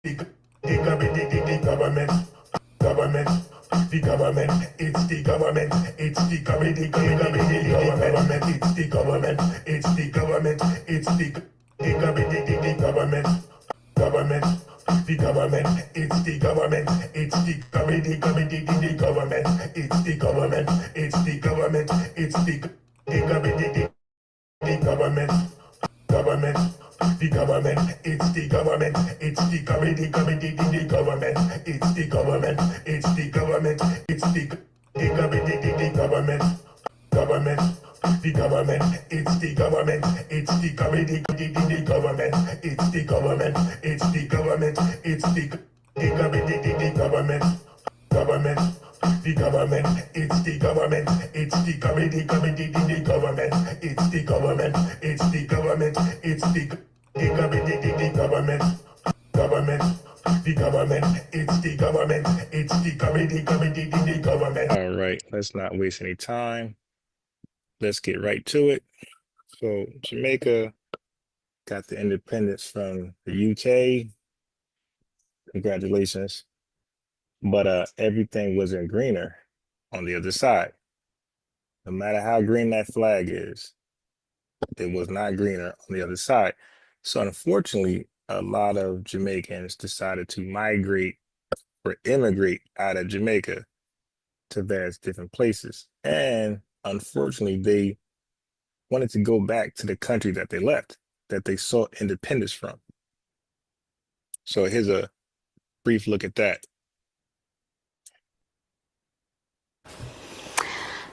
The government, government, the government, it's the government, it's the government, the government, it's the government, it's the government, it's the government, government, the government, it's the government, it's the government, the government, it's the government, it's the government, it's the government, government, the government, it's the government, it's the government, the government, it's the government, it's the government, it's the government, government, the government, it's the government, it's the government, the government, it's the government, it's the government, it's the government, government, the government, it's the government, it's the government, the government, it's the government, it's the government, it's the government, government, the government, it's the government, it's the government, the government. All right, let's not waste any time. Let's get right to it. So Jamaica got the independence from the UK. Congratulations. But everything wasn't greener on the other side. No matter how green that flag is, it was not greener on the other side. So unfortunately, a lot of Jamaicans decided to migrate or immigrate out of Jamaica to various different places. And unfortunately, they wanted to go back to the country that they left, that they sought independence from. So here's a brief look at that.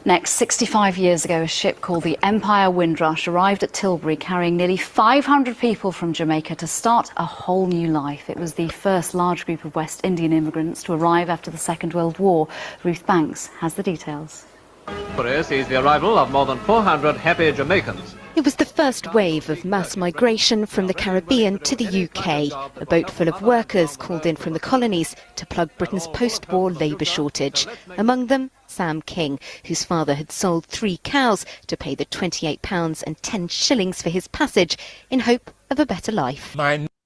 Next, 65 years ago, a ship called the Empire Windrush arrived at Tilbury carrying nearly 500 people from Jamaica to start a whole new life. It was the first large group of West Indian immigrants to arrive after the Second World War. Ruth Banks has the details. Tilbury sees the arrival of more than 400 happy Jamaicans. It was the first wave of mass migration from the Caribbean to the UK, a boat full of workers called in from the colonies to plug Britain's post-war labour shortage. Among them, Sam King, whose father had sold 3 cows to pay the £28 and 10 shillings for his passage in hope of a better life.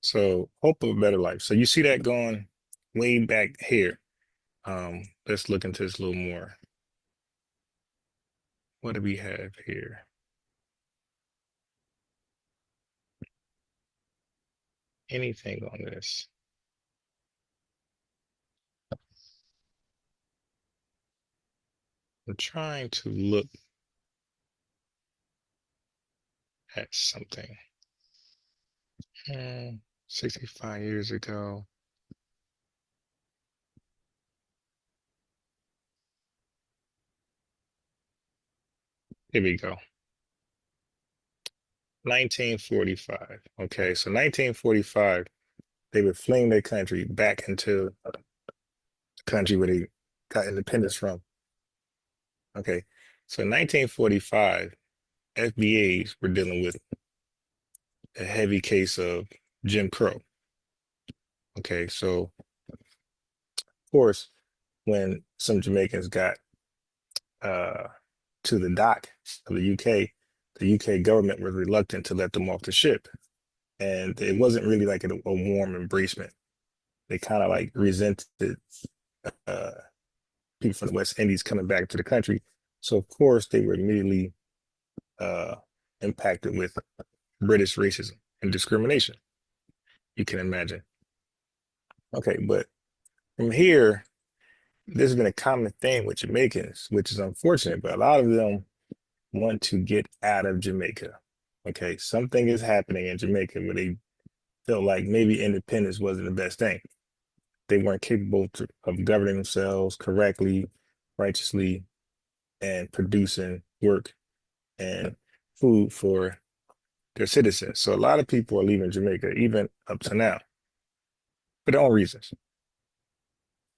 So hope of a better life. So you see that going way back here. Let's look into this a little more. What do we have here? Anything on this? I'm trying to look at something. 65 years ago. Here we go. 1945. Okay, so 1945, they were fleeing their country back into the country where they got independence from. Okay, so in 1945, FBAs were dealing with a heavy case of Jim Crow. Okay, so of course, when some Jamaicans got to the dock of the UK government was reluctant to let them off the ship. And it wasn't really like a warm embracement. They kind of like resented people from the West Indies coming back to the country. So of course they were immediately impacted with British racism and discrimination. You can imagine. Okay, but from here, this has been a common thing with Jamaicans, which is unfortunate, but a lot of them want to get out of Jamaica. Okay, something is happening in Jamaica where they felt like maybe independence wasn't the best thing. They weren't capable of governing themselves correctly, righteously, and producing work and food for their citizens. So a lot of people are leaving Jamaica, even up to now, for their own reasons.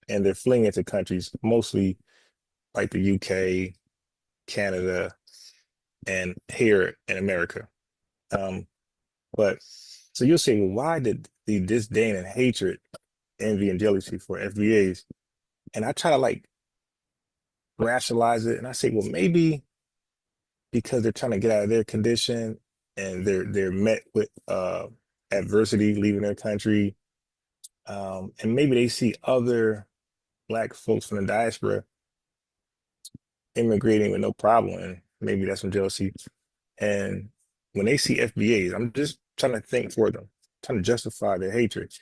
And they're fleeing into countries mostly like the UK, Canada, and here in America. But so you'll say, well, why did the disdain and hatred, envy and jealousy for FBAs? And I try to like rationalize it, and I say, well, maybe because they're trying to get out of their condition and they're met with adversity leaving their country, And maybe they see other Black folks from the diaspora immigrating with no problem, and maybe that's some jealousy. And when they see FBAs, I'm just trying to think for them, trying to justify their hatred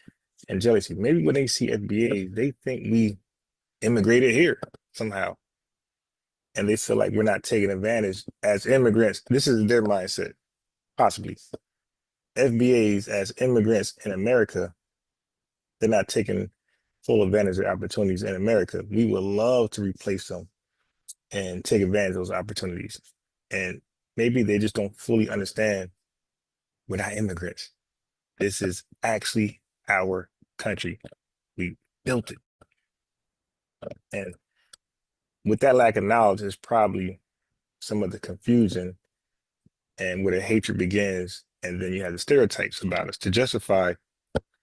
and jealousy. Maybe when they see FBAs, they think we immigrated here somehow, and they feel like we're not taking advantage as immigrants. This is their mindset, possibly. FBAs as immigrants in America, they're not taking full advantage of opportunities in America. We would love to replace them and take advantage of those opportunities. And maybe they just don't fully understand we're not immigrants. This is actually our country. We built it. And with that lack of knowledge is probably some of the confusion and where the hatred begins. And then you have the stereotypes about us to justify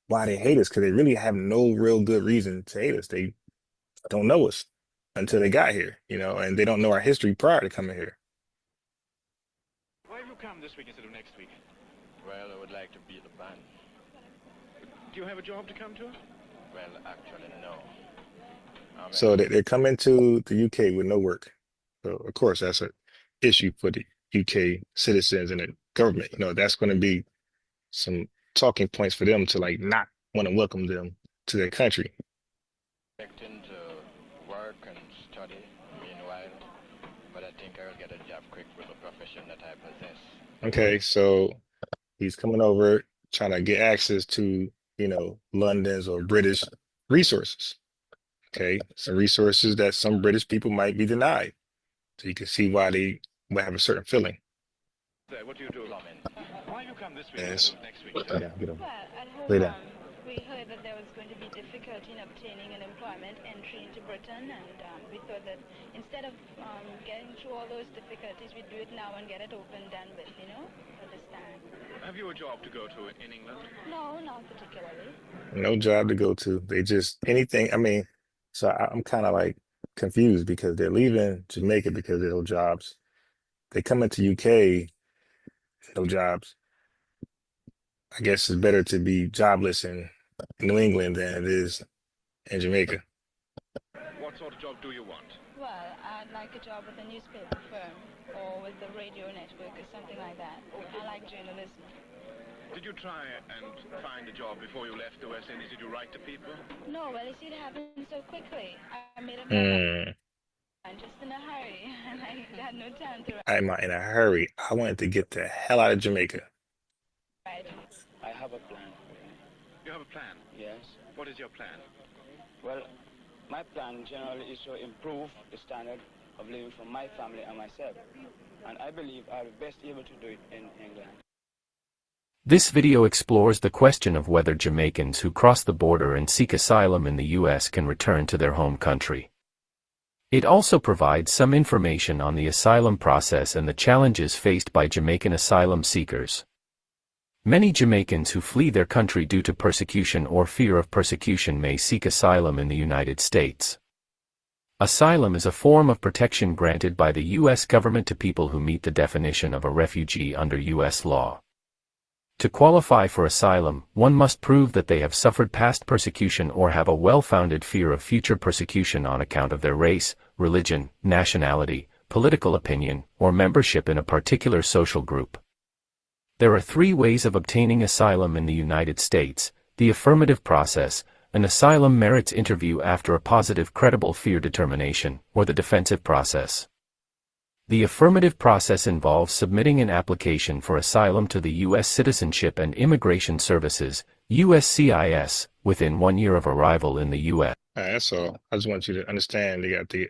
why they hate us, because they really have no real good reason to hate us. They don't know us until they got here, and they don't know our history prior to coming here. Why have you come this week instead of next week? Well, I would like to be the band. Do you have a job to come to? Well, actually, no. So they're coming to the UK with no work. So, of course, that's an issue for the UK citizens and the government. That's going to be some talking points for them to not want to welcome them to their country. Expecting to work and study meanwhile, but I think I will get a job quick with the profession that I possess. Okay, so he's coming over trying to get access to, London's or British resources. Okay, some resources that some British people might be denied. So you can see why they would have a certain feeling. What do you do? Why have you come this week Yes. instead of next week? Lay down, get over. Well, at home, Lay down. we heard that there was going to be difficulty in obtaining an employment entry into Britain, and we thought that instead of getting through all those difficulties, we'd do it now and get it open, done with, for this time. Have you a job to go to in England? No, not particularly. No job to go to. They just anything. So I'm kind of confused because they're leaving Jamaica because there's no jobs. They come into UK, no jobs. I guess it's better to be jobless in New England than it is in Jamaica. What sort of job do you want? Well, I'd like a job with a newspaper firm or with the radio network or something like that. I like journalism. Did you try and find a job before you left the West Indies? Did you write to people? No, well, you see, it happened so quickly. I made up I'm just in a hurry, and I had no time to I'm not in a hurry. I wanted to get the hell out of Jamaica. write. I have a plan. You have a plan? Yes. What is your plan? Well, my plan generally is to improve the standard of living for my family and myself. And I believe I'll be best able to do it in England. This video explores the question of whether Jamaicans who cross the border and seek asylum in the U.S. can return to their home country. It also provides some information on the asylum process and the challenges faced by Jamaican asylum seekers. Many Jamaicans who flee their country due to persecution or fear of persecution may seek asylum in the United States. Asylum is a form of protection granted by the U.S. government to people who meet the definition of a refugee under U.S. law. To qualify for asylum, one must prove that they have suffered past persecution or have a well-founded fear of future persecution on account of their race, religion, nationality, political opinion, or membership in a particular social group. There are 3 ways of obtaining asylum in the United States: the affirmative process, an asylum merits interview after a positive credible fear determination, or the defensive process. The affirmative process involves submitting an application for asylum to the U.S. Citizenship and Immigration Services, USCIS, within 1 year of arrival in the U.S. All right, that's all. I just want you to understand they got the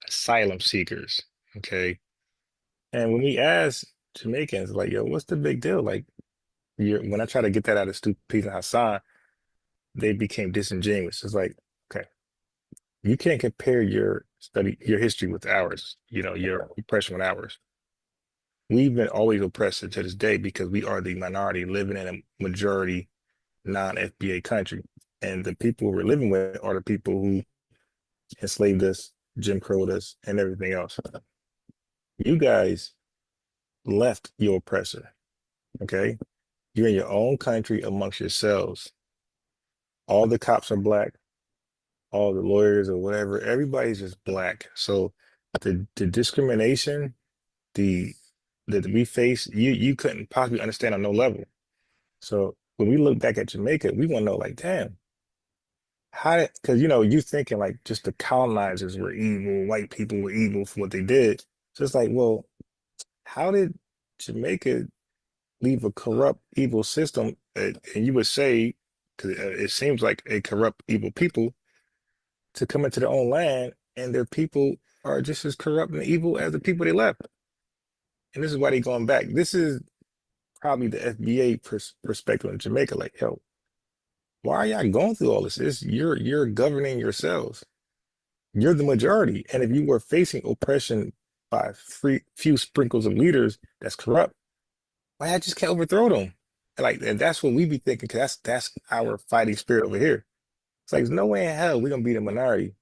asylum seekers, okay? And when we ask Jamaicans, yo, what's the big deal? When I try to get that out of Stupid and Hassan, they became disingenuous. It's okay, you can't compare your history with ours, your oppression with ours. We've been always oppressed to this day because we are the minority living in a majority non-FBA country. And the people we're living with are the people who enslaved us, Jim Crowed us, and everything else. You guys left your oppressor, okay? You're in your own country amongst yourselves. all the cops are black, all the lawyers or whatever, everybody's just black. So the discrimination, the that we face, you couldn't possibly understand on no level. So when we look back at Jamaica, we want to know, like, damn, how did, because you thinking like just the colonizers were evil, white people were evil for what they did. So it's like, well, how did Jamaica leave a corrupt, evil system? And you would say, because it seems like a corrupt, evil people to come into their own land, and their people are just as corrupt and evil as the people they left. And this is why they're going back. This is probably the FBA perspective in Jamaica. Like, yo, why are y'all going through all this? You're governing yourselves. You're the majority. And if you were facing oppression by few sprinkles of leaders that's corrupt, why I just can't overthrow them? And that's what we be thinking, because that's our fighting spirit over here. It's like there's no way in hell we're gonna be the minority.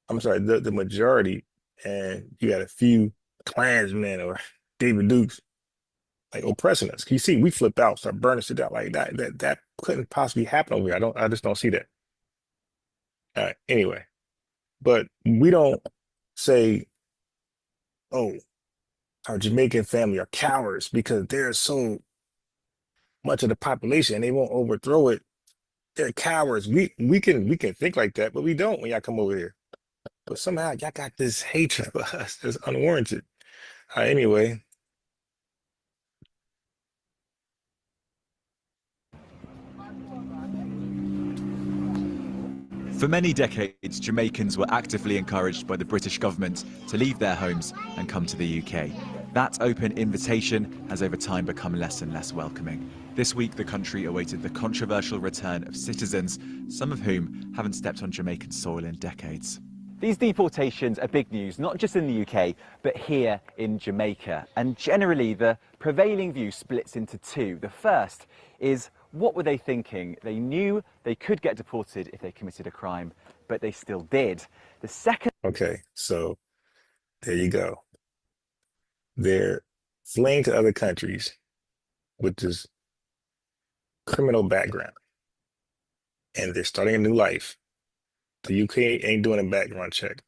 I'm sorry, the majority, and you got a few Klansmen or David Dukes like oppressing us. You see, we flip out, start burning shit out like that. That couldn't possibly happen over here. I just don't see that. Anyway, but we don't say, oh, our Jamaican family are cowards because they're so much of the population and they won't overthrow it. They're cowards. We can think like that, but we don't when y'all come over here. But somehow y'all got this hatred for us that's unwarranted. Anyway. For many decades, Jamaicans were actively encouraged by the British government to leave their homes and come to the UK. That open invitation has over time become less and less welcoming. This week, the country awaited the controversial return of citizens, some of whom haven't stepped on Jamaican soil in decades. These deportations are big news, not just in the UK, but here in Jamaica. And generally, the prevailing view splits into two. The first is, what were they thinking? They knew they could get deported if they committed a crime, but they still did. The second... Okay, so there you go. They're fleeing to other countries with this criminal background, and they're starting a new life. The UK ain't doing a background check.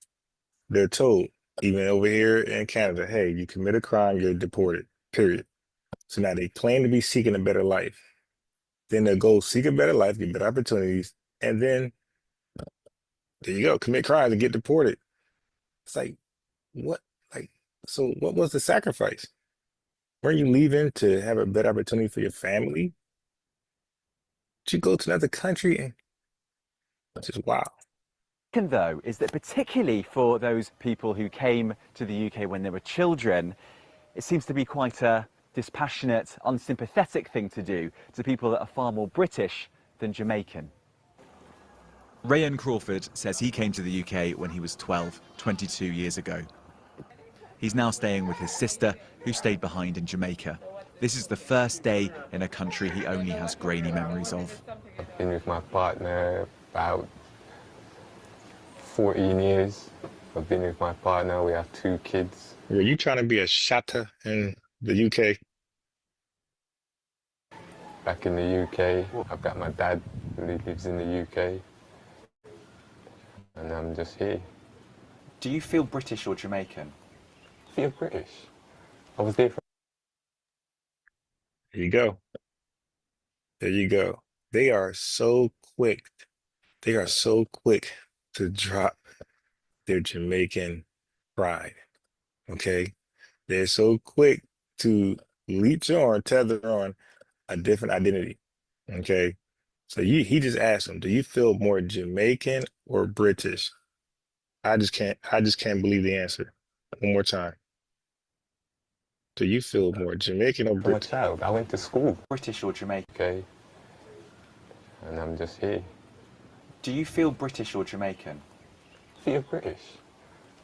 They're told, even over here in Canada, hey, you commit a crime, you're deported, period. So now they claim to be seeking a better life. Then they'll go seek a better life, get better opportunities, and then there you go, commit crimes and get deported. It's like, what? Like, so what was the sacrifice? Weren't you leaving to have a better opportunity for your family? Did you go to another country? And it's just wow. Second, though, is that particularly for those people who came to the UK when they were children, it seems to be quite a dispassionate, unsympathetic thing to do to people that are far more British than Jamaican. Rayan Crawford says he came to the UK when he was 12, 22 years ago. He's now staying with his sister, who stayed behind in Jamaica. This is the first day in a country he only has grainy memories of. I've been with my partner about 14 years. I've been with my partner, we have 2 kids. Were you trying to be a shatta in the UK? Back in the UK, I've got my dad who lives in the UK. And I'm just here. Do you feel British or Jamaican? I feel British. I was there for... There you go. There you go. They are so quick. They are so quick to drop their Jamaican pride. Okay? They're so quick to leech on, tether on a different identity. Okay? So he just asked him, do you feel more Jamaican or British? I just can't believe the answer. One more time. Do you feel more Jamaican or British? I'm a child. I went to school. British or Jamaican? Okay. And I'm just here. Do you feel British or Jamaican? I feel British.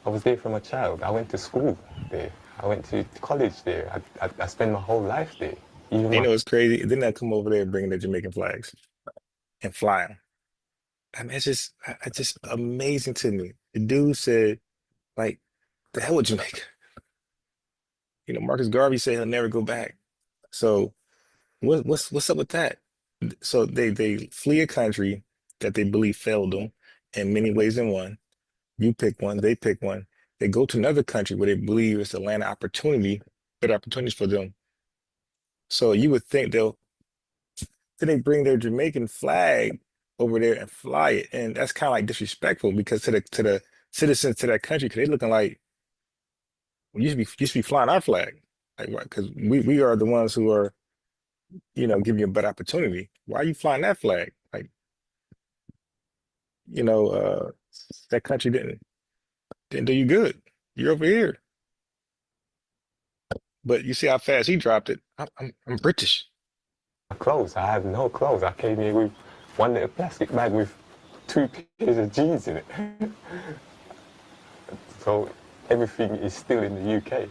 I was there from a child. I went to school there. I went to college there. I spent my whole life there. You know, it's crazy. Then I come over there bringing the Jamaican flags and fly them. I mean, it's just amazing to me. The dude said, like, the hell with Jamaica. You know, Marcus Garvey said he'll never go back. So what's up with that? So they flee a country that they believe failed them in many ways than one. You pick one, they pick one. They go to another country where they believe it's a land of opportunity, better opportunities for them. So you would think then they bring their Jamaican flag over there and fly it, and that's kind of like disrespectful because to the citizens to that country, because they looking like you should be flying our flag, like what? Because we are the ones who are giving you a better opportunity. Why are you flying that flag? Like you know, uh, that country didn't do you good. You're over here, but you see how fast he dropped it. I'm British. Clothes. I have no clothes. I came here with one little plastic bag with 2 pairs of jeans in it. So everything is still in the UK.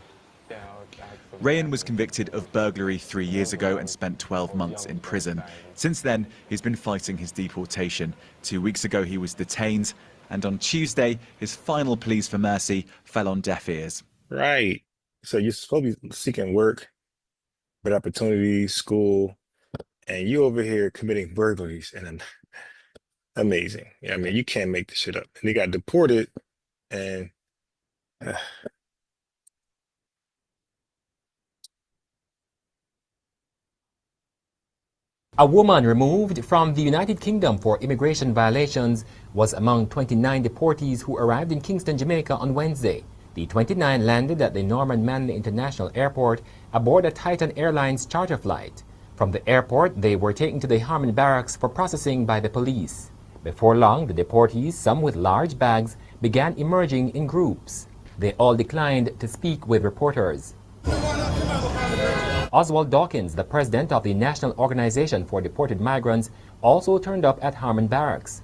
Rayan was convicted of burglary 3 years ago and spent 12 months in prison. Since then, he's been fighting his deportation. 2 weeks ago, he was detained, and on Tuesday, his final pleas for mercy fell on deaf ears. Right. So you're supposed to be seeking work, better opportunities, school, and you over here committing burglaries and then amazing. Yeah, I mean, you can't make this shit up. And they got deported and A woman removed from the United Kingdom for immigration violations was among 29 deportees who arrived in Kingston, Jamaica on Wednesday. The 29 landed at the Norman Manley International Airport aboard a Titan Airlines charter flight. From the airport, they were taken to the Harmon Barracks for processing by the police. Before long, the deportees, some with large bags, began emerging in groups. They all declined to speak with reporters. Oswald Dawkins, the president of the National Organization for Deported Migrants, also turned up at Harmon Barracks.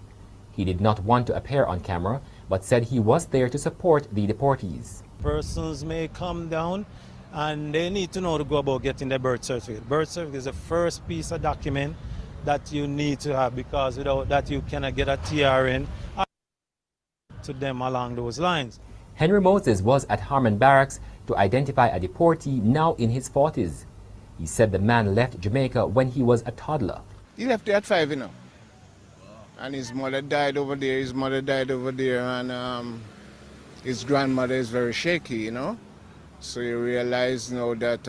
He did not want to appear on camera, but said he was there to support the deportees. Persons may come down and they need to know to go about getting their birth certificate. Birth certificate is the first piece of document that you need to have, because without that you cannot get a TRN to them along those lines. Henry Moses was at Harmon Barracks to identify a deportee now in his 40s. He said the man left Jamaica when he was a toddler. He left there at 5, and his mother died over there, and his grandmother is very shaky, So you realize now that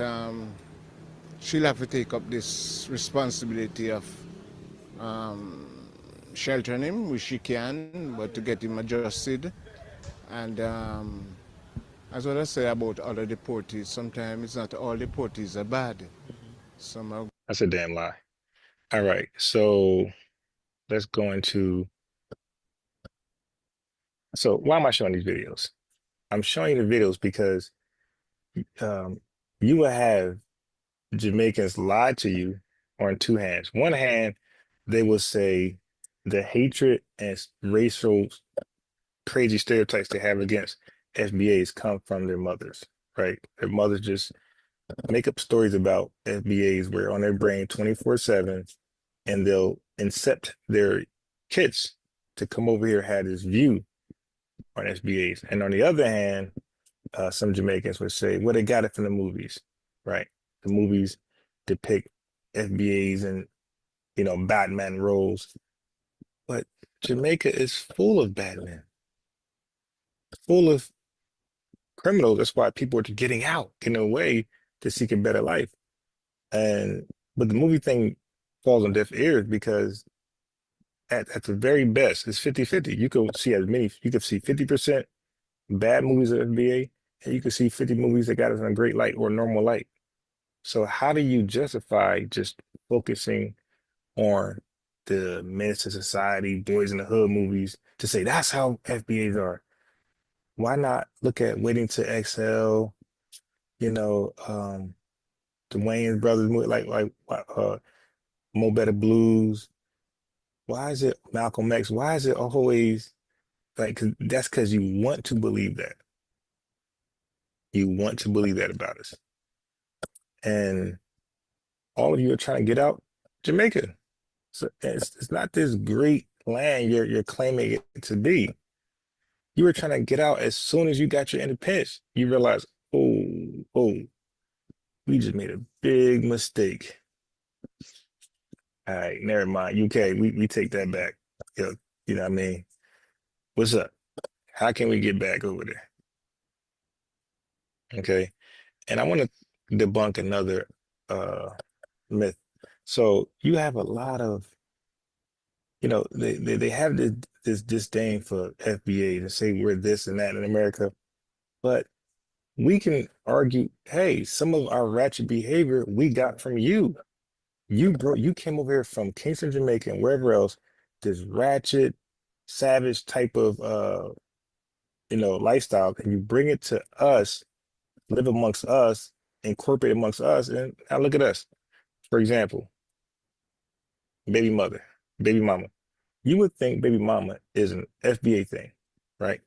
she'll have to take up this responsibility of sheltering him, which she can, but to get him adjusted. And as what I say about other deportees, sometimes it's not all deportees are bad. Some are. That's a damn lie. All right, so let's go into. So why am I showing these videos? I'm showing the videos because you will have Jamaicans lie to you on two hands. One hand, they will say the hatred and racial crazy stereotypes they have against FBAs come from their mothers, right? Their mothers just make up stories about FBAs where on their brain 24/7, and they'll incept their kids to come over here have this view on FBAs. And on the other hand, some Jamaicans would say, well, they got it from the movies, right? The movies depict FBAs and Batman roles, but Jamaica is full of Batman, full of criminals. That's why people are getting out, getting away to seek a better life. But the movie thing falls on deaf ears because at the very best, it's 50-50. You could see 50% bad movies of FBA, and you could see 50 movies that got us in a great light or normal light. So how do you justify just focusing on the Menace to Society, Boys in the Hood movies to say that's how FBAs are? Why not look at Waiting to Exhale, the Wayans brothers movie, like Mo Better Blues? Why is it Malcolm X? Why is it always that's because you want to believe that. You want to believe that about us. And all of you are trying to get out Jamaica. So it's not this great land you're claiming it to be. You were trying to get out as soon as you got your independence. You realize, oh, we just made a big mistake. All right, never mind. UK, we take that back. Yo, you know what I mean? What's up? How can we get back over there? Okay. And I want to debunk another uh myth. So you have a lot of, they have this disdain for FBA and say we're this and that in America, but we can argue, hey, some of our ratchet behavior we got from you. You came over here from Kingston, Jamaica, and wherever else, this ratchet, savage type of lifestyle, and you bring it to us, live amongst us, incorporate amongst us, and now look at us. For example, baby mother, baby mama. You would think baby mama is an FBA thing, right?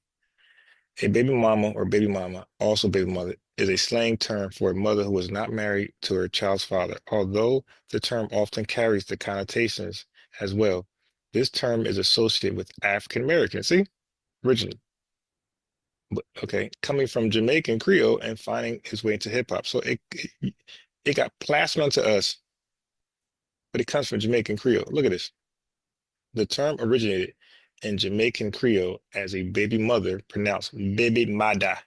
A baby mama or baby mama, also baby mother, is a slang term for a mother who is not married to her child's father, although the term often carries the connotations as well. This term is associated with African Americans, see, originally. But okay, coming from Jamaican Creole and finding its way into hip hop. So it got plastered onto us, but it comes from Jamaican Creole. Look at this. The term originated in Jamaican Creole as a baby mother, pronounced baby mada,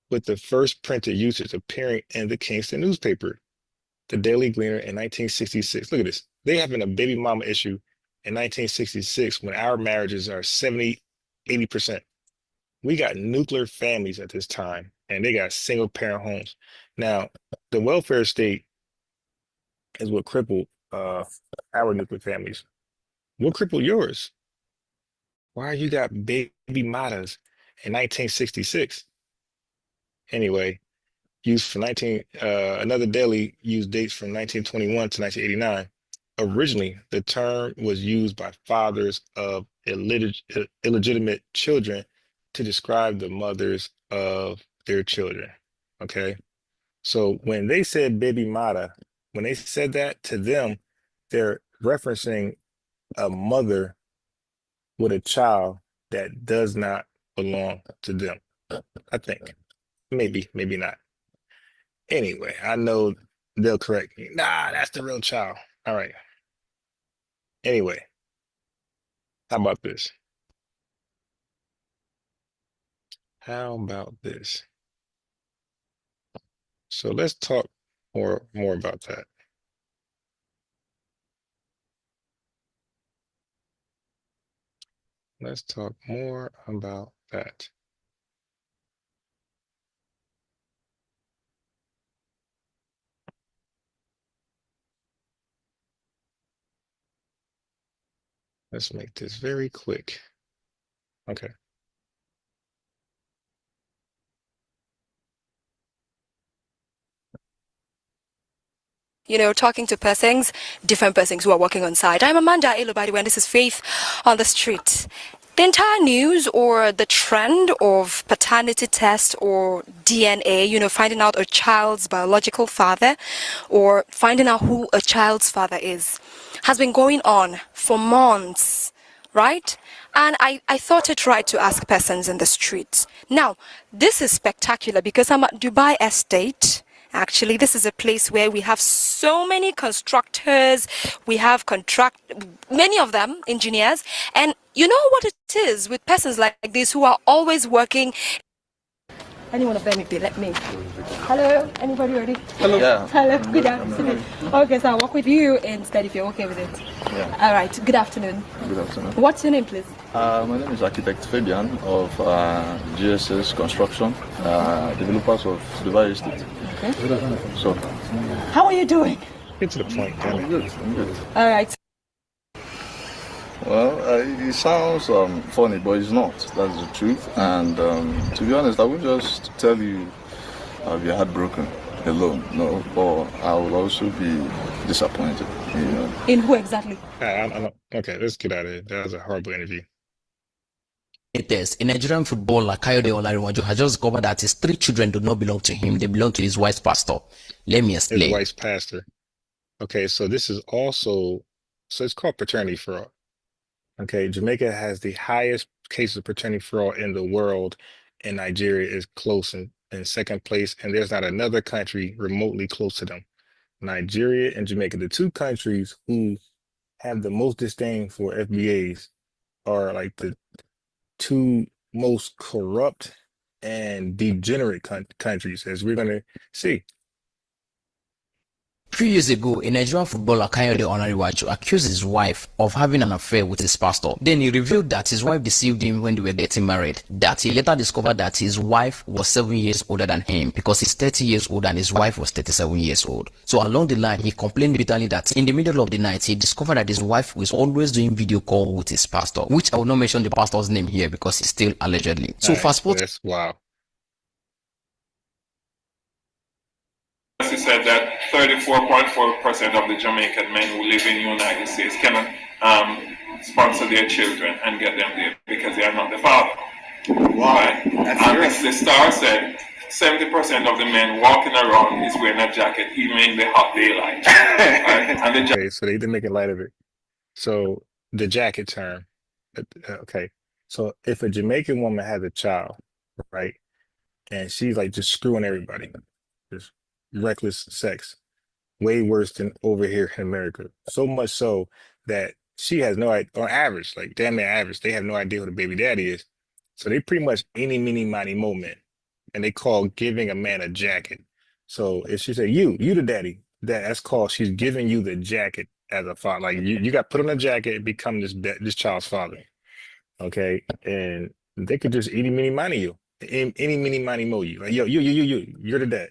with the first printed usage appearing in the Kingston newspaper, the Daily Gleaner, in 1966. Look at this. They having a baby mama issue in 1966 when our marriages are 70, 80%. We got nuclear families at this time, and they got single parent homes. Now, the welfare state is what crippled our nuclear families. What crippled yours? Why you got baby matas in 1966? Anyway, used from another daily used dates from 1921 to 1989. Originally, the term was used by fathers of illegitimate children to describe the mothers of their children. Okay. So when they said baby mata, when they said that to them, they're referencing a mother with a child that does not belong to them. I think. Maybe, maybe not. Anyway, I know they'll correct me. Nah, that's the real child. All right. Anyway, how about this? How about this? So let's talk more about that. Let's talk more about that. Let's make this very quick. Okay. Talking to persons, different persons who are working on site. I'm Amanda Elo, by the way, and this is Faith on the Street. The entire news or the trend of paternity test or DNA, finding out a child's biological father or finding out who a child's father is, has been going on for months, right? And I thought it right to ask persons in the streets. Now, this is spectacular because I'm at Dubai Estate. Actually, this is a place where we have so many constructors, we have many of them, engineers, and you know what it is with persons like this who are always working. Any one of them, if they let me. Hello, anybody ready? Hello. Yeah. Hello, good afternoon. Okay, so I'll work with you instead if you're okay with it. Yeah. All right, good afternoon. Good afternoon. What's your name, please? My name is Architect Fabian of GSS Construction, developers of Dubai Estate. Okay. So, how are you doing? Get to the point, damn it. I'm good. I'm good. All right. Well, it sounds funny, but it's not. That's the truth. And to be honest, I would just tell you I'll be heartbroken alone. No, but I will also be disappointed. In who exactly? Okay, let's get out of here. That was a horrible interview. It is. A Nigerian footballer, Kayode Olariwaju, has just discovered that his 3 children do not belong to him. They belong to his wife's pastor. Let me explain. His wife's pastor. Okay, so this is also, it's called paternity fraud. Okay, Jamaica has the highest case of paternity fraud in the world, and Nigeria is close in second place, and there's not another country remotely close to them. Nigeria and Jamaica, the two countries who have the most disdain for FBAs, are like the two most corrupt and degenerate countries, as we're going to see. 3 years ago, a Nigerian footballer Kayode Onariwaju accused his wife of having an affair with his pastor. Then he revealed that his wife deceived him when they were getting married. That he later discovered that his wife was 7 years older than him because he's 30 years old and his wife was 37 years old. So along the line, he complained bitterly that in the middle of the night, he discovered that his wife was always doing video call with his pastor, which I will not mention the pastor's name here because it's still allegedly. So fast forward. That's wow. He said that 34.4% of the Jamaican men who live in the United States cannot sponsor their children and get them there because they are not the father. Wow. Right? And the Star said 70% of the men walking around is wearing a jacket even in the hot daylight. Right? And the Okay, so they didn't make light of it. So the jacket term. Okay. So if a Jamaican woman has a child, right, and she's like just screwing everybody, just reckless sex, way worse than over here in America. So much so that she has no idea, on average, like damn near average, they have no idea who the baby daddy is. So they pretty much any, mini, miny, mo man. And they call giving a man a jacket. So if she say, you the daddy, that's called she's giving you the jacket as a father. Like you got put on a jacket and become this child's father. Okay. And they could just any, mini, miny you. Any, mini, miny, mo you. Like, yo, you're the dad.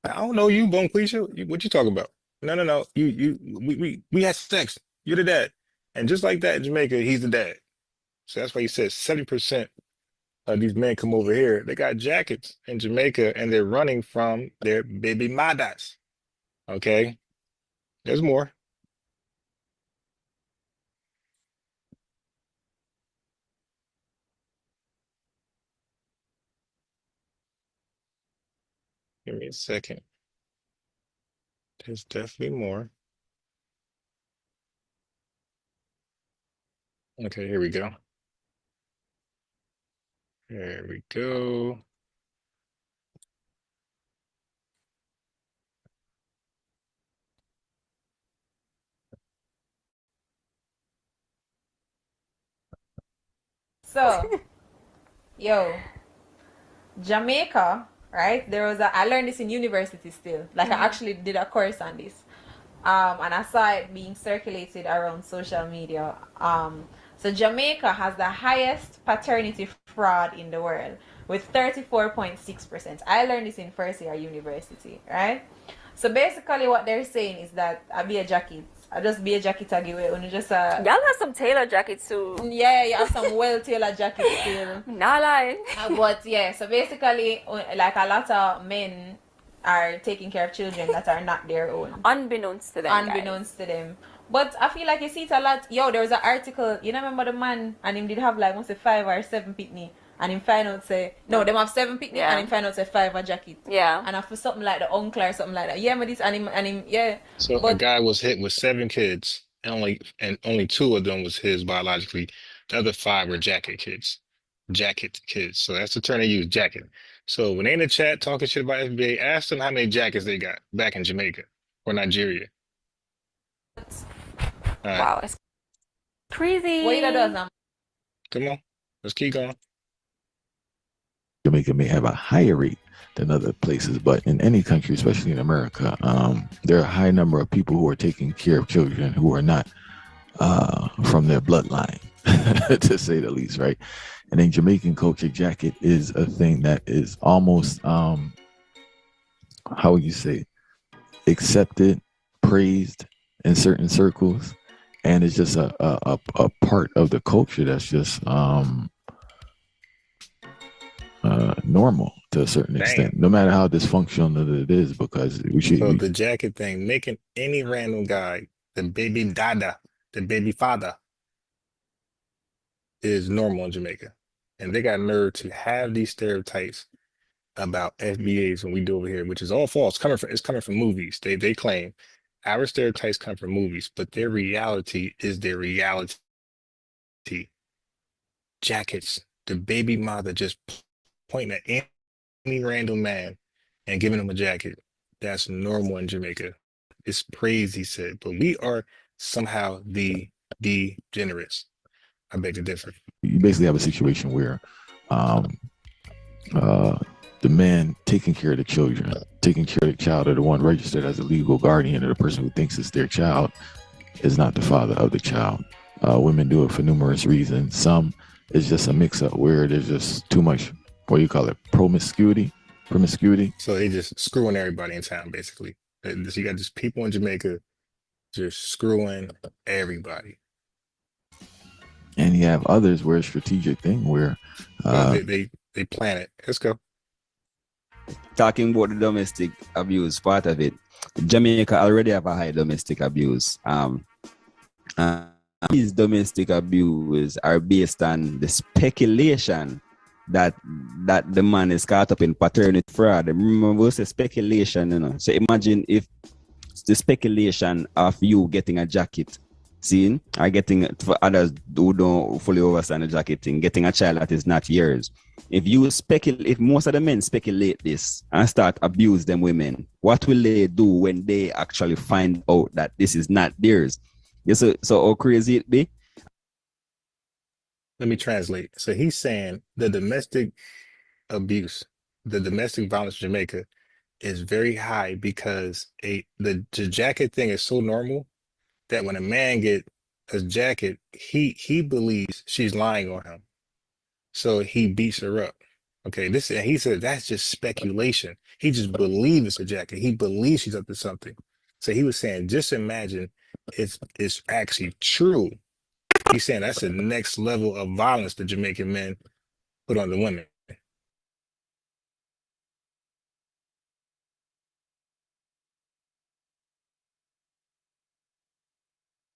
I don't know you, Bonquisha. What you talking about? No. We had sex. You're the dad. And just like that in Jamaica, he's the dad. So that's why he says 70% of these men come over here. They got jackets in Jamaica and they're running from their baby madas. Okay. There's more. Give me a second. There's definitely more. Okay, here we go. There we go. So, yo, Jamaica, right? I learned this in university still. Like I actually did a course on this. And I saw it being circulated around social media. So Jamaica has the highest paternity fraud in the world with 34.6%. I learned this in first year university, right? So basically what they're saying is that I be a jacket. I just be a jacket I give it. Only just Y'all have some tailor jackets too. Yeah, you have some well-tailored jackets still. Not lying. But yeah, so basically, like a lot of men are taking care of children that are not their own. Unbeknownst to them. Unbeknownst to them. But I feel like you see it a lot. Yo, there was an article, you know, remember the man, and him did have like, must say 5 or 7 pitney. And him find out say, no, them have 7 pitney, and him find out say 5 a jacket. Yeah. And after something like the uncle or something like that. Yeah, but this, and him, yeah. So a guy was hit with 7 kids, and only 2 of them was his biologically. The other 5 were jacket kids. So that's the term they use, jacket. So when they in the chat talking shit about FBA, ask them how many jackets they got back in Jamaica or Nigeria. Wow, it's crazy. What you gonna do, Sam? Come on, let's keep going. Jamaica may have a higher rate than other places, but in any country, especially in America, there are a high number of people who are taking care of children who are not from their bloodline, to say the least, right? And in Jamaican culture, jacket is a thing that is almost, how would you say, accepted, praised in certain circles, and it's just a part of the culture that's just normal to a certain extent, no matter how dysfunctional it is, because we should. So the jacket thing, making any random guy the baby dada, the baby father, is normal in Jamaica, and they got nerve to have these stereotypes about FBAs when we do over here, which is all false. It's coming from movies. They claim our stereotypes come from movies, but their reality is their reality. Jackets, the baby mother just pointing at any random man and giving him a jacket. That's normal in Jamaica. is praised, he said, but we are somehow the degenerates. I beg to differ. You basically have a situation where the man taking care of the children, taking care of the child, or the one registered as a legal guardian, or the person who thinks it's their child, is not the father of the child. Women do it for numerous reasons. Some is just a mix-up where there's just too much, what do you call it, promiscuity. So they just screwing everybody in town, basically. So you got just people in Jamaica just screwing everybody. And you have others where it's a strategic thing where they plan it. Let's go. Talking about the domestic abuse part of it, Jamaica already have a high domestic abuse. These domestic abuse are based on the speculation that the man is caught up in paternity fraud. Remember, we say speculation, you know. So imagine if the speculation of you getting a jacket, seeing, or getting, for others who don't fully understand the jacket thing, getting a child that is not yours. If most of the men speculate this and start abuse them women, what will they do when they actually find out that this is not theirs? Yes, so how crazy it be? Let me translate. So he's saying the domestic abuse, the domestic violence in Jamaica is very high because the jacket thing is so normal that when a man get a jacket, he believes she's lying on him. So he beats her up. Okay, and he said that's just speculation. He just believes it's a jacket. He believes she's up to something. So he was saying, just imagine it's actually true. He's saying that's the next level of violence the Jamaican men put on the women.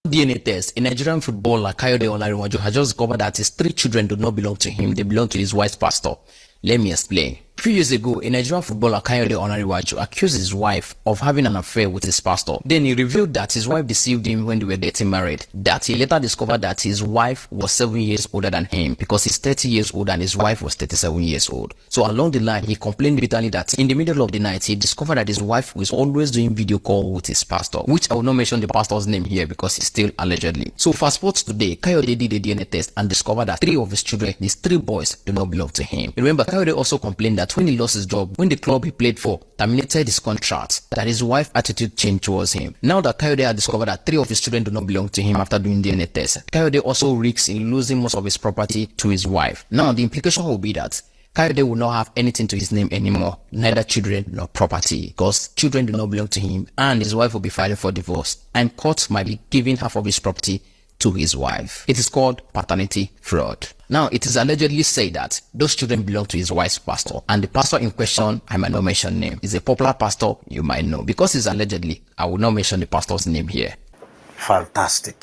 DNA test. A Nigerian footballer Kayode Olariwaju has just discovered that his 3 children do not belong to him. They belong to his wife's pastor. Let me explain. A few years ago, a Nigerian footballer Kayode Olariwaju accused his wife of having an affair with his pastor. Then he revealed that his wife deceived him when they were getting married. That he later discovered that his wife was 7 years older than him because he's 30 years old and his wife was 37 years old. So along the line, he complained bitterly that in the middle of the night, he discovered that his wife was always doing video call with his pastor, which I will not mention the pastor's name here because it's still allegedly. So fast forward today, Kayode did a DNA test and discovered that 3 of his children, these 3 boys, do not belong to him. Remember, Kayode also complained that when he lost his job, when the club he played for terminated his contract, that his wife's attitude changed towards him. Now that Kayode had discovered that 3 of his children do not belong to him after doing DNA tests, Kayode also risks in losing most of his property to his wife. Now the implication will be that Kayode will not have anything to his name anymore, neither children nor property, because children do not belong to him and his wife will be filing for divorce and court might be giving half of his property to his wife. It is called paternity fraud. Now, it is allegedly said that those children belong to his wife's pastor, and the pastor in question, I might not mention name, is a popular pastor you might know. Because it's allegedly, I will not mention the pastor's name here. Fantastic.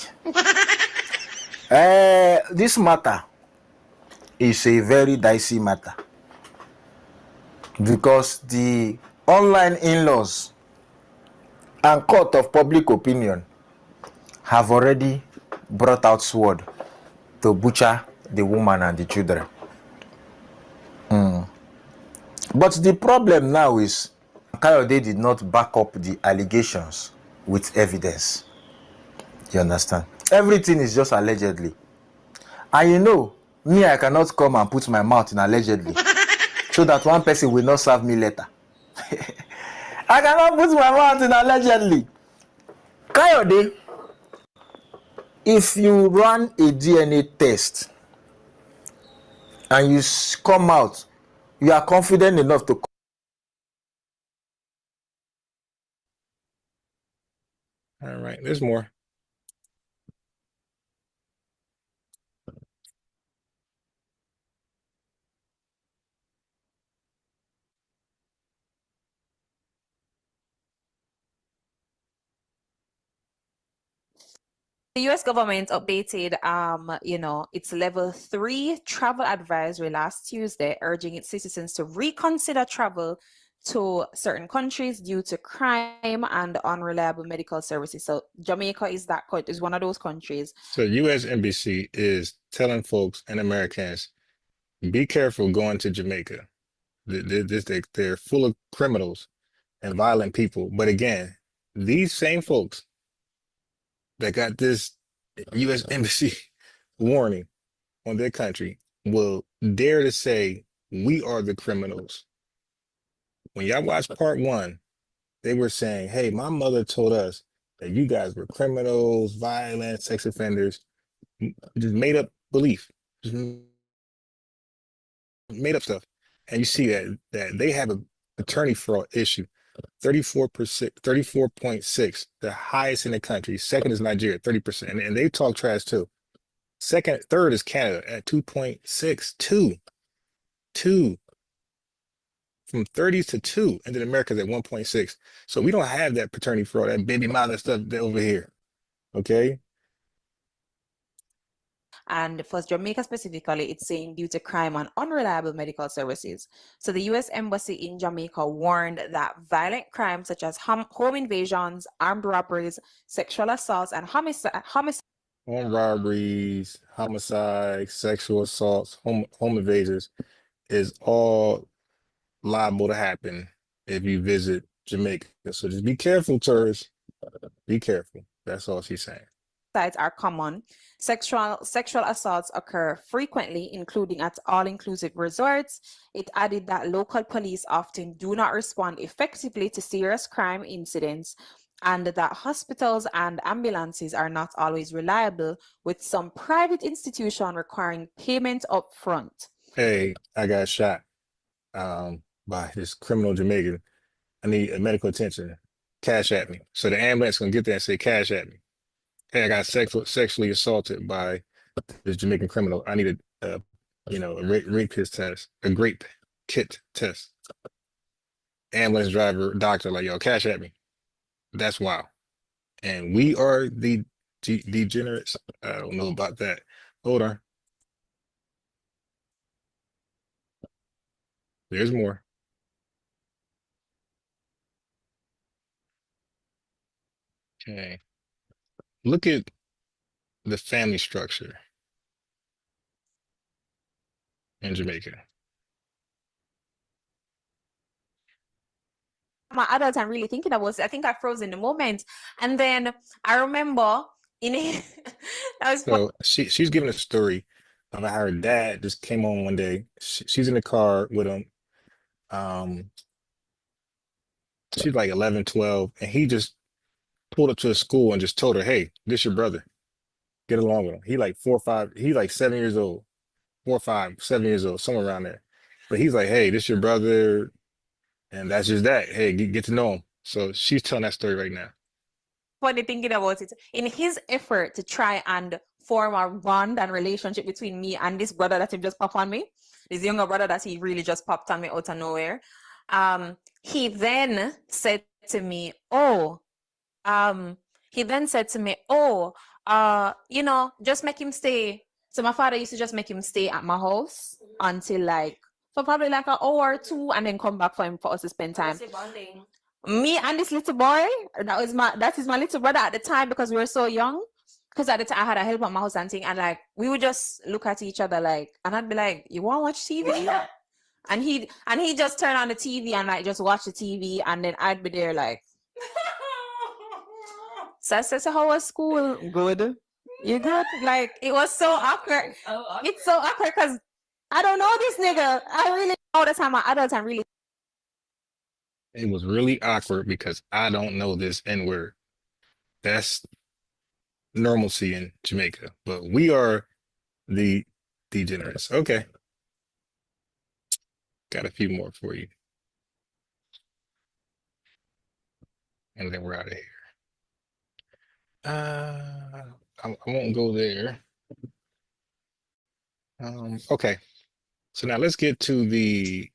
This matter is a very dicey matter because the online in-laws and court of public opinion have already brought out sword to butcher the woman and the children. But the problem now is Kayode did not back up the allegations with evidence. You understand? Everything is just allegedly. And you know, me, I cannot come and put my mouth in allegedly so that one person will not serve me later. I cannot put my mouth in allegedly. Kayode, if you run a DNA test and you come out, you are confident enough to. All right, there's more. The US government updated, its level 3 travel advisory last Tuesday, urging its citizens to reconsider travel to certain countries due to crime and unreliable medical services. So Jamaica is one of those countries. So US Embassy is telling folks and Americans, be careful going to Jamaica. They're full of criminals and violent people. But again, these same folks that got this U.S. Embassy warning on their country will dare to say we are the criminals. When y'all watch part one, they were saying, hey, my mother told us that you guys were criminals, violent, sex offenders, just made up belief, just made up stuff. And you see that they have a attorney fraud issue. 34%, 34.6, the highest in the country. Second is Nigeria, 30%. And they talk trash too. Third is Canada at 2.6, two. From 30s to 2, and then America's at 1.6. So we don't have that paternity fraud, that baby mother stuff over here. Okay. And for Jamaica specifically, it's saying due to crime and unreliable medical services. So the U.S. Embassy in Jamaica warned that violent crimes such as home invasions, armed robberies, sexual assaults, and homicide. Home robberies, homicide, sexual assaults, home invasions is all liable to happen if you visit Jamaica. So just be careful, tourists. Be careful. That's all she's saying. Sites are common. Sexual assaults occur frequently, including at all-inclusive resorts. It added that local police often do not respond effectively to serious crime incidents, and that hospitals and ambulances are not always reliable, with some private institutions requiring payment up front. Hey, I got shot by this criminal Jamaican. I need medical attention. Cash at me. So the ambulance gonna get there and say, cash at me. Hey, I got sexually assaulted by this Jamaican criminal. I need a rape test, a grape kit test. Ambulance driver, doctor, like, yo, cash at me. That's wild. And we are the degenerates. I don't know about that. Hold on. There's more. Okay. Look at the family structure in Jamaica. My adult, I'm really thinking about it. I think I froze in the moment. And then I remember in it, that was So she's giving a story about how her dad just came home one day. She's in the car with him. She's like 11, 12, and he just pulled up to the school and just told her, hey, this your brother. Get along with him. He like 4 or 5, he like 7 years old, 4 or 5, 7 years old, somewhere around there. But he's like, hey, this your brother. And that's just that. Hey, get to know him. So she's telling that story right now. funny thinking about it. In his effort to try and form a bond and relationship between me and this brother that he just popped on me, this younger brother that he really just popped on me out of nowhere, he then said to me, just make him stay. So my father used to just make him stay at my house until for probably like an hour or two, and then come back for us to spend time. Me and this little boy, that is my little brother at the time, because we were so young. Because at the time I had a help at my house and thing, and we would just look at each other and I'd be like, "You want to watch TV?" Yeah. And he just turn on the TV and just watch the TV, and then I'd be there So I said, "So how was school?" "Good." "You good?" It was so awkward. It's so awkward because I don't know this nigga. I really all the time. My adults, I'm really. It was really awkward because I don't know this N-word. That's normalcy in Jamaica, but we are the degenerates. Okay. Got a few more for you. And then we're out of here. I won't go there. Okay. So now let's get to the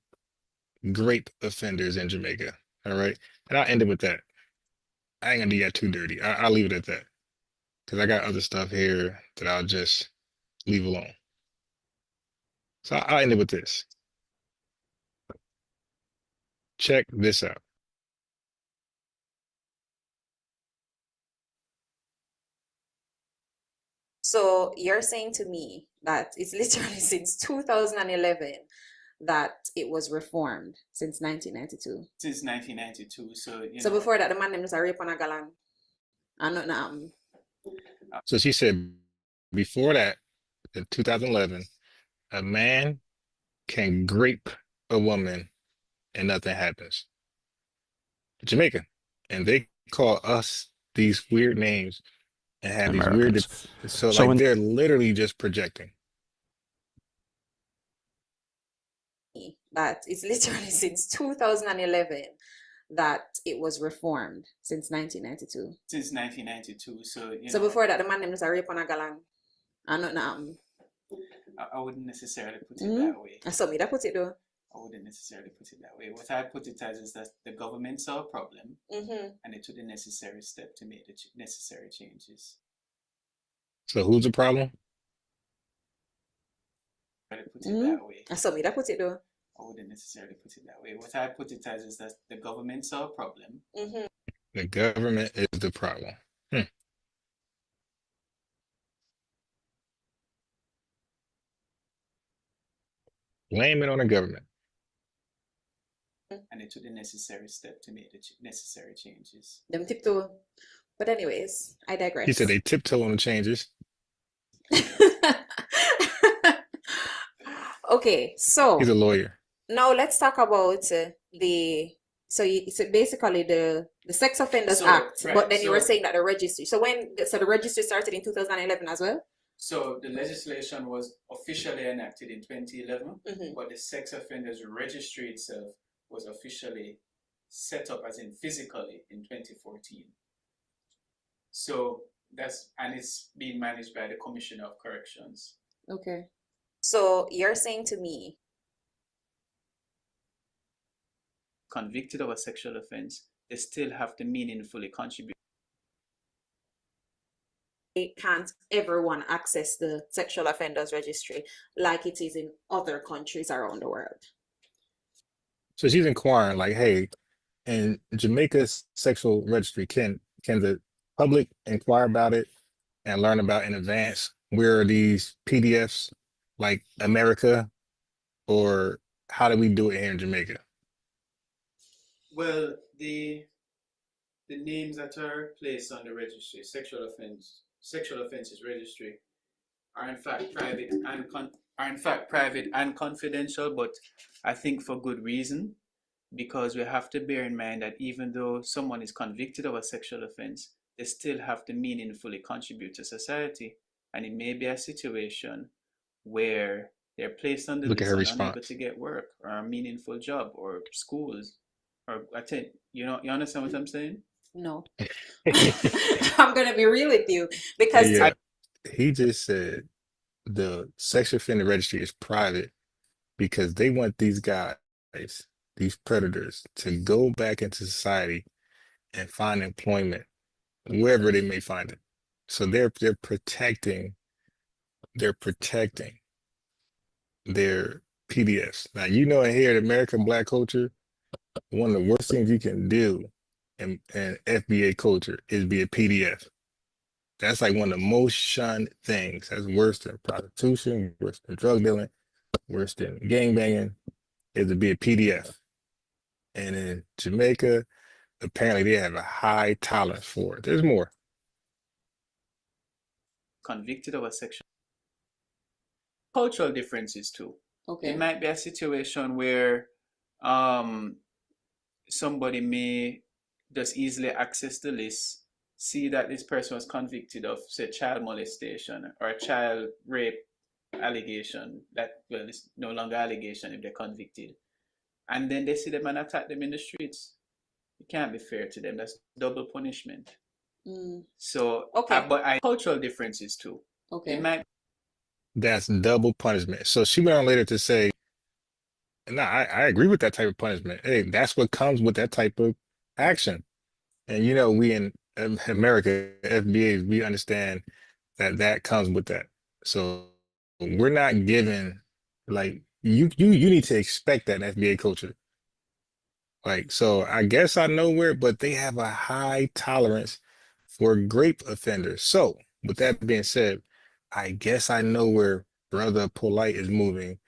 grape offenders in Jamaica. All right. And I'll end it with that. I ain't gonna do that too dirty. I'll leave it at that. Because I got other stuff here that I'll just leave alone. So I'll end it with this. Check this out. So you're saying to me that it's literally since 2011 that it was reformed since 1992. Since 1992, so So before that, the man named was a rape on a galang. I know nothing. So she said before that, in 2011, a man can grape a woman and nothing happens. Jamaica. And they call us these weird names and have these weird. Americans. So So like when they're literally just projecting. That it's literally since 2011 that it was reformed since 1992. Since 1992, so So before that, the man named was a rape on a galang. I know nothing. I wouldn't necessarily put it that way. I saw me that put it though. I wouldn't necessarily put it that way. What I put it as is that the government saw a problem and they took the necessary step to make the necessary changes. So who's the problem? I put it that way. I saw me that put it though. I wouldn't necessarily put it that way. What I put it as is that the government saw a problem. The government is the problem. Blame it on the government. And they took the necessary step to make the necessary changes. Them tiptoe. But anyways, I digress. He said they tiptoe on the changes. Okay, so he's a lawyer. Now let's talk about basically the Sex Offenders Act, right, but then you were saying that the registry. So the registry started in 2011 as well? So the legislation was officially enacted in 2011, but the sex offenders registry itself was officially set up as in physically in 2014. So it's being managed by the Commissioner of Corrections. Okay. So you're saying to me, convicted of a sexual offense, they still have to meaningfully contribute. Can't everyone access the sexual offenders registry like it is in other countries around the world? So she's inquiring, like, hey, in Jamaica's sexual registry, can the public inquire about it and learn about in advance? Where are these PDFs like America, or how do we do it here in Jamaica? Well, the names that are placed on the registry, sexual offenses registry, are in fact private and confidential, but I think for good reason, because we have to bear in mind that even though someone is convicted of a sexual offense, they still have to meaningfully contribute to society, and it may be a situation where they're placed on the list and unable to get work or a meaningful job or schools or attend. You understand what I'm saying? No. I'm gonna be real with you because he just said the sex offender registry is private because they want these guys, these predators, to go back into society and find employment wherever they may find it. So they're protecting their PDFs. Now, in here in American Black culture, one of the worst things you can do in FBA culture is be a PDF. That's like one of the most shunned things. That's worse than prostitution, worse than drug dealing, worse than gangbanging, is to be a PDF. And in Jamaica, apparently they have a high tolerance for it. There's more. Convicted of a sexual cultural differences too. Okay. It might be a situation where somebody may just easily access the list, see that this person was convicted of, say, child molestation or a child rape allegation, it's no longer allegation if they're convicted, and then they see them and attack them in the streets. It can't be fair to them. That's double punishment. So, but cultural differences too. Okay. That's double punishment. So she went on later to say, no, I agree with that type of punishment. Hey, that's what comes with that type of action. And we in America, FBAs, we understand that comes with that. So we're not given, like, you need to expect that in FBA culture. Like, so I guess I know where, but they have a high tolerance for grape offenders. So with that being said, I guess I know where Brother Polite is moving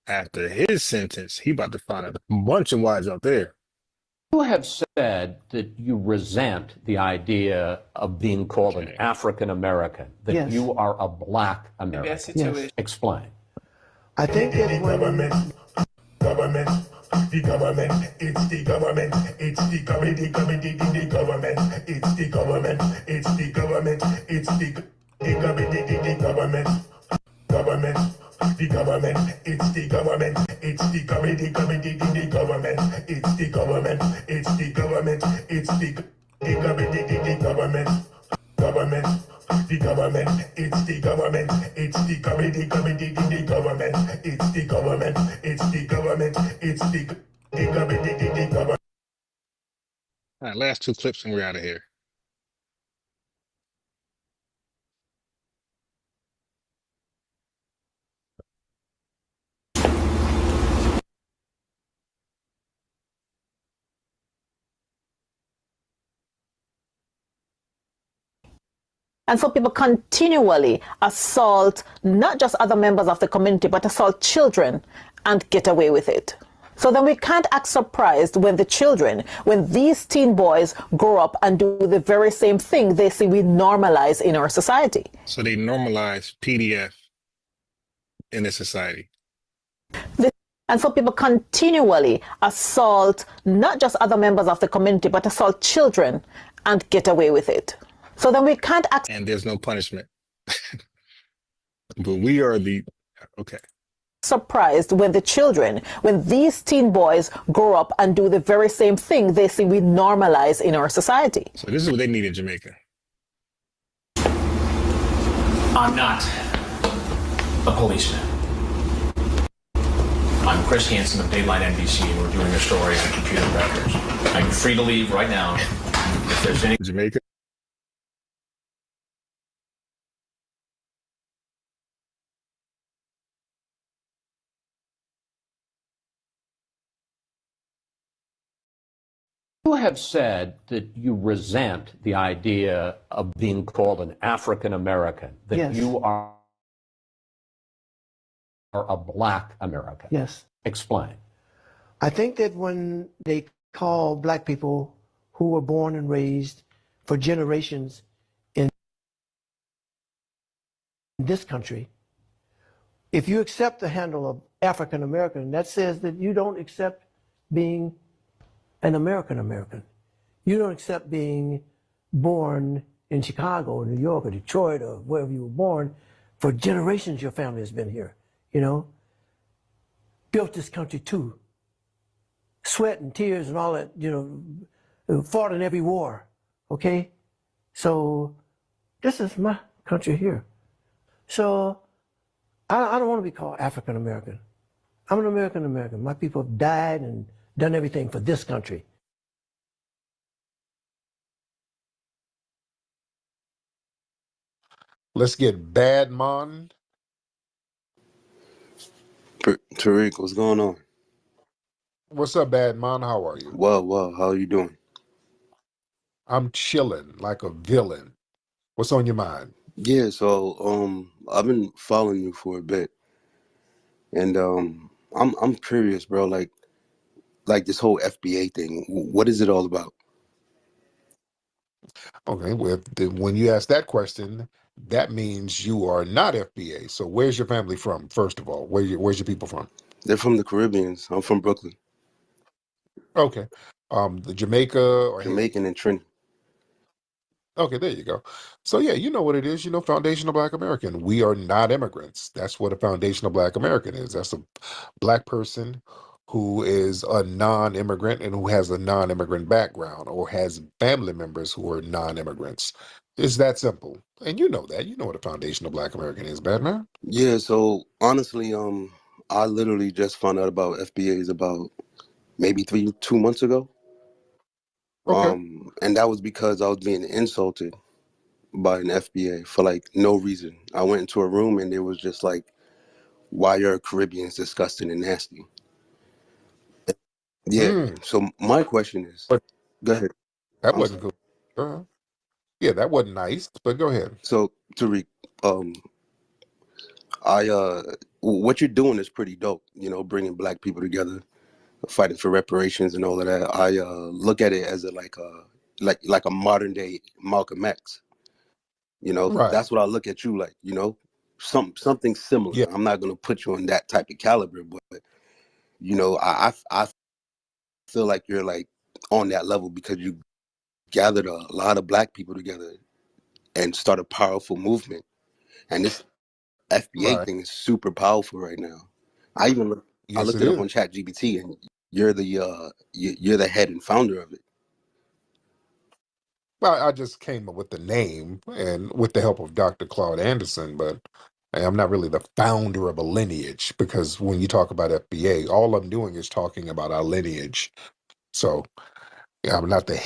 after his sentence, he about to find a bunch of wives out there. You have said that you resent the idea of being called an African American, that Yes. you are a black American. Yes. Explain. I think that when the government, it's the government, it's the government, the government, the government, it's the government, it's the government, it's the government, the government, government, the government, it's the government, it's the government, the government, the government, it's the government, it's the government, it's the government, the government, government. The government, it's the government, it's the government, the government, the government, it's the government, it's the government, it's the government, the government. All right, last two clips and we're out of here. And so people continually assault not just other members of the community, but assault children and get away with it. So then we can't act surprised when the children, when these teen boys grow up and do the very same thing they see we normalize in our society. So they normalize PDF in this society. And so people continually assault not just other members of the community, but assault children and get away with it. So then we can't act. And there's no punishment. But we are the, okay. Surprised when the children, when these teen boys grow up and do the very same thing they see we normalize in our society. So this is what they need in Jamaica. I'm not a policeman. I'm Chris Hansen of Dateline NBC, and we're doing a story on computer records. I'm free to leave right now. If there's any Jamaica. You have said that you resent the idea of being called an African American, that Yes. you are a black American. Yes. Explain. I think that when they call black people who were born and raised for generations in this country, if you accept the handle of African American, that says that you don't accept being an American American. You don't accept being born in Chicago or New York or Detroit or wherever you were born. For generations your family has been here, you know. Built this country too. Sweat and tears and all that, you know, fought in every war, okay? So this is my country here. So I don't want to be called African American. I'm an American American. My people have died and done everything for this country. Let's get Bad Mon. Tariq, what's going on? What's up, Bad Mon? How are you? Well, how are you doing? I'm chilling like a villain. What's on your mind? Yeah, so I've been following you for a bit. And I'm curious, bro, like this whole FBA thing. What is it all about? Okay, well, when you ask that question, that means you are not FBA. So where's your family from, first of all? Where's your people from? They're from the Caribbean. I'm from Brooklyn. Okay. The Jamaica or Jamaican and Trinity. Okay, there you go. So yeah, you know what it is. You know, foundational Black American. We are not immigrants. That's what a foundational Black American is. That's a Black person who is a non-immigrant and who has a non-immigrant background or has family members who are non-immigrants. It's that simple. And you know that. You know what a foundational Black American is, Batman. Yeah, so honestly, I literally just found out about FBAs about maybe 2 months ago. Okay. And that was because I was being insulted by an FBA for like no reason. I went into a room and it was just like, why are Caribbeans disgusting and nasty? Yeah. So my question is, go ahead. That wasn't cool. Yeah, that wasn't nice, but go ahead. So Tariq, I what you're doing is pretty dope. You know, bringing black people together, fighting for reparations and all of that. I look at it as a like a modern day Malcolm X. You know, Right. that's what I look at you like. You know, something similar. Yeah. I'm not gonna put you on that type of caliber, but you know, I feel like you're like on that level because you gathered a lot of black people together and start a powerful movement. And this FBA Right. thing is super powerful right now. I Yes, looked it it up is. on ChatGPT, and you're the head and founder of it. Well, I just came up with the name and with the help of Dr. Claude Anderson, but I'm not really the founder of a lineage because when you talk about FBA, all I'm doing is talking about our lineage. So yeah, I'm not the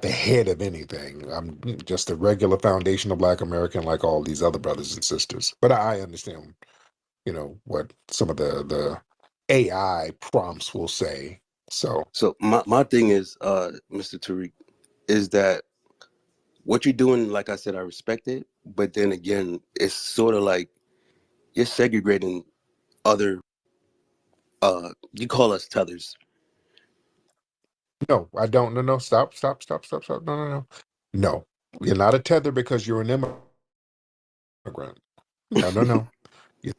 head of anything. I'm just a regular foundational Black American like all these other brothers and sisters. But I understand, what some of the AI prompts will say. So So my thing is, Mr. Tariq, is that what you're doing, like I said, I respect it, but then again, it's sort of like you're segregating other you call us tethers. no, I don't. No, no, stop, stop, stop, stop, stop. No, no, no. No, you're not a tether because you're an immigrant. No, no, no. You-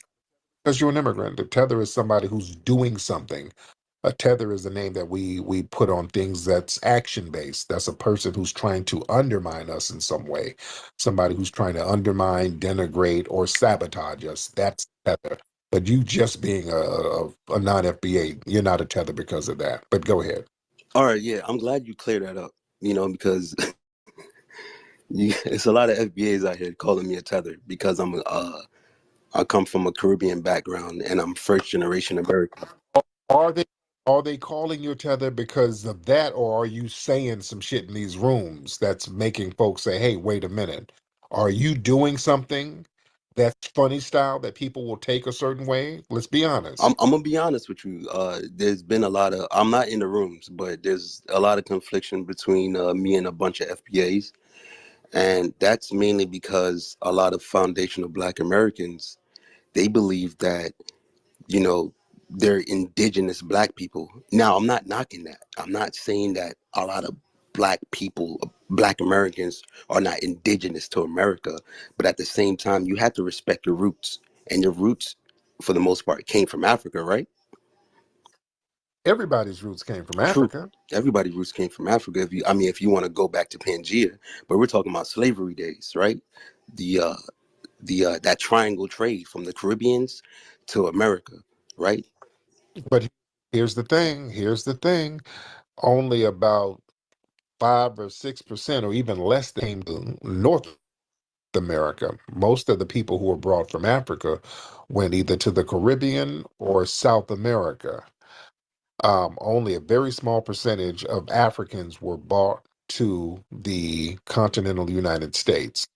Because you're an immigrant. A tether is somebody who's doing something. A tether is a name that we put on things that's action based. That's a person who's trying to undermine us in some way. Somebody who's trying to undermine, denigrate, or sabotage us. That's tether. But you just being a non FBA, you're not a tether because of that. But go ahead. All right, yeah, I'm glad you cleared that up. You know, because it's a lot of FBAs out here calling me a tether because I come from a Caribbean background and I'm first generation American. Are they are they calling you a tether because of that, or are you saying some shit in these rooms that's making folks say, "Hey, wait a minute"? Are you doing something that's funny style that people will take a certain way? Let's be honest. I'm gonna be honest with you. There's been a lot of I'm not in the rooms, but there's a lot of confliction between me and a bunch of FBAs, and that's mainly because a lot of foundational Black Americans they believe that you know they're indigenous Black people. Now I'm not knocking that. I'm not saying that a lot of Black people, Black Americans, are not indigenous to America, but at the same time, you have to respect your roots, and your roots, for the most part, came from Africa, right? Everybody's roots came from True. Africa, Everybody's roots came from Africa. If you want to go back to Pangea, but we're talking about slavery days, right? The that triangle trade from the Caribbeans to America, right? but here's the thing. Here's the thing. Only about 5 or 6%, or even less, came to North America. Most of the people who were brought from Africa went either to the Caribbean or South America. Only a very small percentage of Africans were brought to the continental United States.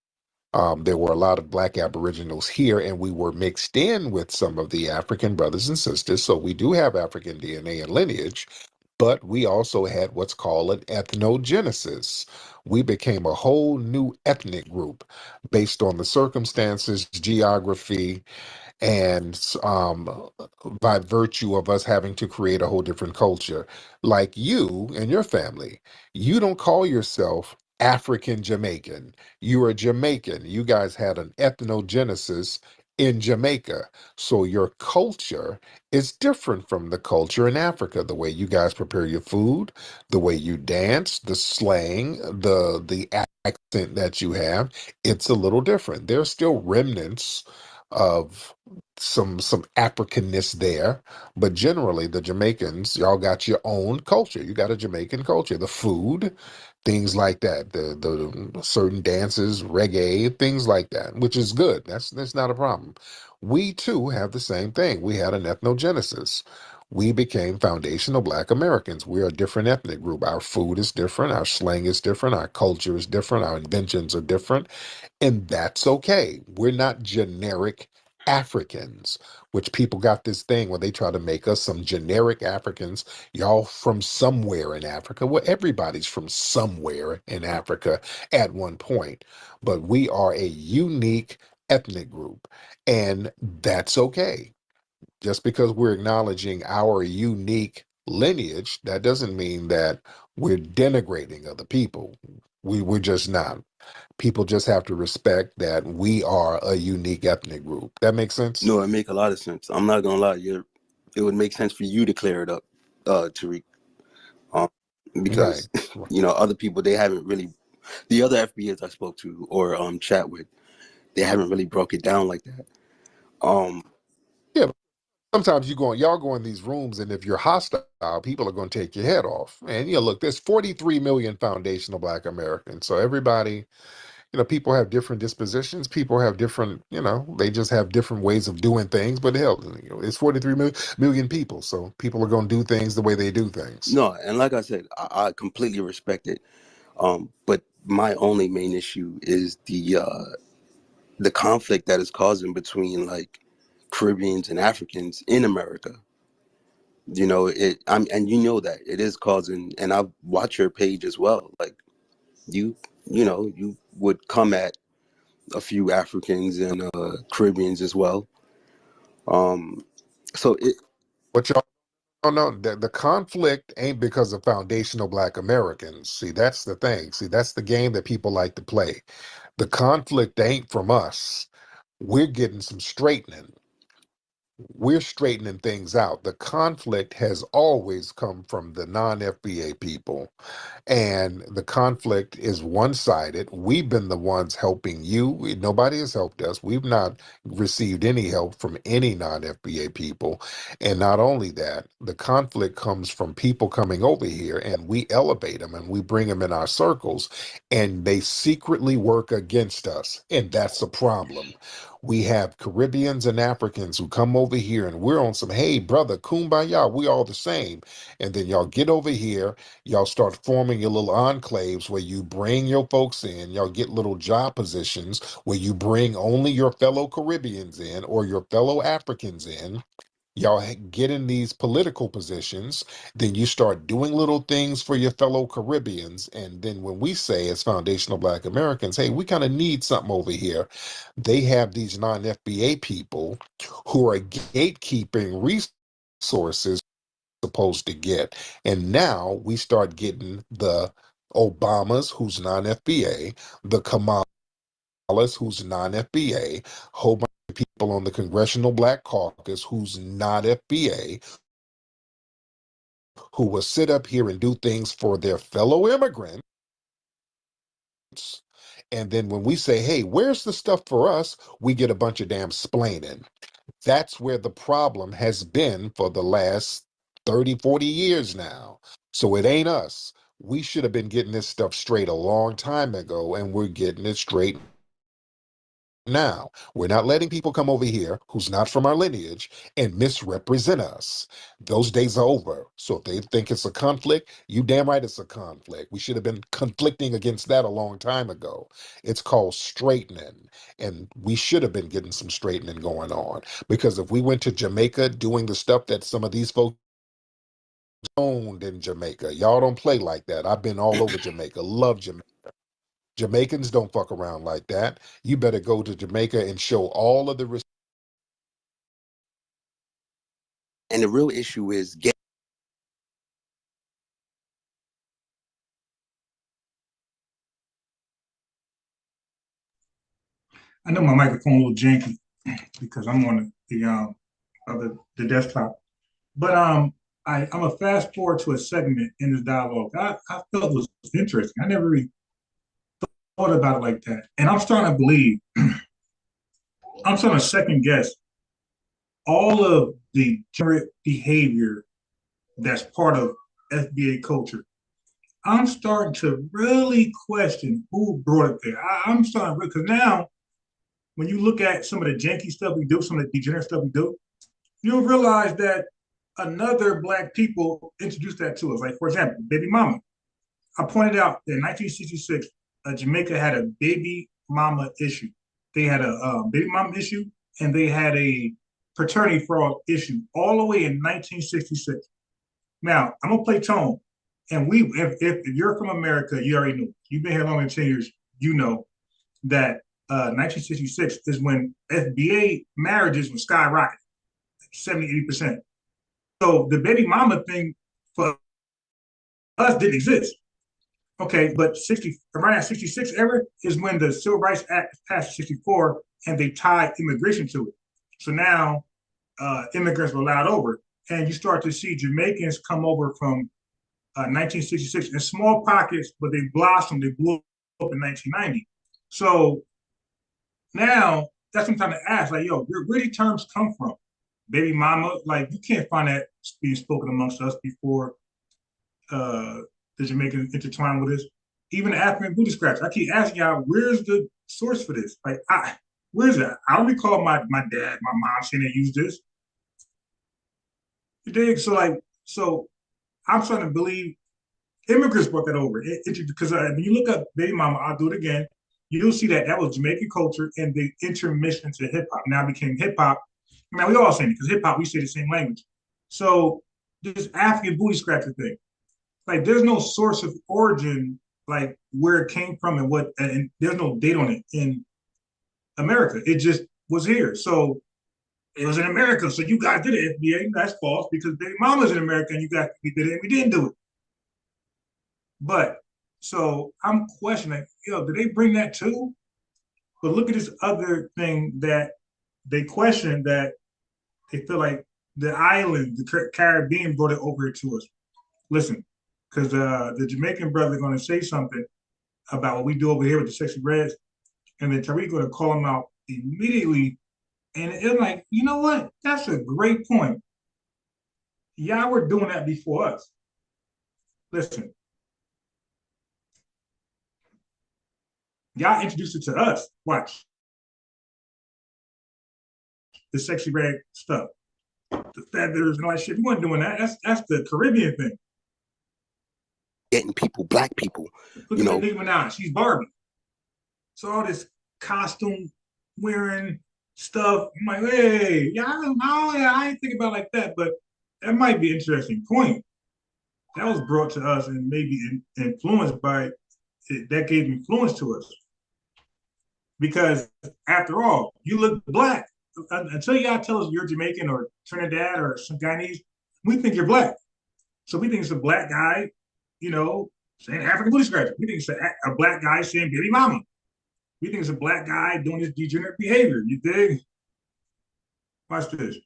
There were a lot of Black Aboriginals here, and we were mixed in with some of the African brothers and sisters. So we do have African DNA and lineage, but we also had what's called an ethnogenesis. We became a whole new ethnic group based on the circumstances, geography, and by virtue of us having to create a whole different culture. Like you and your family, you don't call yourself African Jamaican. You are Jamaican. You guys had an ethnogenesis in Jamaica. So your culture is different from the culture in Africa. The way you guys prepare your food, the way you dance, the slang, the accent that you have, it's a little different. There's still remnants of some Africanness there, but generally the Jamaicans, y'all got your own culture. You got a Jamaican culture, the food, things like that, the certain dances, reggae, things like that, which is good. That's not a problem. We too have the same thing. We had an ethnogenesis. We became foundational Black Americans. We're a different ethnic group. Our food is different. Our slang is different. Our culture is different. Our inventions are different. And that's okay. We're not generic Africans, which people got this thing where they try to make us some generic Africans. Y'all from somewhere in Africa. Well, everybody's from somewhere in Africa at one point, but we are a unique ethnic group, and that's okay. Just because we're acknowledging our unique lineage, that doesn't mean that we're denigrating other people. We're just not. People just have to respect that we are a unique ethnic group. That makes sense? No, it make a lot of sense. I'm not gonna lie, it would make sense for you to clear it up, Tariq. Because Right. other people, they haven't really, the other FBAs I spoke to or chat with, they haven't really broke it down like that. Yeah, but sometimes y'all go in these rooms, and if you're hostile, people are going to take your head off. And look, there's 43 million foundational Black Americans. So everybody, people have different dispositions. People have different, they just have different ways of doing things. But hell, it's 43 million people. So people are going to do things the way they do things. No, and like I said, I completely respect it. But my only main issue is the conflict that is causing between like Caribbeans and Africans in America. And that it is causing, and I've watched your page as well. Like you would come at a few Africans and Caribbeans as well. So it. But y'all don't know that the conflict ain't because of foundational Black Americans. See, that's the thing. See, that's the game that people like to play. The conflict ain't from us. We're getting some straightening. We're straightening things out. The conflict has always come from the non-FBA people. And the conflict is one-sided. We've been the ones helping you. Nobody has helped us. We've not received any help from any non-FBA people. And not only that, the conflict comes from people coming over here, and we elevate them and we bring them in our circles, and they secretly work against us. And that's a problem. We have Caribbeans and Africans who come over here, and we're on some, hey, brother, kumbaya, we all the same. And then y'all get over here, y'all start forming your little enclaves where you bring your folks in. Y'all get little job positions where you bring only your fellow Caribbeans in or your fellow Africans in. Y'all get in these political positions, then you start doing little things for your fellow Caribbeans. And then when we say as foundational Black Americans, hey, we kind of need something over here, they have these non-FBA people who are gatekeeping resources supposed to get. And now we start getting the Obamas, who's non-FBA, the Kamalas, who's non-FBA, whole bunch of people on the Congressional Black Caucus who's not FBA, who will sit up here and do things for their fellow immigrants. And then when we say, hey, where's the stuff for us? We get a bunch of damn splaining. That's where the problem has been for the last 30, 40 years now. So it ain't us. We should have been getting this stuff straight a long time ago, and we're getting it straight now. We're not letting people come over here who's not from our lineage and misrepresent us. Those days are over. So if they think it's a conflict, you damn right it's a conflict. We should have been conflicting against that a long time ago. It's called straightening, and we should have been getting some straightening going on. Because if we went to Jamaica doing the stuff that some of these folks owned in Jamaica, y'all don't play like that. I've been all over Jamaica, love Jamaica. Jamaicans don't fuck around like that. You better go to Jamaica and show all of the And the real issue is I know my microphone a little janky because I'm on the desktop. But I'm a fast forward to a segment in this dialogue I felt was interesting. I never really thought about it like that. And I'm starting to believe, I'm starting to second guess all of the degenerate behavior that's part of FBA culture. I'm starting to really question who brought it there. I'm starting to, because now when you look at some of the janky stuff we do, some of the degenerate stuff we do, you'll realize that another Black people introduced that to us. Like, for example, baby mama. I pointed out that in 1966, Jamaica had a baby mama issue. They had a baby mama issue, and they had a paternity fraud issue all the way in 1966. Now, I'm gonna play tone, and if you're from America, you already know. You've been here longer than 10 years, you know that 1966 is when FBA marriages were skyrocketing, 70, 80%. So the baby mama thing for us didn't exist. Okay, but around that 66 era is when the Civil Rights Act passed 64 and they tied immigration to it. So now immigrants were allowed over. And you start to see Jamaicans come over from 1966 in small pockets, but they blossomed, they blew up in 1990. So now that's what I'm trying to ask, like, yo, where do terms come from? Baby mama, like, you can't find that being spoken amongst us before the Jamaicans intertwined with this. Even the African booty scratch. I keep asking y'all, where's the source for this? Like, where's that? I don't recall my dad, my mom saying they used this. You dig? So I'm starting to believe immigrants brought that over. Because when you look up baby mama, I'll do it again. You'll see that was Jamaican culture and the intermission to hip hop. Now became hip hop. I mean, we all saying it because hip hop, we say the same language. So this African booty scratcher thing, like, there's no source of origin, like where it came from and there's no date on it in America. It just was here. So it was in America. So you guys did it, FBA. That's false because baby mama's in America and you guys did it and we didn't do it. But so I'm questioning, yo, did they bring that too? But look at this other thing that they question, that they feel like the island, the Caribbean brought it over to us. Listen, because the Jamaican brother going to say something about what we do over here with the Sexy Reds, and then Tariq going to call him out immediately. And it's like, you know what? That's a great point. Y'all were doing that before us. Listen. Y'all introduced it to us. Watch. The Sexy Red stuff. The feathers and all that shit. We weren't doing that. That's the Caribbean thing. Getting people, black people. Look at Nicki Minaj. She's Barbie. So all this costume wearing stuff. I'm like, hey, yeah, I ain't thinking about it like that, but that might be an interesting point. That was brought to us and maybe influenced by it. That gave influence to us. Because after all, you look black. Until y'all tell us you're Jamaican or Trinidad or some Guyanese, we think you're black. So we think it's a black guy, saying African booty scratcher. We think it's a black guy saying baby mama. We think it's a black guy doing this degenerate behavior. You dig? Watch this.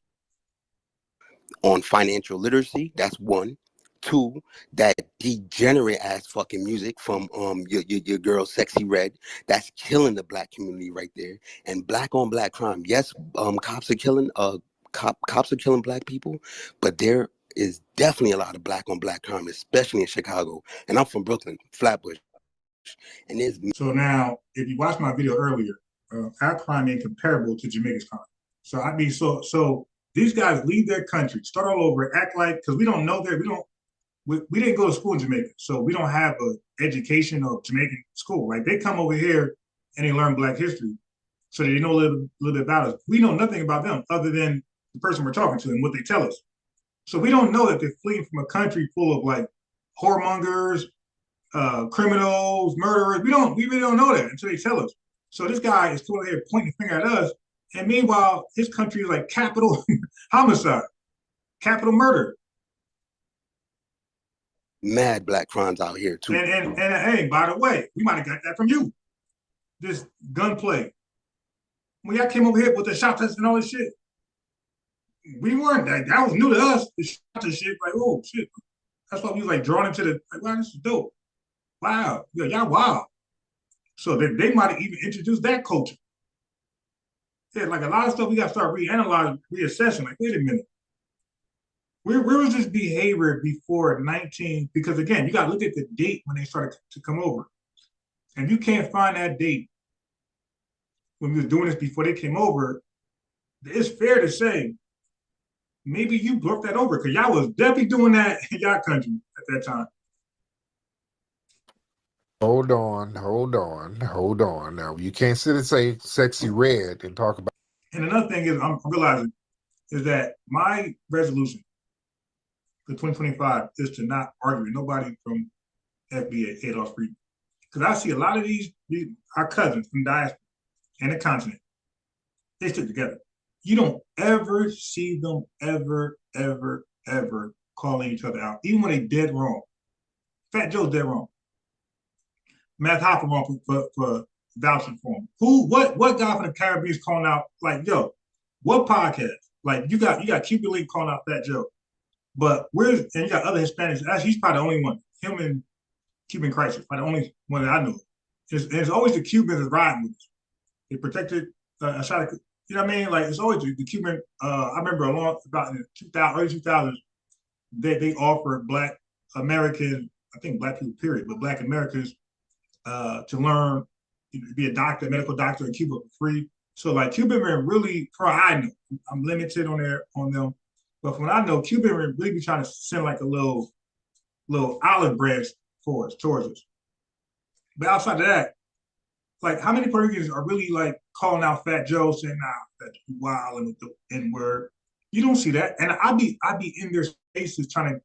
On financial literacy, that's one. Two, that degenerate ass fucking music from your girl Sexy Red, that's killing the black community right there. And black on black crime. Yes, cops are killing cops are killing black people, but there is definitely a lot of black on black crime, especially in Chicago. And I'm from Brooklyn, Flatbush. And there's so now, if you watched my video earlier, our crime ain't comparable to Jamaica's crime. So I mean, so these guys leave their country, start all over, act like, because we don't know we didn't go to school in Jamaica, so we don't have an education or Jamaican school. Like, they come over here and they learn Black history, so they know a little bit about us. We know nothing about them other than the person we're talking to and what they tell us. So we don't know that they're fleeing from a country full of like whoremongers, criminals, murderers. We really don't know that until they tell us. So this guy is still here pointing the finger at us, and meanwhile, his country is like capital homicide, capital murder. Mad black crimes out here too. And hey, by the way, we might have got that from you. This gunplay. When y'all came over here with the shot test and all this shit, we weren't that was new to us. The shot test shit, like, oh shit. That's why we was like drawn into the like, wow, this is dope. Wow, yeah, y'all wow. So they might have even introduced that culture. Yeah, like a lot of stuff we got to start reanalyzing, reassessing. Like, wait a minute. Where was this behavior before 19? Because again, you got to look at the date when they started to come over. And you can't find that date when we were doing this before they came over. It's fair to say, maybe you broke that over because y'all was definitely doing that in y'all country at that time. Hold on. Now, you can't sit and say Sexy Red and talk about. And another thing is, I'm realizing is that my resolution for 2025 is to not argue with nobody from FBA, Adolf Freedom. Because I see a lot of these our cousins from diaspora, and the continent. They stick together. You don't ever see them ever calling each other out, even when they dead wrong. Fat Joe's dead wrong. Matt Hopper wrong for vouching for him. What guy from the Caribbean is calling out, like, yo, what podcast? Like, you got Cuban Link calling out Fat Joe. But and you got other Hispanics. Actually, he's probably the only one. Him and Cuban Crisis, probably the only one that I know. It's always the Cubans that riding with us. They protected a shot of, you know what I mean? Like, it's always the Cuban. I remember about in the early 2000s, they offered Black Americans, I think Black people, period, but Black Americans to learn, to be a doctor, a medical doctor in Cuba for free. So like Cuban men really, for I know, I'm limited on them, but from what I know, Cuban men really be trying to send like a little olive branch towards us. But outside of that, like how many Puerto Ricans are really like calling out Fat Joe, saying, "Nah, that's wild," and with the N-word? You don't see that, and I be in their spaces trying to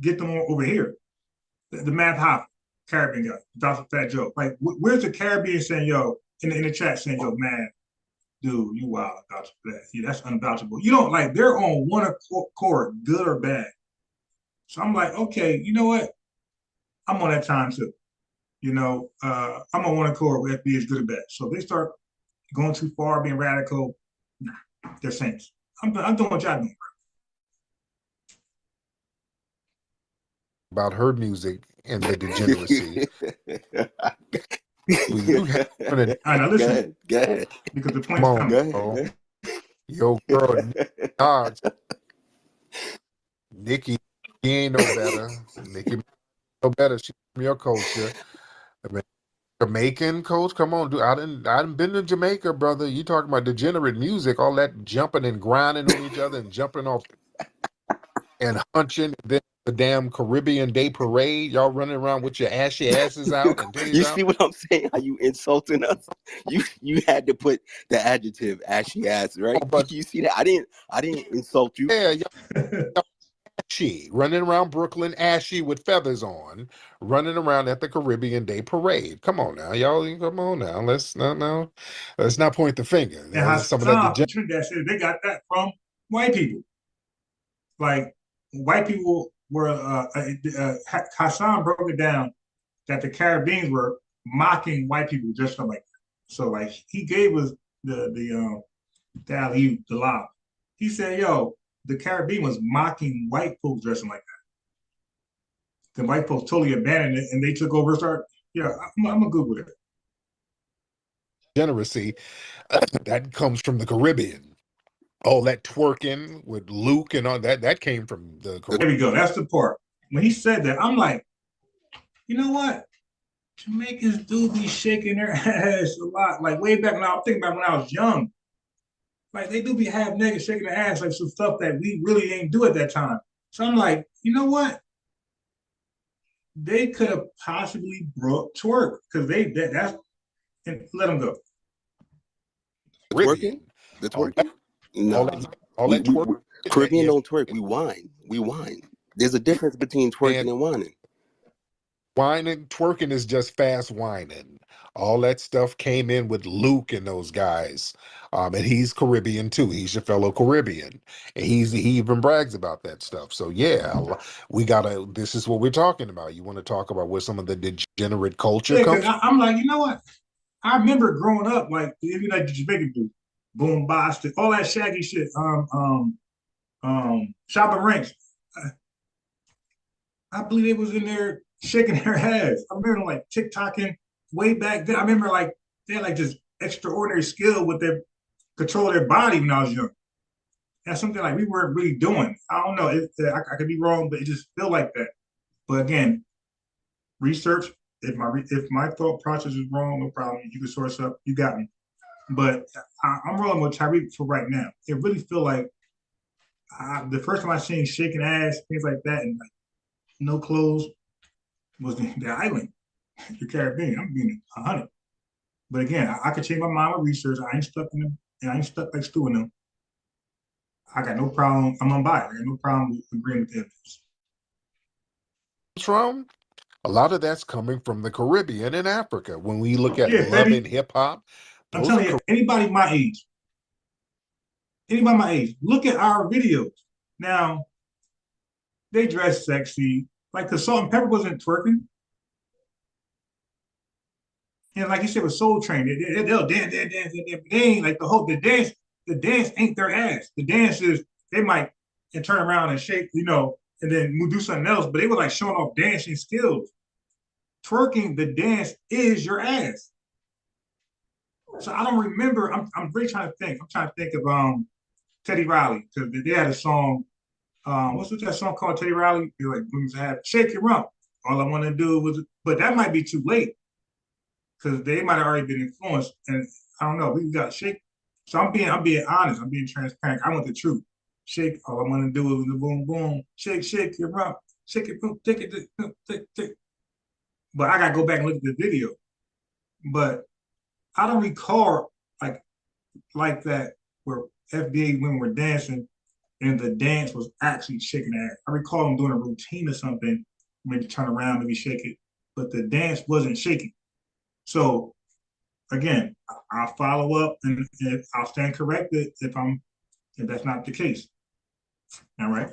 get them over here. The Math Hop Caribbean guy, Dr. Fat Joe. Like, where's the Caribbean saying, yo, in the chat saying, yo, man, dude, you wild, Dr. Fat. Yeah, that's unvouchable. You don't, like, they're on one accord, good or bad. So I'm like, okay, you know what? I'm on that time too. You know, I'm on one accord with FBAs, good or bad. So if they start going too far, being radical, nah, they're saints. I'm doing what y'all doing. About her music and the degeneracy. You have listen. Go ahead. Because the point's coming. Go ahead. Yo, girl, Nikki ain't no better. Nikki no better. She's from your culture. I mean, Jamaican coach, come on, dude. I didn't been to Jamaica, brother. You talking about degenerate music, all that jumping and grinding on each other and jumping off and hunching. Then the damn Caribbean Day Parade, y'all running around with your ashy asses out and titties You out. see what I'm saying? How you insulting us? You had to put the adjective ashy ass, right? But you see that? I didn't insult you. Yeah, y'all ashy, running around Brooklyn, ashy with feathers on, running around at the Caribbean Day Parade. Come on now, y'all. Come on now. Let's not point the finger. And Hassan, Trinidad said they got that from white people. Like white people were Hassan broke it down that the Caribbeans were mocking white people just like that. So like he gave us the alley-oop, the lob. He said, yo, the Caribbean was mocking white folks dressing like that. The white folks totally abandoned it and they took over and started, I'm gonna Google it. Degeneracy that comes from the Caribbean. Oh, that twerking with Luke and all that came from the Caribbean. There we go. That's the part. When he said that, I'm like, you know what? Jamaicans do be shaking their ass a lot. Like way back when I'm thinking about when I was young. Like they do be half naked shaking their ass, like some stuff that we really ain't do at that time. So I'm like, you know what? They could have possibly brought twerk because that's and let them go. Twerking? The twerking? No. Caribbean don't twerk. We whine. There's a difference between twerking and whining. Whining, twerking is just fast whining. All that stuff came in with Luke and those guys. And he's Caribbean too. He's your fellow Caribbean. And he even brags about that stuff. So yeah, this is what we're talking about. You want to talk about where some of the degenerate culture comes from? I'm like, you know what? I remember growing up, like even like the Jamaican dude, boom, boston, all that shaggy shit. Shopping ranks. I believe they was in there shaking their heads. I remember like TikToking way back then. I remember like they had like this extraordinary skill with their control of their body when I was young. That's something like we weren't really doing. I don't know. I could be wrong, but it just felt like that. But again, research. If my thought process is wrong, no problem. You can source up. You got me. But I'm rolling with Tyreek for right now. It really feel like the first time I seen shaking ass, things like that, and like no clothes was the island, the Caribbean. I'm being 100. But again, I could change my mind with research. I ain't stuck in them, and I ain't stuck like Stu in them. I got no problem. I'm unbiased. I got no problem with agreeing with the evidence. From a lot of that's coming from the Caribbean and Africa. When we look at Yeah, love baby. and hip hop, I'm telling you, anybody my age, look at our videos. Now, they dress sexy. Like the Salt and Pepper wasn't twerking. And like you said, with Soul Train, they'll dance. They ain't like the dance ain't their ass. The dance is, they might and turn around and shake, and then do something else, but they were like showing off dancing skills. Twerking, the dance is your ass. So I don't remember. I'm really trying to think. I'm trying to think of Teddy Riley, because they had a song. What's that song called, Teddy Riley? They like women have Shake Your Rump. All I want to do was, but that might be too late because they might have already been influenced, and I don't know. We got shake. So I'm being honest. I'm being transparent. I want the truth. Shake. All I want to do is the boom boom. Shake your rump. Shake it, boom, take it, take. But I gotta go back and look at the video. But I don't recall like that where FBA women were dancing and the dance was actually shaking ass. I recall them doing a routine or something, maybe turn around, maybe shake it, but the dance wasn't shaking. So again, I'll follow up and I'll stand corrected if that's not the case. All right.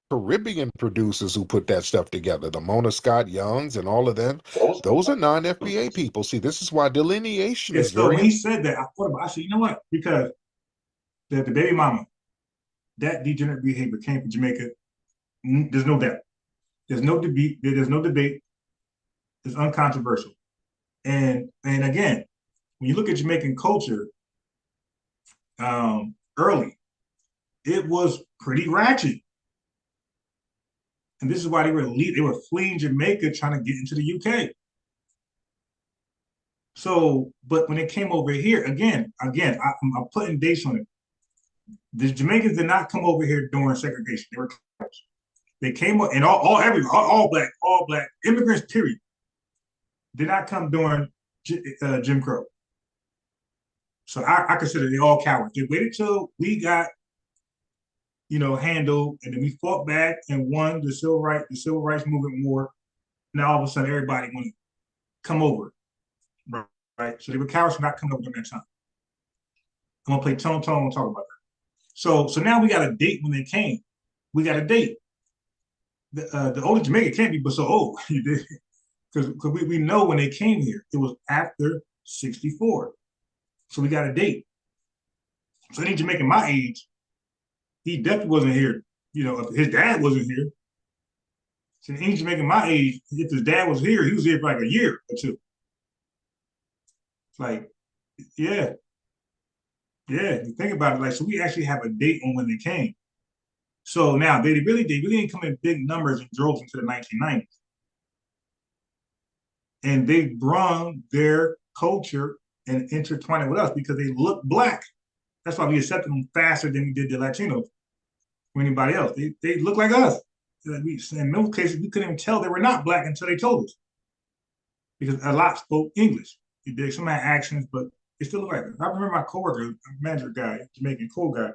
Caribbean producers who put that stuff together, the Mona Scott Youngs and all of them, those are non-FBA people. See, this is why delineation is so very. when he said that, I said, you know what? Because the baby mama, that degenerate behavior came from Jamaica. There's no doubt. There's no debate. There's no debate. It's uncontroversial. And again, when you look at Jamaican culture, early, it was pretty ratchet. And this is why they were fleeing Jamaica, trying to get into the UK. So, but when it came over here, again, I'm putting dates on it. The Jamaicans did not come over here during segregation. They were cowards. They came up, and all black immigrants, period, did not come during Jim Crow. So I consider they all cowards. They waited till we got, handled, and then we fought back and won the civil rights movement war. Now all of a sudden everybody want to come over, right? So they were cowards for not coming over during that time. I'm gonna play tone and talk about that. So now we got a date when they came. We got a date. The older Jamaican can't be but so old, because we know when they came here, it was after 64. So we got a date. So any Jamaican my age, he definitely wasn't here. If his dad wasn't here. So any Jamaican my age, if his dad was here, he was here for like a year or two. It's like, yeah. Yeah, you think about it, so we actually have a date on when they came. So now they really didn't come in big numbers and droves into the 1990s. And they brought their culture and intertwined it with us because they look black. That's why we accepted them faster than we did the Latinos or anybody else. They look like us. In most cases, we couldn't even tell they were not black until they told us. Because a lot spoke English. They did some actions, but they still look like us. I remember my coworker, manager guy, Jamaican cool guy.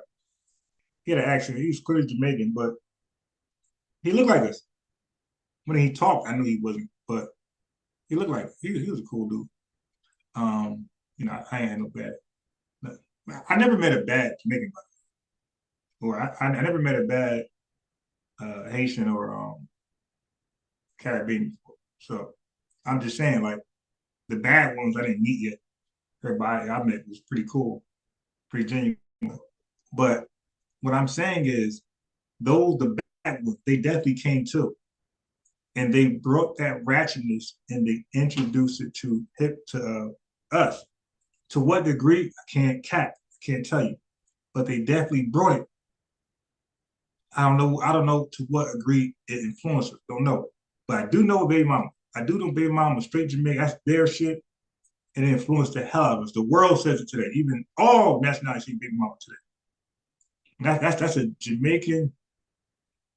He had an accent. He was clearly Jamaican, but he looked like us. When he talked, I knew he wasn't, but he looked like he was a cool dude. I ain't had no bad. I never met a bad Jamaican, or I never met a bad Haitian or Caribbean before. So I'm just saying, like, the bad ones I didn't meet yet. Everybody I met was pretty cool, pretty genuine. But what I'm saying is, the bad ones, they definitely came too. And they brought that ratchetness and they introduced it to us. To what degree, I can't tell you. But they definitely brought it. I don't know to what degree it influenced us. Don't know. But I do know baby mama. I do know baby mama straight Jamaican. That's their shit. And it influenced the hell out of us. The world says it today. Even all nationalities see baby mama today. That's a Jamaican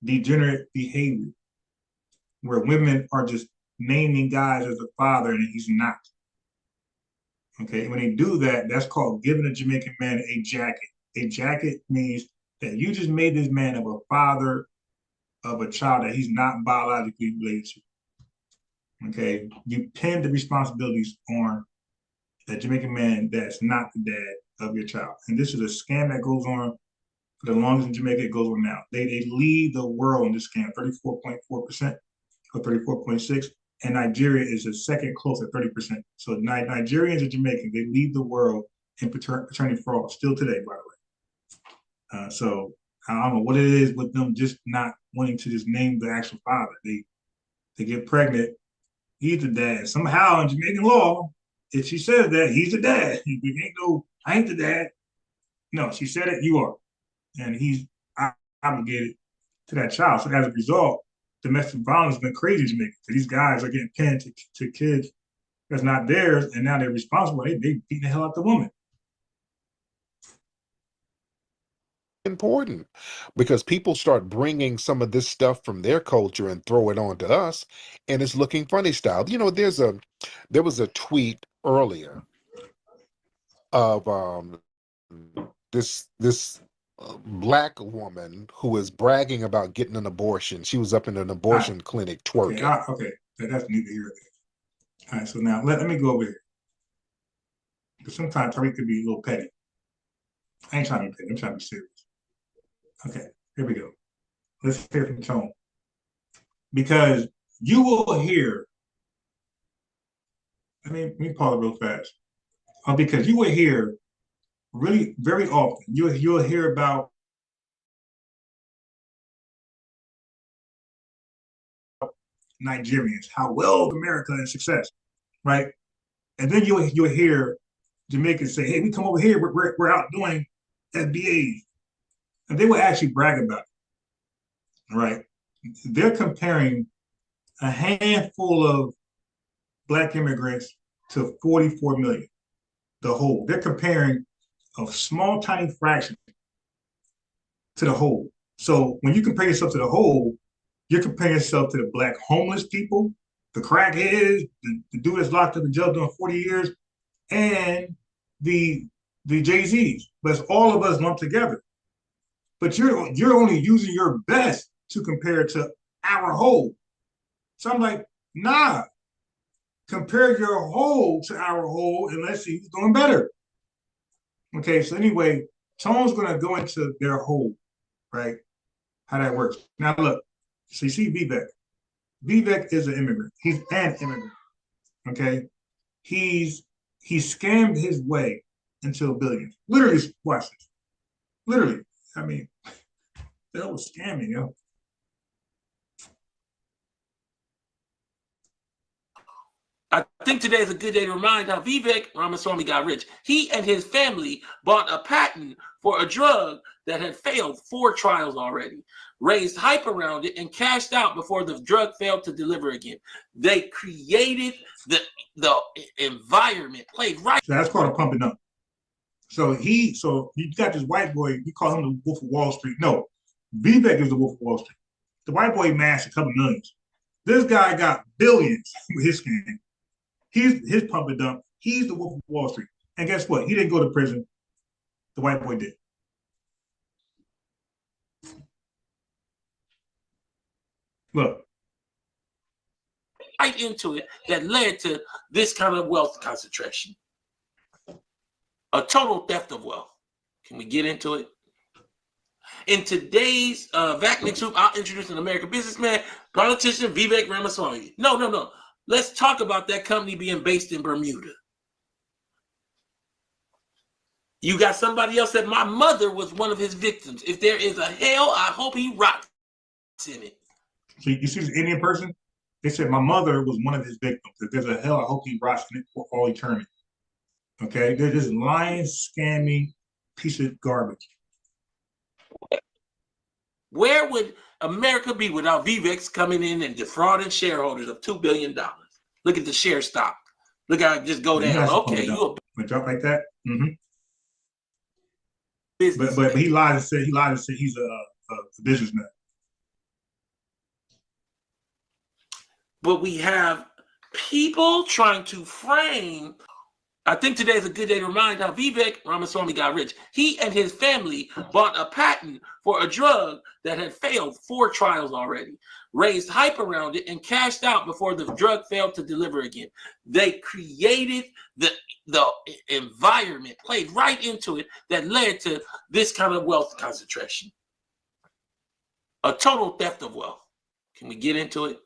degenerate behavior where women are just naming guys as a father and he's not. Okay, when they do that, that's called giving a Jamaican man a jacket. A jacket means that you just made this man of a father of a child that he's not biologically related to. Okay, you pin the responsibilities on a Jamaican man that's not the dad of your child. And this is a scam that goes on for the longest in Jamaica. It goes on now. They lead the world in this scam, 34.4% or 34.6%. And Nigeria is a second close at 30%. So Nigerians and Jamaicans, they lead the world in paternity fraud still today, by the way. So I don't know what it is with them just not wanting to just name the actual father. They get pregnant, he's the dad. Somehow in Jamaican law, if she says that, he's the dad. You ain't no, I ain't the dad. No, she said it, you are. And he's obligated to that child. So as a result, domestic violence has been crazy in Jamaica. So these guys are getting pinned to kids that's not theirs, and now they're responsible. They beating the hell out the woman. Important because people start bringing some of this stuff from their culture and throw it on to us, and it's looking funny style. You know, there was a tweet earlier of this black woman who was bragging about getting an abortion. She was up in an abortion clinic twerking. Okay, that's neither here nor there. All right, so now let me go over here. Because sometimes Tariq could be a little petty. I ain't trying to be petty, I'm trying to be serious. Okay, here we go. Let's hear from Tone. Because you will hear, let me pause it real fast. Because you will hear really very often, you'll hear about Nigerians, how well America and success, right? And then you'll hear Jamaicans say, hey, we come over here, we're out doing FBAs. And they will actually brag about it, right? They're comparing a handful of Black immigrants to 44 million, the whole. They're comparing a small, tiny fraction to the whole. So when you compare yourself to the whole, you're comparing yourself to the Black homeless people, the crackheads, the dude that's locked up in jail doing 40 years, and the Jay-Zs. But it's all of us lumped together. But you're only using your best to compare to our whole. So I'm like, nah, compare your whole to our whole and let's see who's doing better. Okay, so anyway, Tone's gonna go into their whole, right? How that works. Now look, so you see Vivek. Vivek is an immigrant. He's an immigrant. Okay. He scammed his way into a billion. Literally, watch this. Literally. I mean, that was scamming, yo. I think today is a good day to remind how Vivek Ramaswamy got rich. He and his family bought a patent for a drug that had failed 4 trials already, raised hype around it, and cashed out before the drug failed to deliver again. They created the environment, played right. So that's called a pumping up. So you got this white boy, we call him the Wolf of Wall Street. No, Vivek is the Wolf of Wall Street. The white boy amassed a couple millions. This guy got billions with his scam. He's his pump and dump. He's the Wolf of Wall Street. And guess what? He didn't go to prison. The white boy did. Look. Right into it that led to this kind of wealth concentration. A total theft of wealth. Can we get into it? In today's vacuum tube, I'll introduce an American businessman, politician, Vivek Ramaswamy. No. Let's talk about that company being based in Bermuda. You got somebody else that my mother was one of his victims. If there is a hell, I hope he rots in it. So you see this Indian person? They said my mother was one of his victims. If there's a hell, I hope he rots in it for all eternity. Okay? They're just lying, scamming piece of garbage. Where would America be without Vivek's coming in and defrauding shareholders of $2 billion? Look at the share stock. Look how it just go down. Okay, you a drop like that. Mm-hmm. But he lied and said he's a businessman. But we have people trying to frame I think today is a good day to remind how Vivek Ramaswamy got rich. He and his family bought a patent for a drug that had failed 4 trials already, raised hype around it, and cashed out before the drug failed to deliver again. They created the environment, played right into it, that led to this kind of wealth concentration. A total theft of wealth. Can we get into it?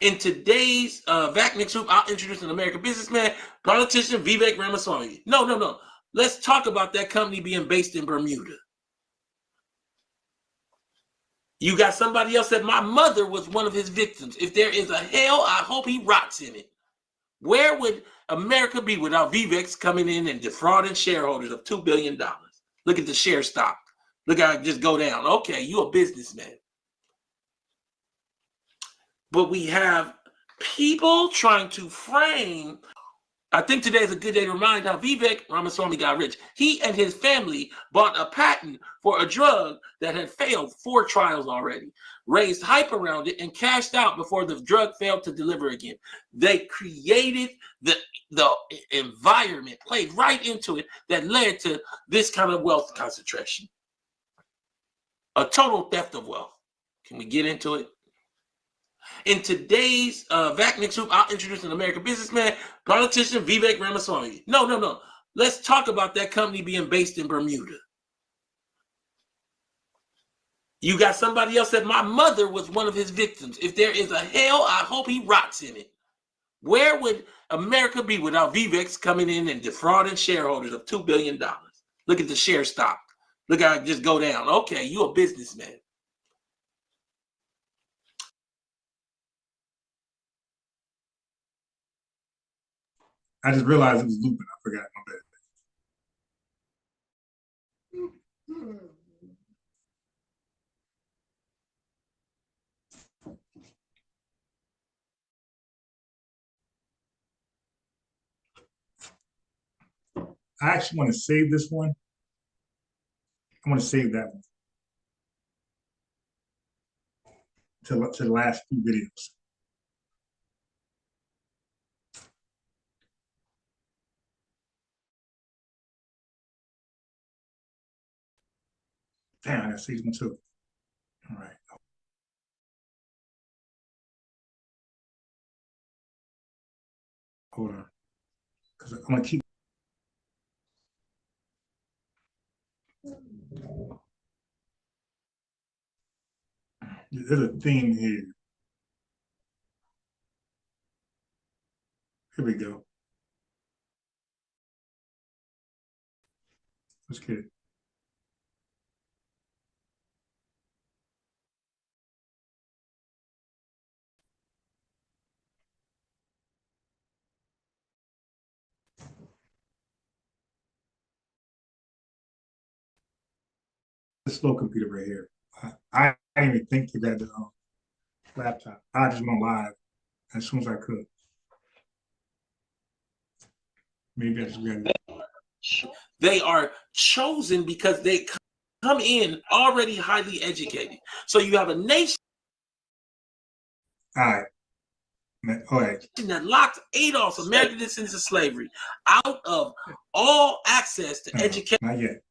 In today's VACNIC Soup, I'll introduce an American businessman, politician, Vivek Ramaswamy. No. Let's talk about that company being based in Bermuda. You got somebody else said, my mother was one of his victims. If there is a hell, I hope he rots in it. Where would America be without Vivek's coming in and defrauding shareholders of $2 billion? Look at the share stock. Look how it just go down. Okay, you a businessman. But we have people trying to frame. I think today is a good day to remind how Vivek Ramaswamy got rich. He and his family bought a patent for a drug that had failed 4 trials already, raised hype around it, and cashed out before the drug failed to deliver again. They created the environment, played right into it, that led to this kind of wealth concentration. A total theft of wealth. Can we get into it? In today's VACNIC Soup, I'll introduce an American businessman, politician, Vivek Ramaswamy. No. Let's talk about that company being based in Bermuda. You got somebody else said, my mother was one of his victims. If there is a hell, I hope he rots in it. Where would America be without Vivek's coming in and defrauding shareholders of $2 billion? Look at the share stock. Look how it just go down. Okay, you a businessman. I just realized it was looping. I forgot. My bad. I actually want to save this one. I want to save that one to the last few videos. Damn, I got to save this one too. All right. Hold on. Because I'm going to keep. There's a theme here. Here we go. Let's get it. This slow computer right here. I didn't even think to that laptop. I just went live as soon as I could. Maybe I just read it. They are chosen because they come in already highly educated. So you have a nation that locked Adolf's American descendants of slavery out of all access to education. Not yet.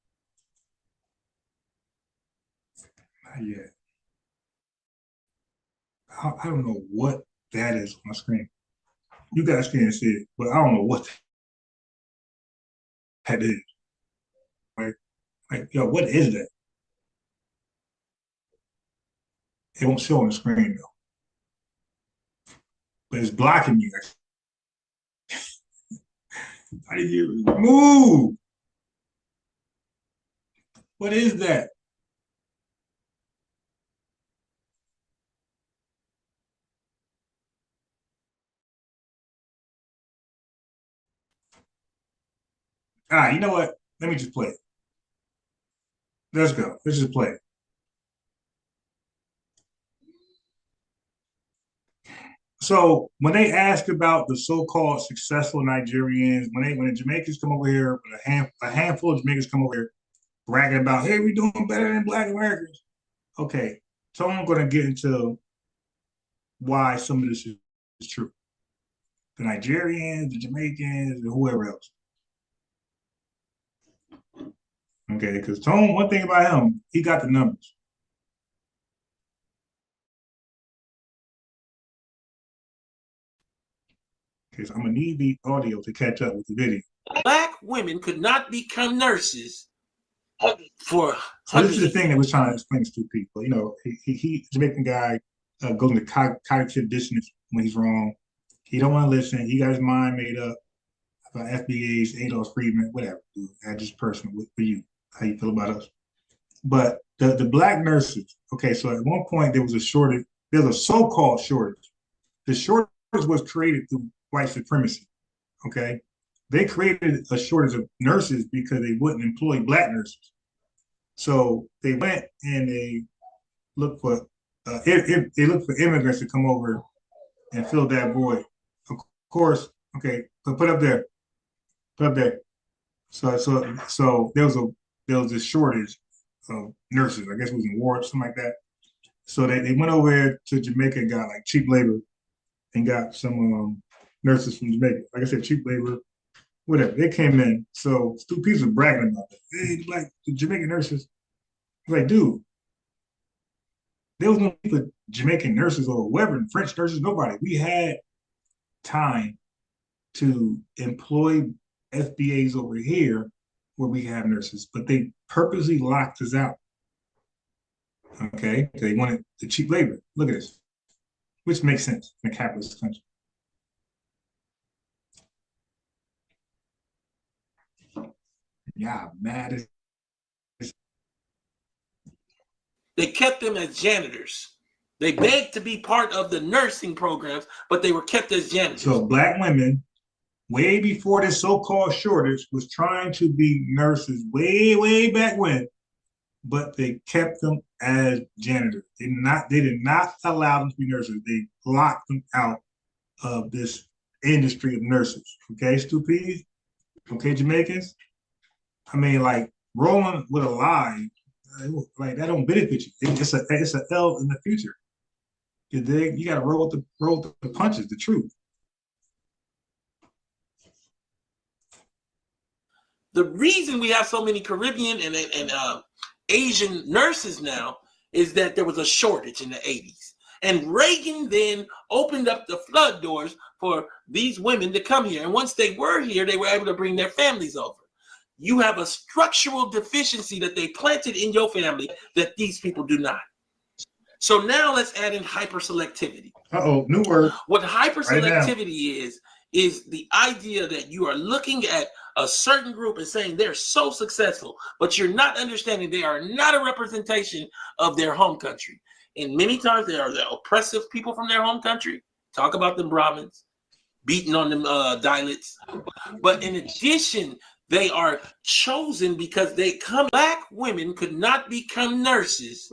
Not yet. I don't know what that is on my screen. You guys can't see it, but I don't know what that is. Like, yo, what is that? It won't show on the screen though. But it's blocking me. How did you move? What is that? All right, you know what? Let me just play it. Let's go. Let's just play it. So when they ask about the so-called successful Nigerians, when the Jamaicans come over here, a handful of Jamaicans come over here bragging about, hey, we're doing better than Black Americans. Okay, so I'm going to get into why some of this is true. the Nigerians, the Jamaicans, and whoever else. Okay, because Tone, one thing about him, he got the numbers. Okay, so I'm gonna need the audio to catch up with the video. Black women could not become nurses for so this is the thing that we're trying to explain to people. You know, he Jamaican guy goes into cognitive dissonance when he's wrong. He don't want to listen. He got his mind made up about FBAs, Adolf Friedman, whatever. Dude, that's just personal for you, how you feel about us. But the black nurses, okay, so at one point there was a shortage. There's a so-called shortage. The shortage was created through white supremacy, okay? They created a shortage of nurses because they wouldn't employ black nurses. So they went and they looked for they looked for immigrants to come over and fill that void. Of course, okay, put up there, put up there. So there was a shortage of nurses. I guess it was in war or something like that. So they went over to Jamaica and got like cheap labor and got some nurses from Jamaica. Like I said, cheap labor, whatever. They came in. So Stu Peterson was bragging about that. Hey, the Jamaican nurses. Like, dude, there was no need for Jamaican nurses or whoever, French nurses, nobody. We had time to employ FBAs over here where we have nurses, but they purposely locked us out. Okay, they wanted the cheap labor. Look at this, which makes sense in a capitalist country. Yeah, mad as they kept them as janitors. They begged to be part of the nursing programs, but they were kept as janitors. So black women, way before this so-called shortage, was trying to be nurses way back when, but they kept them as janitors. They did not allow them to be nurses. They locked them out of this industry of nurses. Okay, Stupides? Okay, Jamaicans? I mean, like, rolling with a lie, like, that don't benefit you. It's a L in the future. You got to roll with the punches, the truth. The reason we have so many Caribbean and Asian nurses now is that there was a shortage in the 80s. And Reagan then opened up the flood doors for these women to come here. And once they were here, they were able to bring their families over. You have a structural deficiency that they planted in your family that these people do not. So now let's add in hyperselectivity. Uh-oh, new word. What hyperselectivity is the idea that you are looking at a certain group and saying they're so successful, but you're not understanding they are not a representation of their home country. And many times they are the oppressive people from their home country. Talk about them Brahmins, beating on them Dalits. But in addition, they are chosen because they come. Black women could not become nurses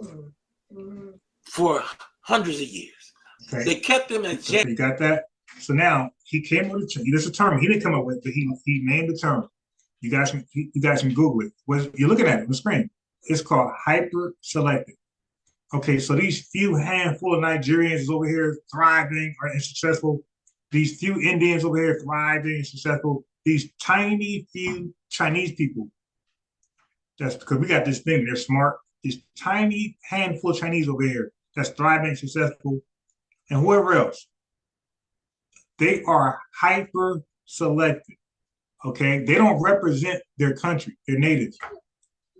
for hundreds of years. Okay. They kept them as You got that? So now he came with a term. There's a term he didn't come up with, but he named the term. You guys can Google it. You're looking at it on the screen. It's called hyper-selective. Okay, so these few handful of Nigerians is over here thriving and successful. These few Indians over here thriving and successful. These tiny few Chinese people. That's because we got this thing. They're smart. These tiny handful of Chinese over here that's thriving and successful, and whoever else. They are hyper selected. Okay, they don't represent their country. They're natives,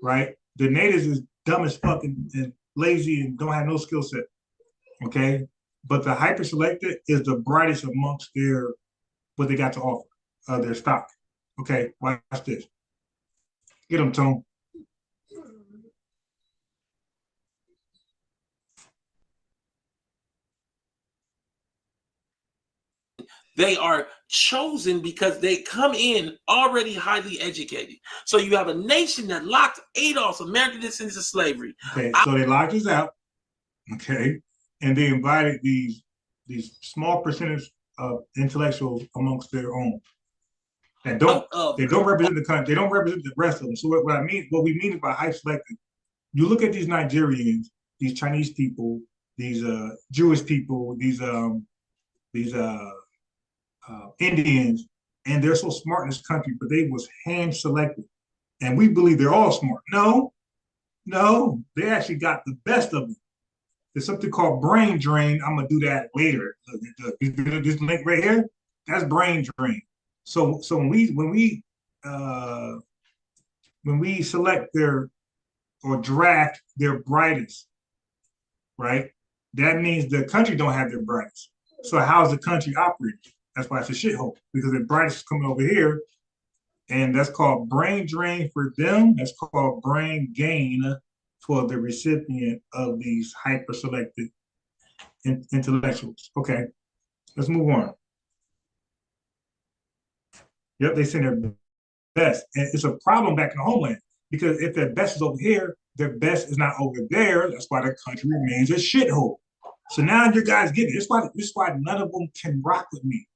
right? The natives is dumb as fuck and lazy and don't have no skill set. Okay, but the hyper selected is the brightest amongst what they got to offer, their stock. Okay, watch this. Get them, Tone. They are chosen because they come in already highly educated. So you have a nation that locked Adolf's American descendants of slavery. Okay, so they locked us out. Okay, and they invited these small percentage of intellectuals amongst their own that don't represent the country. They don't represent the rest of them. So what we mean by high selective, you look at these Nigerians, these Chinese people, these Jewish people, these Indians, and they're so smart in this country, but they was hand selected. And we believe they're all smart. No, they actually got the best of them. There's something called brain drain. I'm gonna do that later. This link right here, that's brain drain. So when we select their or draft their brightest, right? That means the country don't have their brightest. So how's the country operating? That's why it's a shithole, because the brightest is coming over here, and that's called brain drain for them. That's called brain gain for the recipient of these hyper-selected intellectuals. Okay, let's move on. Yep, they send their best, and it's a problem back in the homeland, because if their best is over here, their best is not over there. That's why the country remains a shithole. So now you guys get it. This is why none of them can rock with me.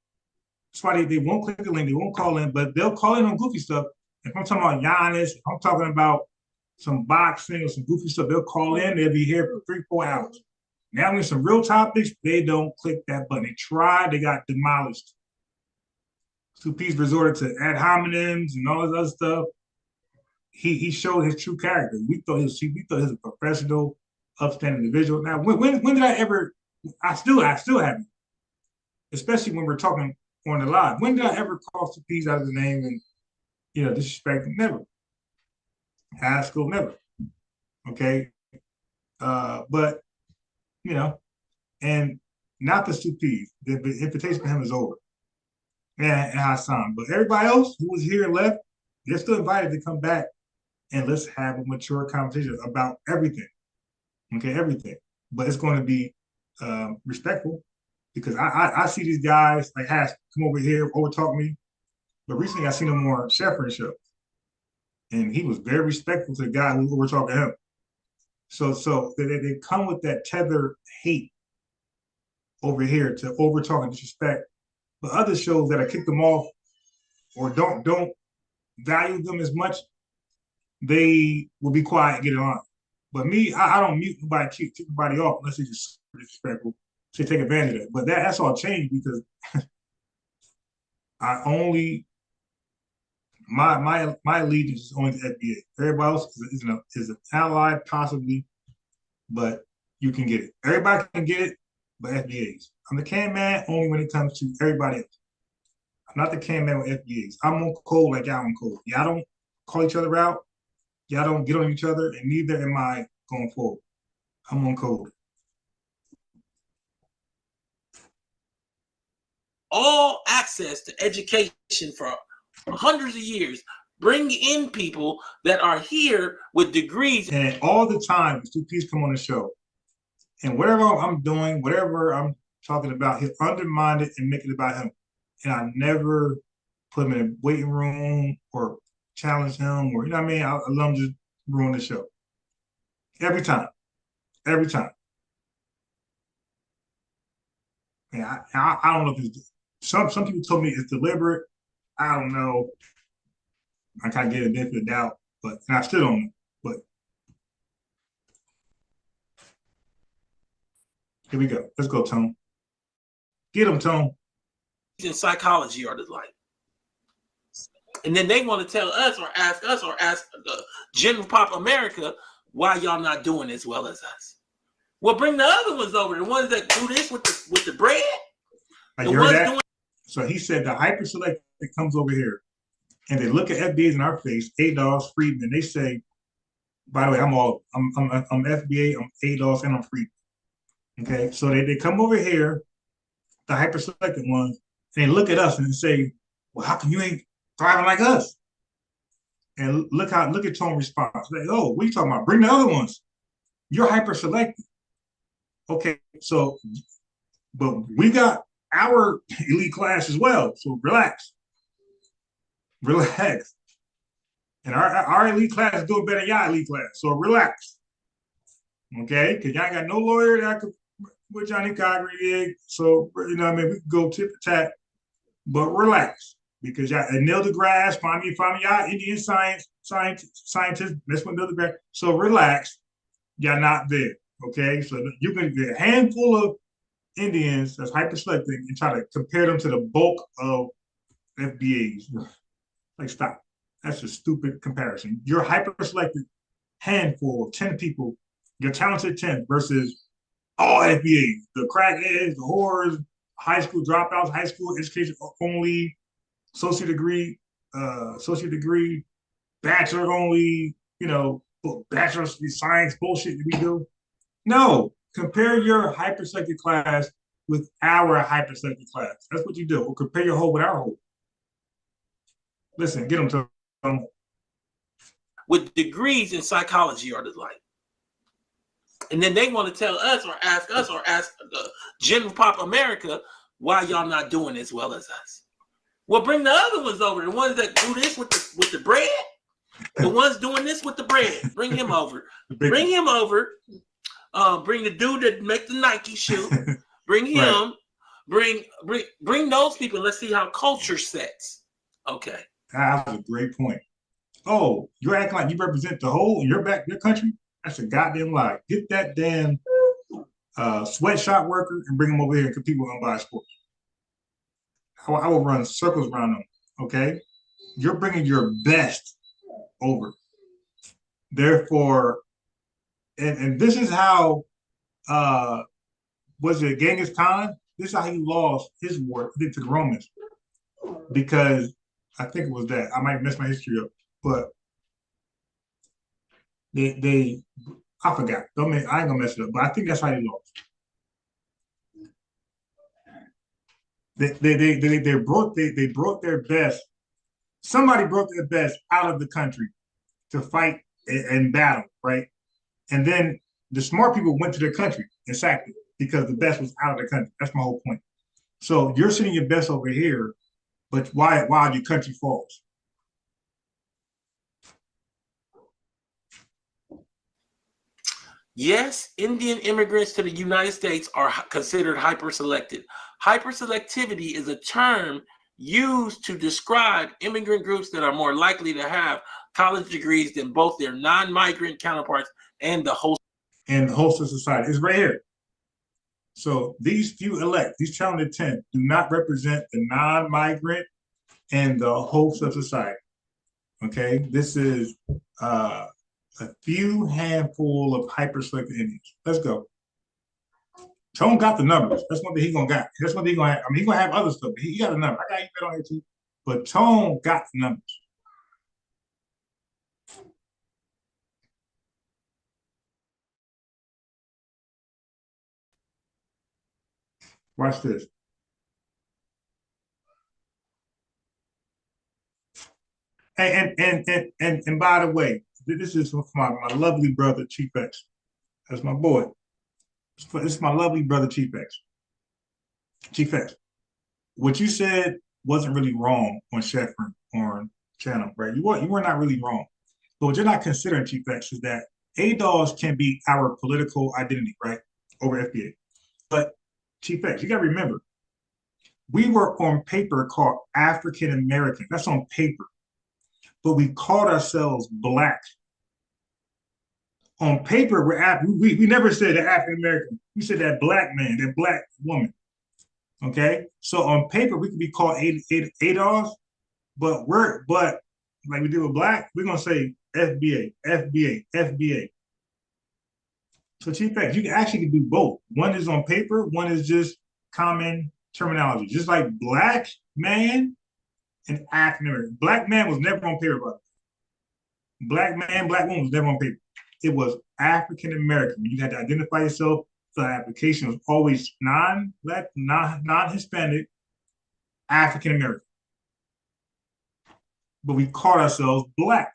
That's why they won't click the link, they won't call in, but they'll call in on goofy stuff. If I'm talking about Giannis, if I'm talking about some boxing or some goofy stuff, they'll call in, they'll be here for 3-4 hours. Now when some real topics, they don't click that button. They tried, they got demolished. Two-Piece resorted to ad hominems and all this other stuff. He showed his true character. We thought he was a professional, upstanding individual. Now, when did I ever? I still haven't. Especially when we're talking on the live. When did I ever cross Two-Piece out of the name and disrespect him? Never. High school, never. Okay, but and not the Two-Piece. The invitation for him is over. And Hassan, but everybody else who was here and left, they're still invited to come back and let's have a mature conversation about everything. Okay, everything. But it's going to be respectful, because I see these guys like Hash come over here, over talk me. But recently I seen him on Sheffrin show, and he was very respectful to the guy who over talking him. So they come with that tether hate over here to over talk and disrespect. But other shows that I kick them off or don't value them as much, they will be quiet and get it on. But me, I don't mute nobody, kick anybody off unless it's just disrespectful. So take advantage of that. But that's all changed, because my allegiance is only to FBA. Everybody else is an ally, possibly, but you can get it. Everybody can get it, but FBAs. I'm the can man only when it comes to everybody else. I'm not the can man with FBAs. I'm on code like y'all on code. Y'all don't call each other out. Y'all don't get on each other, and neither am I going forward. I'm on code. All access to education for hundreds of years. Bring in people that are here with degrees. And all the time, Two-Piece come on the show. And whatever I'm doing, whatever I'm talking about, he'll undermine it and make it about him. And I never put him in a waiting room or challenge him, or, you know what I mean? I let him just ruin the show. Every time. Every time. And I don't know if it's, some people told me it's deliberate. I don't know. I kind of get a benefit of doubt, and I still don't know. But here we go. Let's go, Tone. Get him, Tone. In psychology are the like. And then they want to tell us or ask the general pop America, why y'all not doing as well as us? Well, bring the other ones over, the ones that do this with the bread. You heard that? So he said the hyper select that comes over here, and they look at FBAs in our face, ADOS, Freedman. They say, by the way, I'm FBA, I'm ADOS, and I'm Freedman. Okay, so they come over here, the hyper selected ones, and they look at us and say, well, how come you ain't thriving like us? And look at Tone's response. Like, oh, what are you talking about? Bring the other ones. You're hyper selected. Okay, so, but we got our elite class as well. So relax. Relax. And our elite class is doing better than y'all elite class. So relax. Okay? Because y'all got no lawyer that could with Johnny Cochran. So, you know what I mean? We can go tip for tat. But relax. Because y'all, and Neil deGrasse, find me y'all Indian scientists, that's what Neil deGrasse. So relax. Y'all not there. Okay? So you can get a handful of Indians as hyper-selected and try to compare them to the bulk of FBAs. Like, stop. That's a stupid comparison. You're hyper-selected handful of 10 people, your talented 10 versus all FBAs, the crackheads, the whores, high school dropouts, high school education only, associate degree, bachelor only, bachelor of science bullshit that we do. No, compare your hyper-selected class with our hyper-selected class. That's what you do. Or compare your whole with our whole. Listen, get them to them. With degrees in psychology or the like. And then they want to tell us or ask the general pop America why y'all not doing as well as us. Well, bring the other ones over, the ones that do this with the bread, the ones doing this with the bread. Bring him over. Bring him over. Bring the dude that make the Nike shoe. Bring him. Right. Bring those people. Let's see how culture sets. Okay. That's a great point. Oh, you're acting like you represent the whole your country? That's a goddamn lie. Get that damn sweatshop worker and bring him over here and compete with unbiased sports. I will run circles around them. Okay, you're bringing your best over. Therefore, and this is how was it Genghis Khan? This is how he lost his war to the Romans, because I think it was that. I might mess my history up, but they I forgot. I ain't gonna mess it up, but I think that's how they lost. They brought their best. Somebody brought their best out of the country to fight and battle, right? And then the smart people went to their country and sacked it because the best was out of the country. That's my whole point. So you're sending your best over here, but why your country falls? Yes, Indian immigrants to the United States are considered hyper-selected. Hyperselectivity is a term used to describe immigrant groups that are more likely to have college degrees than both their non-migrant counterparts and the host. And the host of society is right here. So these few elect, these talented 10, do not represent the non-migrant and the host of society. Okay, this is a few handful of hyper-selected Indians. Let's go. Tone got the numbers. That's one thing he gonna got. That's one thing he gonna have. I mean, he gonna have other stuff, but he got the number. I got that on here too. But Tone got the numbers. Watch this. And by the way, this is for my lovely brother Chief X. That's my boy. This is my lovely brother Chief X. Chief X. What you said wasn't really wrong on Sheffrin or channel, right? You were not really wrong. But what you're not considering, Chief X, is that ADOS can be our political identity, right? Over FBA. But Chief X, you gotta remember, we were on paper called African American. That's on paper. But we called ourselves Black. On paper, we never said that African American. We said that Black man, that Black woman. Okay, so on paper we could be called ADOS, but like we did with Black, we're gonna say FBA, FBA, FBA. So Chief X, you can do both. One is on paper, one is just common terminology. Just like Black man and African American. Black man was never on paper, brother. Black man, Black woman was never on paper. It was African American. You had to identify yourself. So the application was always non-Black, non-Hispanic, African American. But we called ourselves Black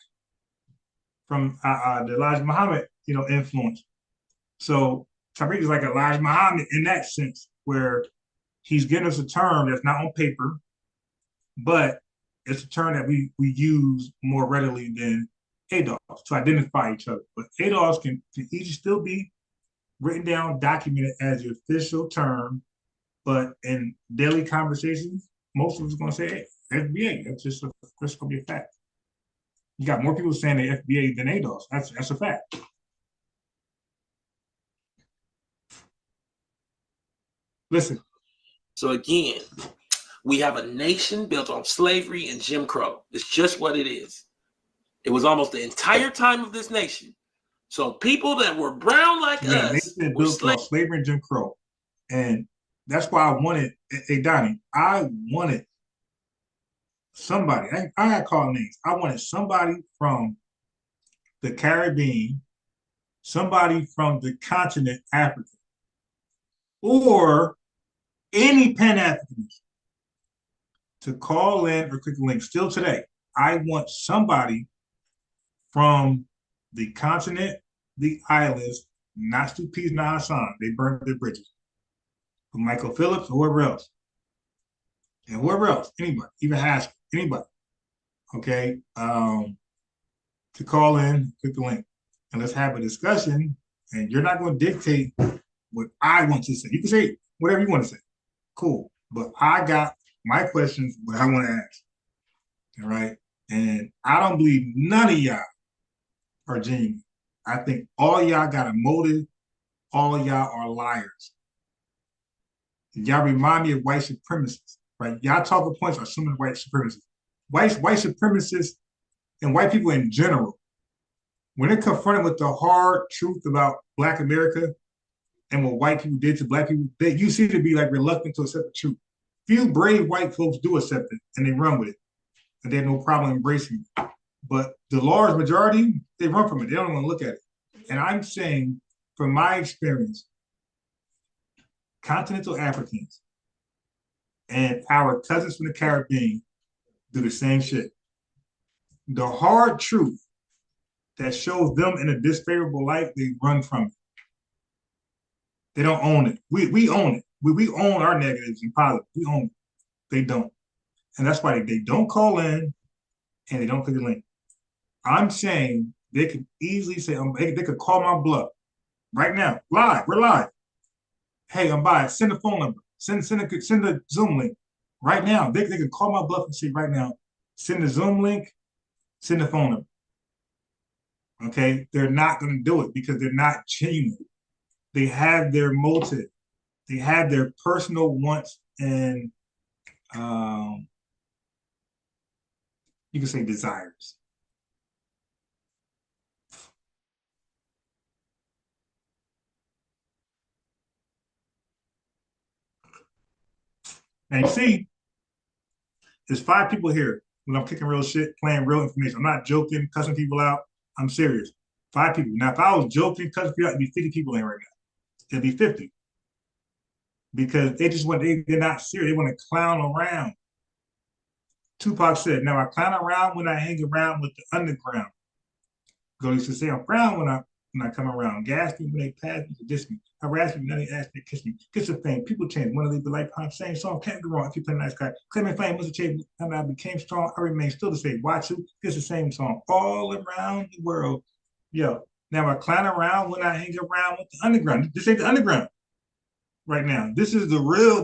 from the Elijah Muhammad, influence. So Tariq is like Elijah Muhammad in that sense, where he's getting us a term that's not on paper, but it's a term that we use more readily than ADOS to identify each other. But ADOS can easily still be written down, documented as the official term, but in daily conversations, most of us are going to say, hey, FBA. That's going to be a fact. You got more people saying the FBA than ADOS. That's a fact. Listen. So again, we have a nation built on slavery and Jim Crow. It's just what it is. It was almost the entire time of this nation. So people that were brown like us nation were built on slavery and Jim Crow. And that's why I wanted, hey Donnie, I wanted somebody, I got called names. I wanted somebody from the Caribbean, somebody from the continent Africa, or any Pan-Africanist to call in or click the link. Still today, I want somebody from the continent, the islands, not Stu Pease, not Hassan. They burned their bridges. From Michael Phillips, or whoever else. And whoever else, anybody, even Haskell, anybody, okay, to call in, click the link, and let's have a discussion. And you're not going to dictate what I want to say. You can say whatever you want to say. Cool. But I got my questions, what I want to ask. All right. And I don't believe none of y'all are genuine. I think all y'all got a motive. All y'all are liars. Y'all remind me of white supremacists, right? Y'all talking points are assuming white supremacists. White supremacists and white people in general, when they're confronted with the hard truth about Black America and what white people did to Black people, you seem to be like reluctant to accept the truth. Few brave white folks do accept it and they run with it, and they have no problem embracing it. But the large majority, they run from it. They don't want to look at it. And I'm saying, from my experience, continental Africans and our cousins from the Caribbean do the same shit. The hard truth that shows them in a disfavorable light, they run from it. They don't own it. We own it. We own our negatives and positives. We own it. They don't. And that's why they don't call in and they don't click the link. I'm saying they could easily say, they could call my bluff right now, live. We're live. Hey, I'm by. Send a phone number. Send a Zoom link right now. They could call my bluff and say right now, send the Zoom link, send the phone number. Okay, they're not going to do it because they're not genuine. They have their motive. They have their personal wants and you can say desires. And you see, there's 5 people here when I'm kicking real shit, playing real information. I'm not joking, cussing people out. I'm serious. 5 people. Now, if I was joking, cussing people out, it'd be 50 people in right now. It'd be 50. Because they just want, they're not serious. They want to clown around. Tupac said, now I clown around when I hang around with the underground. Go used to say, I'm proud when I come around. Gas me when they pass me to diss me. Harass me, now they ask me to kiss me. Kiss the fame. People change. One of these be like, I'm saying song, can't go wrong if you play a nice guy. Claiming fame must have changed. And I became strong. I remain still the same. Watch you. It's the same song all around the world. Yo, now I clown around when I hang around with the underground. This ain't the underground right now. This is the real.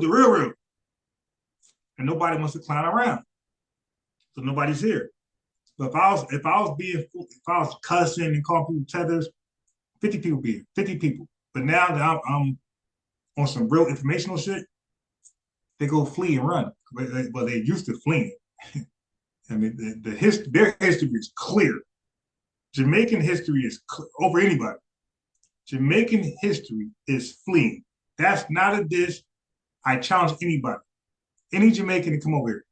And nobody wants to clown around. So nobody's here. But if I was cussing and calling people tethers, 50 people be here, 50 people. But now that I'm on some real informational shit, they go flee and run. Well, they're used to fleeing. I mean, their history is clear. Jamaican history is over anybody. Jamaican history is fleeing. That's not a diss. I challenge anybody, any Jamaican to come over here.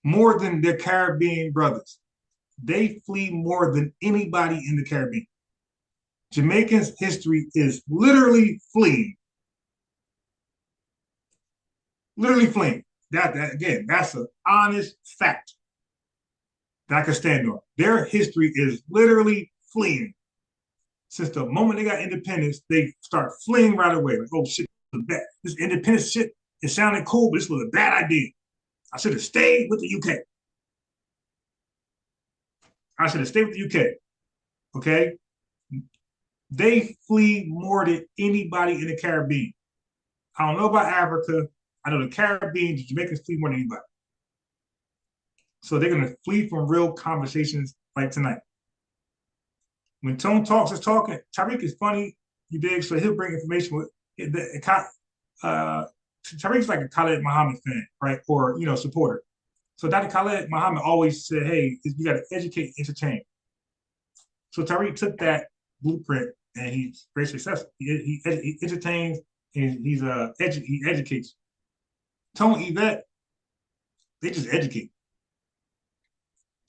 More than their Caribbean brothers. They flee more than anybody in the Caribbean. Jamaicans' history is literally fleeing. Literally fleeing. That again, that's an honest fact that I can stand on. Their history is literally fleeing. Since the moment they got independence, they start fleeing right away. Like, oh shit, this independence shit, it sounded cool, but this was a bad idea. I should have stayed with the UK. I should have stayed with the UK. Okay? They flee more than anybody in the Caribbean. I don't know about Africa. I know the Caribbean, the Jamaicans flee more than anybody. So they're going to flee from real conversations like tonight. When Tone Talks is talking, Tariq is funny, you dig? So he'll bring information with Tariq's like a Khalid Muhammad fan, right? Or, supporter. So Dr. Khalid Muhammad always said, hey, you got to educate, entertain. So Tariq took that blueprint and he's very successful. He entertains and he educates. Tone, Yvette, they just educate.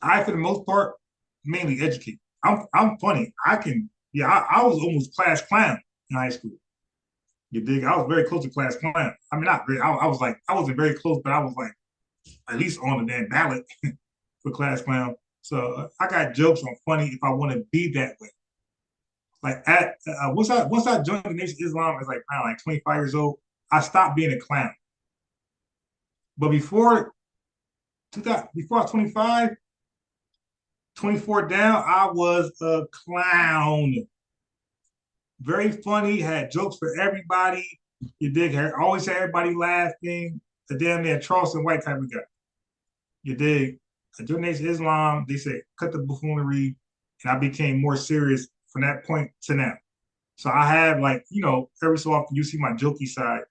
I, for the most part, mainly educate. I'm funny. I was almost class clown in high school. You dig? I was very close to class clown. I mean, not very. I wasn't very close, but I was like at least on the damn ballot for class clown. So I got jokes. I'm funny if I want to be that way. Like once I joined the Nation of Islam as like around like 25 years old, I stopped being a clown. But before I was 25, 24 down, I was a clown. Very funny, had jokes for everybody. You dig? Always had everybody laughing. The damn near Charleston White type of guy. You dig? I joined Nation of Islam. They said, cut the buffoonery. And I became more serious from that point to now. So I have like, every so often you see my jokey side,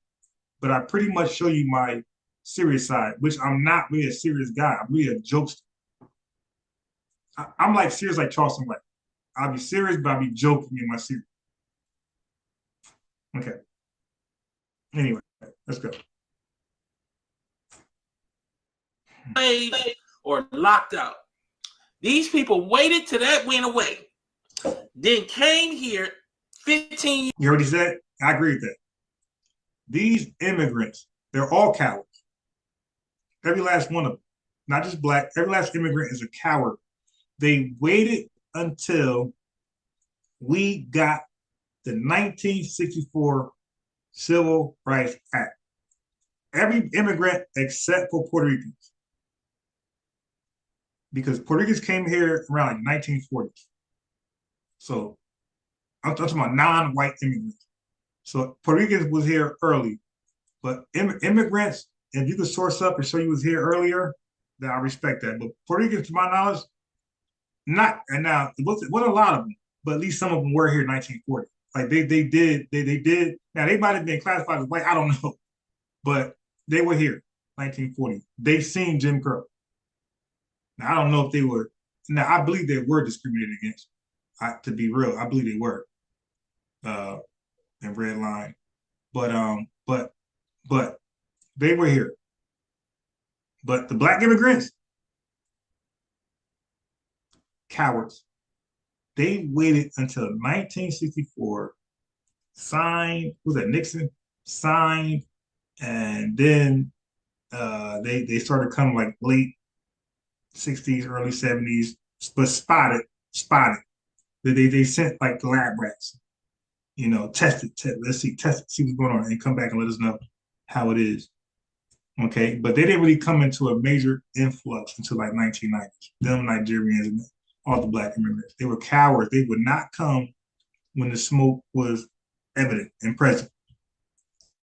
but I pretty much show you my serious side, which I'm not really a serious guy. I'm really a jokester. I'm like serious like Charleston White. I'll be serious, but I'll be joking in my series. Okay. Anyway, let's go. Or locked out. These people waited till that went away, then came here 15 years. You heard what he said? I agree with that. These immigrants, they're all cowards. Every last one of them, not just black, every last immigrant is a coward. They waited until we got the 1964 Civil Rights Act. Every immigrant except for Puerto Ricans. Because Puerto Ricans came here around like 1940s. So I'm talking about non-white immigrants. So Puerto Ricans was here early. But immigrants, if you could source up and show you was here earlier, then I respect that. But Puerto Ricans, to my knowledge, not, and now it wasn't a lot of them, but at least some of them were here in 1940. Like they did. Now they might have been classified as white, I don't know, but they were here, 1940. They seen Jim Crow. Now I don't know if they were. Now I believe they were discriminated against. To be real, I believe they were. In red line, but they were here. But the black immigrants, cowards. They waited until 1964, signed, was that Nixon? Signed, and then they started coming like late 60s, early 70s, but spotted. They sent like the lab rats, test it, see what's going on, and come back and let us know how it is. Okay, but they didn't really come into a major influx until like 1990s. Them Nigerians and all the black immigrants, they were cowards. They would not come when the smoke was evident and present.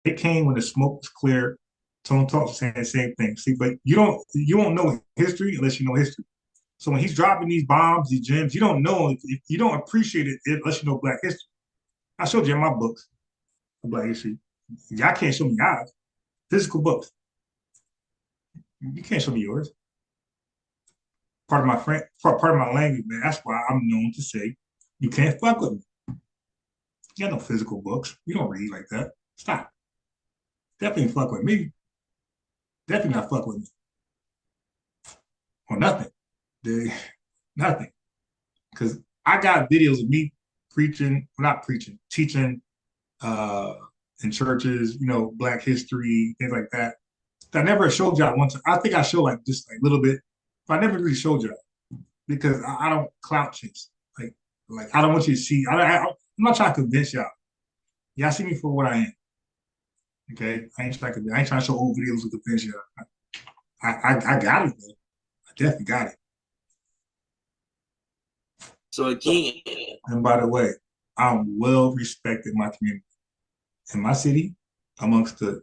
They came when the smoke was clear. Tone Talks saying the same thing. See, but you won't know history unless you know history. So when he's dropping these bombs, these gems, you don't know, you don't appreciate it unless you know Black history. I showed you in my books of Black history. Y'all can't show me yours. Physical books. You can't show me yours. Part of my language, man. That's why I'm known to say you can't fuck with me. You got no physical books. You don't read like that. Stop. Definitely fuck with me. Definitely not fuck with me. Or nothing. Nothing. Because I got videos of me teaching in churches, Black history, things like that. I never showed y'all once. I think I showed like just like a little bit, but I never really showed y'all because I don't clout chase. Like I don't want you to see. I'm not trying to convince y'all. Y'all see me for what I am. Okay, I ain't trying to show old videos to convince y'all. I got it though. I definitely got it. So again, and by the way, I'm well respected in my community, in my city, amongst the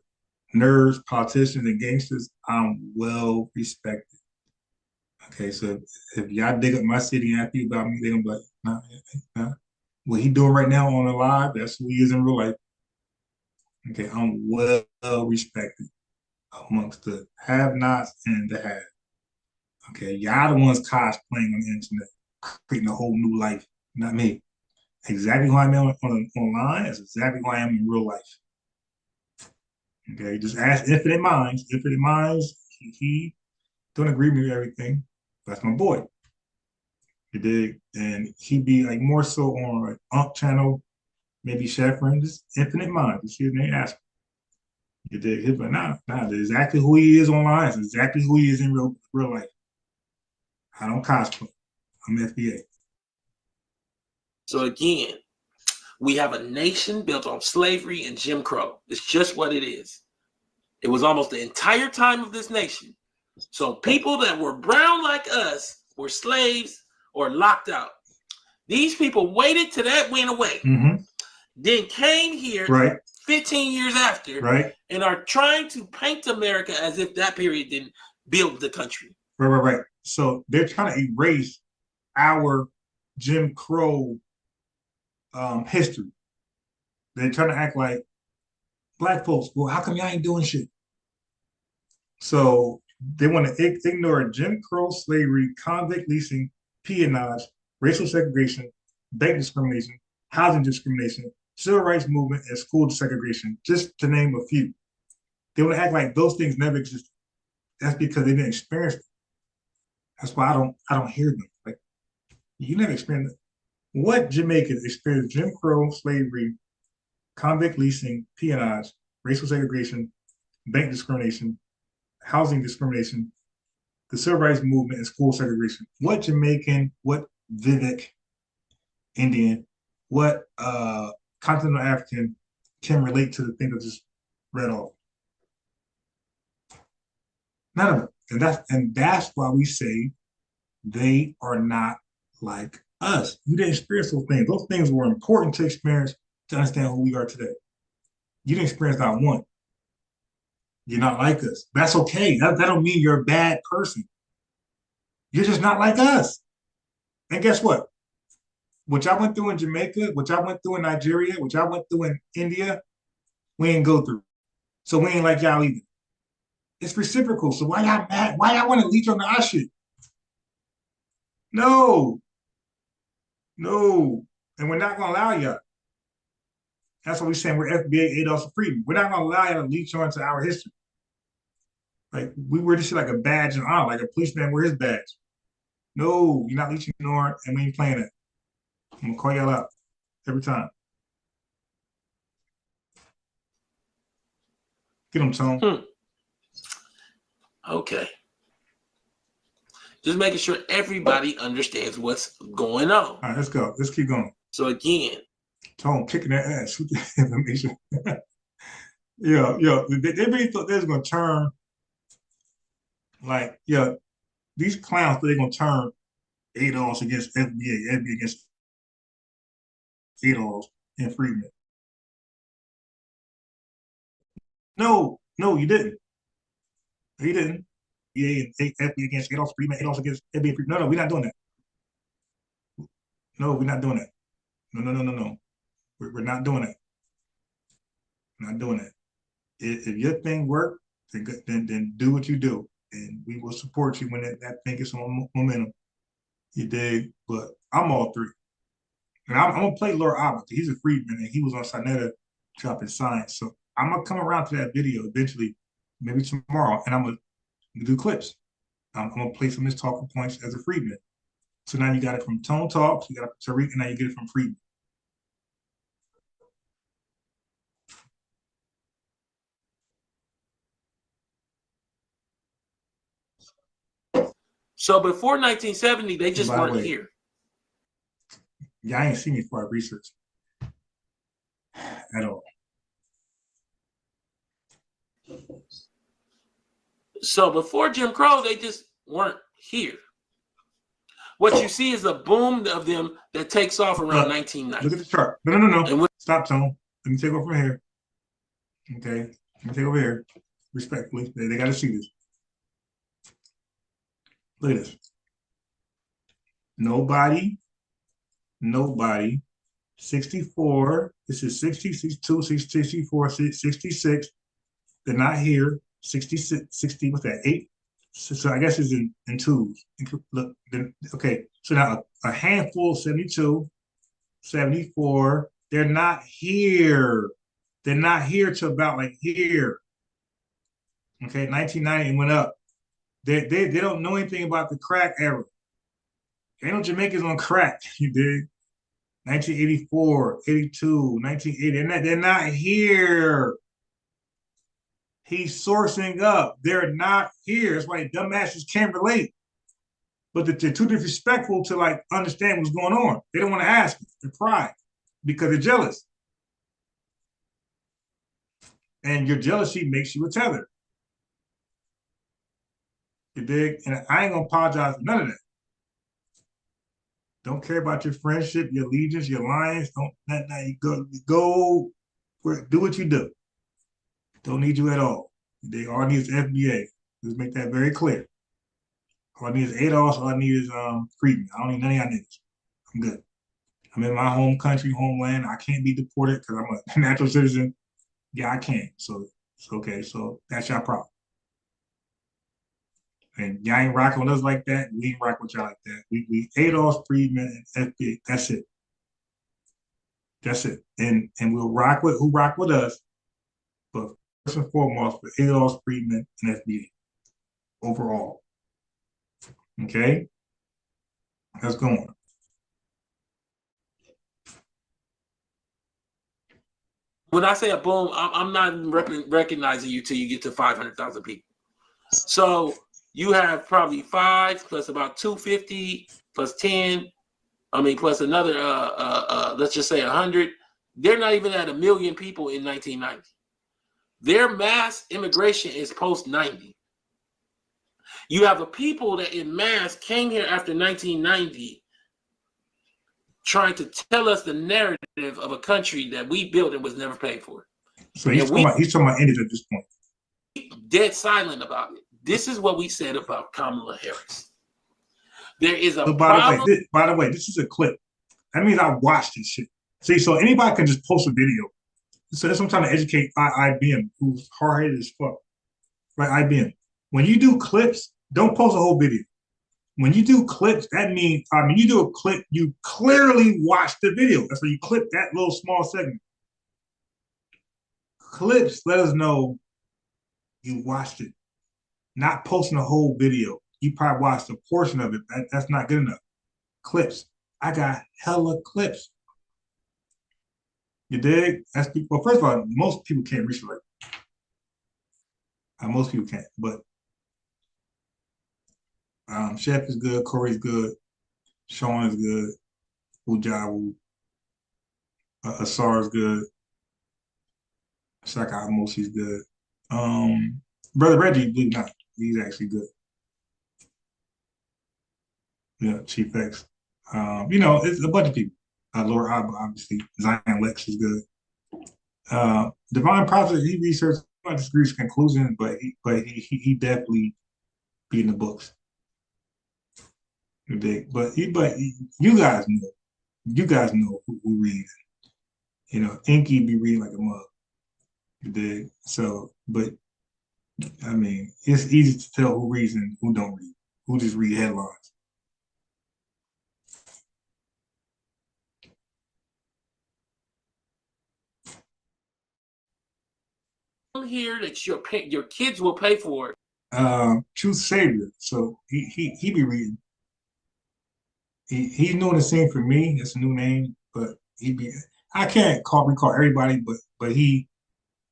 nerds, politicians, and gangsters. I'm well respected. Okay, so if y'all dig up my city and ask you about me, they're gonna be like, nah. What he doing right now on the live, that's who he is in real life. Okay, I'm well respected amongst the have-nots and the have. Okay, y'all the ones cosplaying on the internet, creating a whole new life, not me. Exactly who I am online is exactly who I am in real life. Okay, just ask Infinite Minds. Infinite Minds, he don't agree with everything. That's my boy. You dig? And he be like more so on like Ump channel, maybe Chevron, just Infinite Minds. You see his name, ask him. You dig? He's like, nah, that's exactly who he is online. It's exactly who he is in real life. I don't cosplay. I'm FBA. So again, we have a nation built on slavery and Jim Crow. It's just what it is. It was almost the entire time of this nation. So people that were brown like us were slaves or locked out. These people waited till that went away. Then came here 15 years after and are trying to paint America as if that period didn't build the country. Right. So they're trying to erase our Jim Crow history. They're trying to act like black folks, well, how come y'all ain't doing shit? So they want to ignore Jim Crow, slavery, convict leasing, peonage, racial segregation, bank discrimination, housing discrimination, civil rights movement, and school segregation, just to name a few. They want to act like those things never existed. That's because they didn't experience it. That's why I don't hear them. Like, you never experienced it. What Jamaicans experienced Jim Crow, slavery, convict leasing, peonage, racial segregation, bank discrimination, housing discrimination, the civil rights movement, and school segregation. What Jamaican, what Vivek Indian, what continental African can relate to the thing that just read off? None of them. And that's why we say they are not like us. You didn't experience those things. Those things were important to experience to understand who we are today. You didn't experience not one. You're not like us. That's okay. That don't mean you're a bad person. You're just not like us. And guess what? What y'all went through in Jamaica, what y'all went through in Nigeria, what y'all went through in India, we ain't go through. So we ain't like y'all either. It's reciprocal. So why y'all mad? Why y'all want to leech on our shit? No. And we're not going to allow y'all. That's what we're saying. We're FBA 8 of freedom. We're not going to allow y'all to leech onto our history. Like, we wear this shit like a badge and honor, like a policeman wear his badge. No, you're not leeching on, and we ain't playing that. I'm going to call y'all out every time. Get them, Tone. Okay. Just making sure everybody understands what's going on. All right, let's go. Let's keep going. So again, Tone kicking their ass with the information. They really thought they was gonna turn these clowns. They're gonna turn ADOS against FBA, FBA against ADOS and Freedmen. No, you didn't. He didn't. FBA against ADOS, Freedmen, ADOS against FBA. No, we're not doing that. No, we're not doing that. No. We're not doing that. We're not doing that. If your thing works, then do what you do, and we will support you when that thing gets on momentum. You dig? But I'm all three. And I'm gonna play Laura Abbott. He's a freedman, and he was on Sinetta dropping science. So I'm gonna come around to that video eventually, maybe tomorrow, and I'm gonna do clips. I'm gonna play some of his talking points as a freedman. So now you got it from Tone Talks, you got it from Tariq, and now you get it from Freedman. so before 1970, they just weren't here. Yeah, I ain't seen me for our research at all. So before Jim Crow, they just weren't here. What you see is a boom of them that takes off around 1990. Look at the chart. No. Stop, Tone. Let me take over from here. Okay. Let me take over here. Respectfully. They got to see this. Look at this. Nobody 64. This is 60, 62, 64, 66. They're not here. 66, 60, what's that, 8? So I guess it's in twos. Look, okay, so now a handful, 72, 74. They're not here. They're not here to about like here. Okay, 1990 went up. They don't know anything about the crack era. Ain't no Jamaicans on crack, you dig? 1984, 82, 1980. They're not here. He's sourcing up. They're not here. That's why dumbasses can't relate. But they're too disrespectful to like understand what's going on. They don't want to ask. They're pride because they're jealous. And your jealousy makes you a tether. You dig? And I ain't gonna apologize for none of that. Don't care about your friendship, your allegiance, your alliance. Don't you go do what you do. Don't need you at all. They all need is FBA. Let's make that very clear. All I need is ADOS. All I need is Freedom. I don't need none of y'all niggas. I'm good. I'm in my home country, homeland. I can't be deported because I'm a natural citizen. Yeah, I can. So it's okay. So that's your problem. And y'all ain't rocking with us like that. We ain't rocking with y'all like that. We ADOS, Freedmen, and FBA. That's it. That's it. And we'll rock with who rock with us. But first and foremost, for ADOS, Freedmen, and FBA overall. Okay? Let's go on. When I say a boom, I'm not recognizing you till you get to 500,000 people. So you have probably 5 plus about 250 plus 10. I mean, plus another, let's just say 100. They're not even at 1 million people in 1990. Their mass immigration is post 90. You have a people that in mass came here after 1990 trying to tell us the narrative of a country that we built and was never paid for. So he's talking about Indians at this point. Dead silent about it. This is what we said about Kamala Harris. There is a problem. By the way, this is a clip. That means I watched this shit. See, so anybody can just post a video. So that's what I'm trying to educate IBM, who's hard-headed as fuck. Right, IBM. When you do clips, don't post a whole video. When you do clips, that means, you do a clip, you clearly watch the video. That's why you clip that little small segment. Clips let us know you watched it. Not posting a whole video. You probably watched a portion of it. That's not good enough. Clips. I got hella clips. You dig? Well, first of all, most people can't reach like most people can't, but Chef is good, Corey's good, Sean is good, Ujawu, Asar is good, Shaka Moshi's good. Brother Reggie, believe it or not, he's actually good. Yeah, Chief X. It's a bunch of people. Laura Abba, obviously. Zion Lex is good. Divine Prophet, he researched, I disagree with his conclusion, but he definitely be in the books. But you guys know. You guys know who reads. Inky be reading like a mug. You dig? So, but I mean, it's easy to tell who reads and who don't read. Who just read headlines. Here that your kids will pay for it. Truth Savior. So he be reading. He's doing the same for me. It's a new name, but I can't recall everybody, but he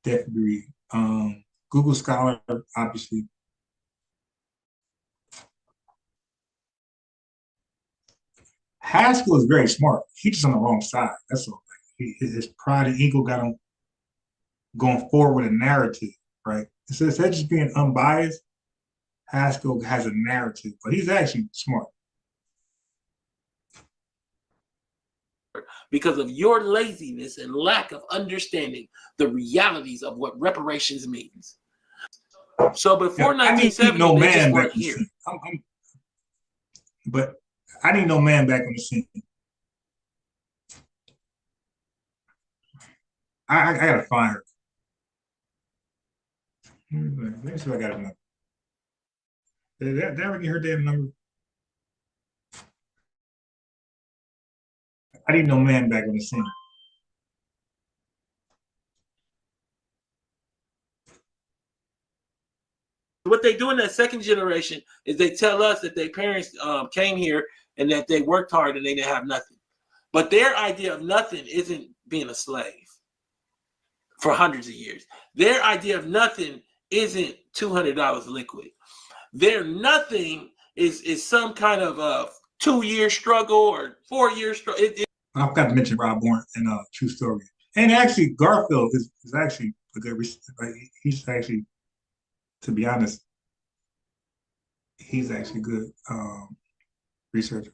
definitely be reading. Google Scholar, obviously. Haskell is very smart. He's just on the wrong side. That's all. His pride and ego got him going forward with a narrative, right? Instead of just being unbiased, Haskell has a narrative, but he's actually smart. Because of your laziness and lack of understanding the realities of what reparations means. So before 1970, no they man just back weren't on the here. scene. But I need no man back on the scene. I gotta find her. Let me see if I got a number. Did I ever get her damn number? I need no man back on the scene. What they do in that second generation is they tell us that their parents came here and that they worked hard and they didn't have nothing. But their idea of nothing isn't being a slave for hundreds of years. Their idea of nothing isn't $200 liquid. Their nothing is some kind of a 2-year struggle or 4-year struggle. I forgot to mention Rob Bourne in True Story. And actually, Garfield is actually a good. He's actually, to be honest, he's actually good researcher.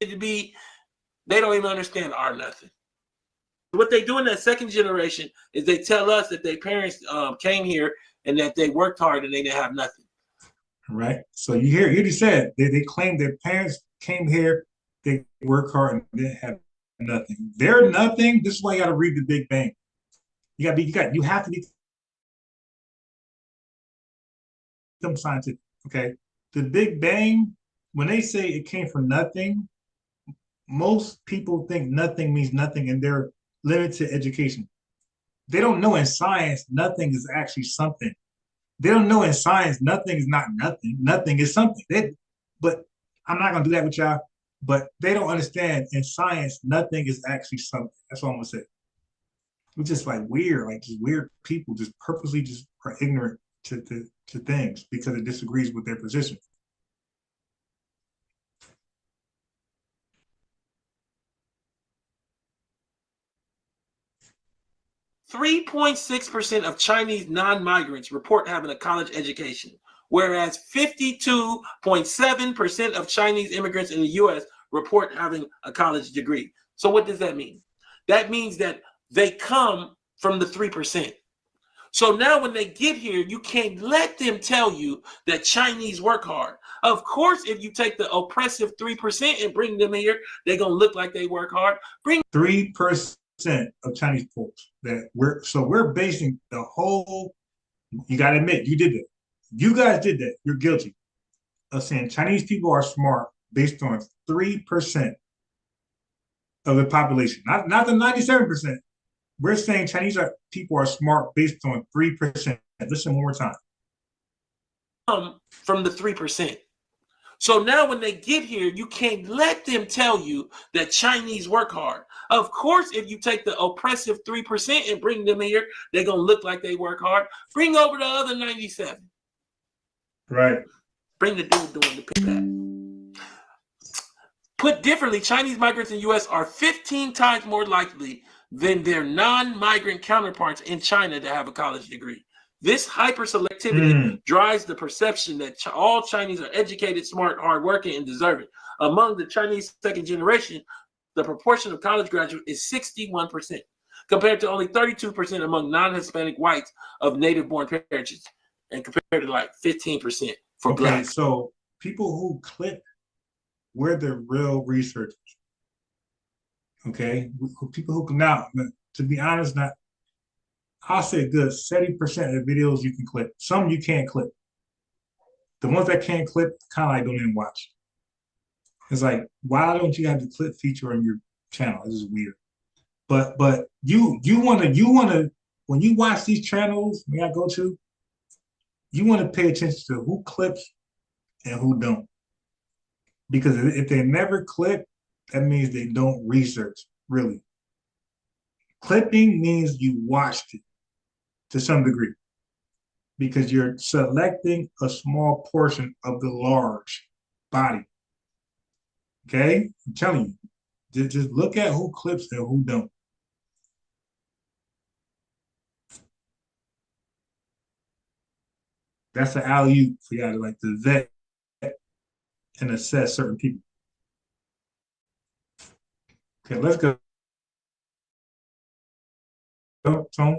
They don't even understand our nothing. What they do in that second generation is they tell us that their parents came here and that they worked hard and they didn't have nothing. Right. So you just said they claim their parents came here, they work hard and they have nothing. They're nothing. This is why you got to read The Big Bang. You have to be scientific. Okay. The Big Bang, when they say it came from nothing, most people think nothing means nothing and they're limited education. They don't know in science nothing is actually something. They don't know in science nothing is not nothing. Nothing is something. But I'm not gonna do that with y'all. But they don't understand in science nothing is actually something. That's all I'm gonna say. It's just like weird, like just weird people just purposely just are ignorant to things because it disagrees with their position. 3.6% of Chinese non-migrants report having a college education, whereas 52.7% of Chinese immigrants in the U.S. report having a college degree. So what does that mean? That means that they come from the 3%. So now when they get here, you can't let them tell you that Chinese work hard. Of course, if you take the oppressive 3% and bring them here, they're going to look like they work hard. 3% of Chinese folks that we're basing the whole, you got to admit, you did that. You guys did that. You're guilty of saying Chinese people are smart based on 3% of the population, not the 97%. We're saying Chinese people are smart based on 3%. Listen one more time. From the 3%. So now when they get here, you can't let them tell you that Chinese work hard. Of course, if you take the oppressive 3% and bring them here, they're going to look like they work hard. Bring over the other 97. Right. Bring the dude doing the payback. Put differently, Chinese migrants in the U.S. are 15 times more likely than their non-migrant counterparts in China to have a college degree. This hyperselectivity drives the perception that all Chinese are educated, smart, hardworking, and deserving. Among the Chinese second generation, the proportion of college graduates is 61%, compared to only 32% among non-Hispanic whites of native-born parentage, and compared to like 15% for blacks. So people who click, we're the real researchers. Okay, people who come out. To be honest, I'll say good 70% of the videos you can clip. Some you can't clip. The ones that can't clip, kind of like don't even watch. It's like, why don't you have the clip feature on your channel? This is weird. But you wanna when you watch these channels, when I go to, you want to pay attention to who clips and who don't. Because if they never clip, that means they don't research, really. Clipping means you watched it to some degree because you're selecting a small portion of the large body. Okay? I'm telling you, just look at who clips and who don't. That's an alley-oop for y'all to like to vet and assess certain people. Okay, let's go. Go, Tone.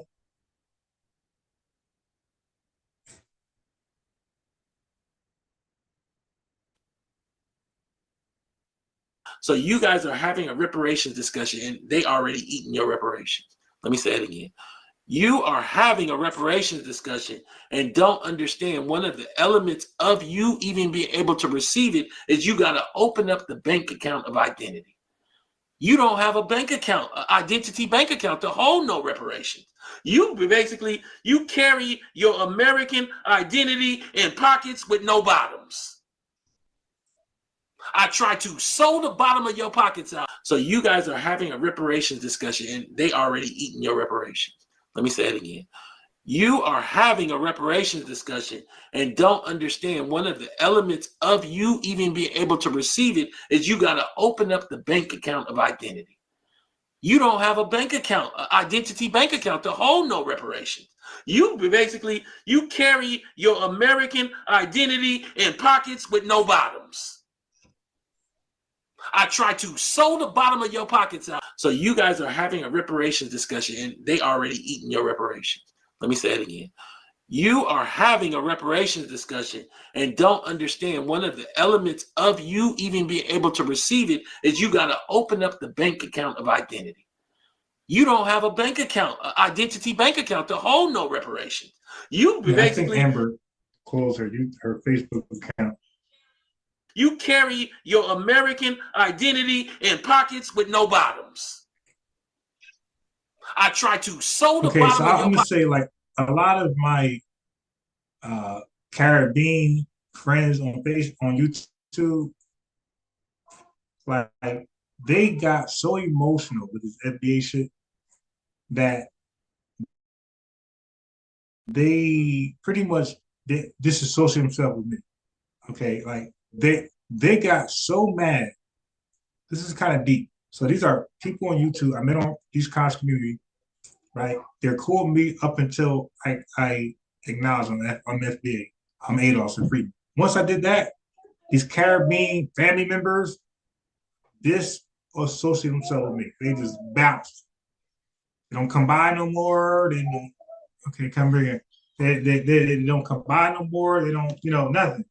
So you guys are having a reparations discussion and they already eaten your reparations. Let me say it again. You are having a reparations discussion and don't understand one of the elements of you even being able to receive it is you got to open up the bank account of identity. You don't have a bank account, an identity bank account to hold no reparations. You carry your American identity in pockets with no bottoms. I try to sew the bottom of your pockets out. So you guys are having a reparations discussion and they already eaten your reparations. Let me say it again. You are having a reparations discussion and don't understand one of the elements of you even being able to receive it is you got to open up the bank account of identity. You don't have a bank account, an identity bank account to hold no reparations. You carry your American identity in pockets with no bottoms. I try to sew the bottom of your pockets out. So you guys are having a reparations discussion and they already eaten your reparations. Let me say it again. You are having a reparations discussion and don't understand one of the elements of you even being able to receive it is you got to open up the bank account of identity. You don't have a bank account, an identity bank account to hold no reparations. I think Amber closed her Facebook account. You carry your American identity in pockets with no bottoms. I try to sew the bottom of your I'm gonna say like a lot of my Caribbean friends on YouTube, like they got so emotional with this FBA shit that they pretty much disassociate themselves with me. Okay, like they got so mad. This is kind of deep. So these are people on YouTube I met on East Coast community, right? They're cool with me up until I acknowledge I'm FBA. I'm ADOS and Freedom. Once I did that, these Caribbean family members disassociate themselves with me. They just bounced. They don't come by no more. They don't. Okay, come bring it. They don't come by no more. They don't. Nothing.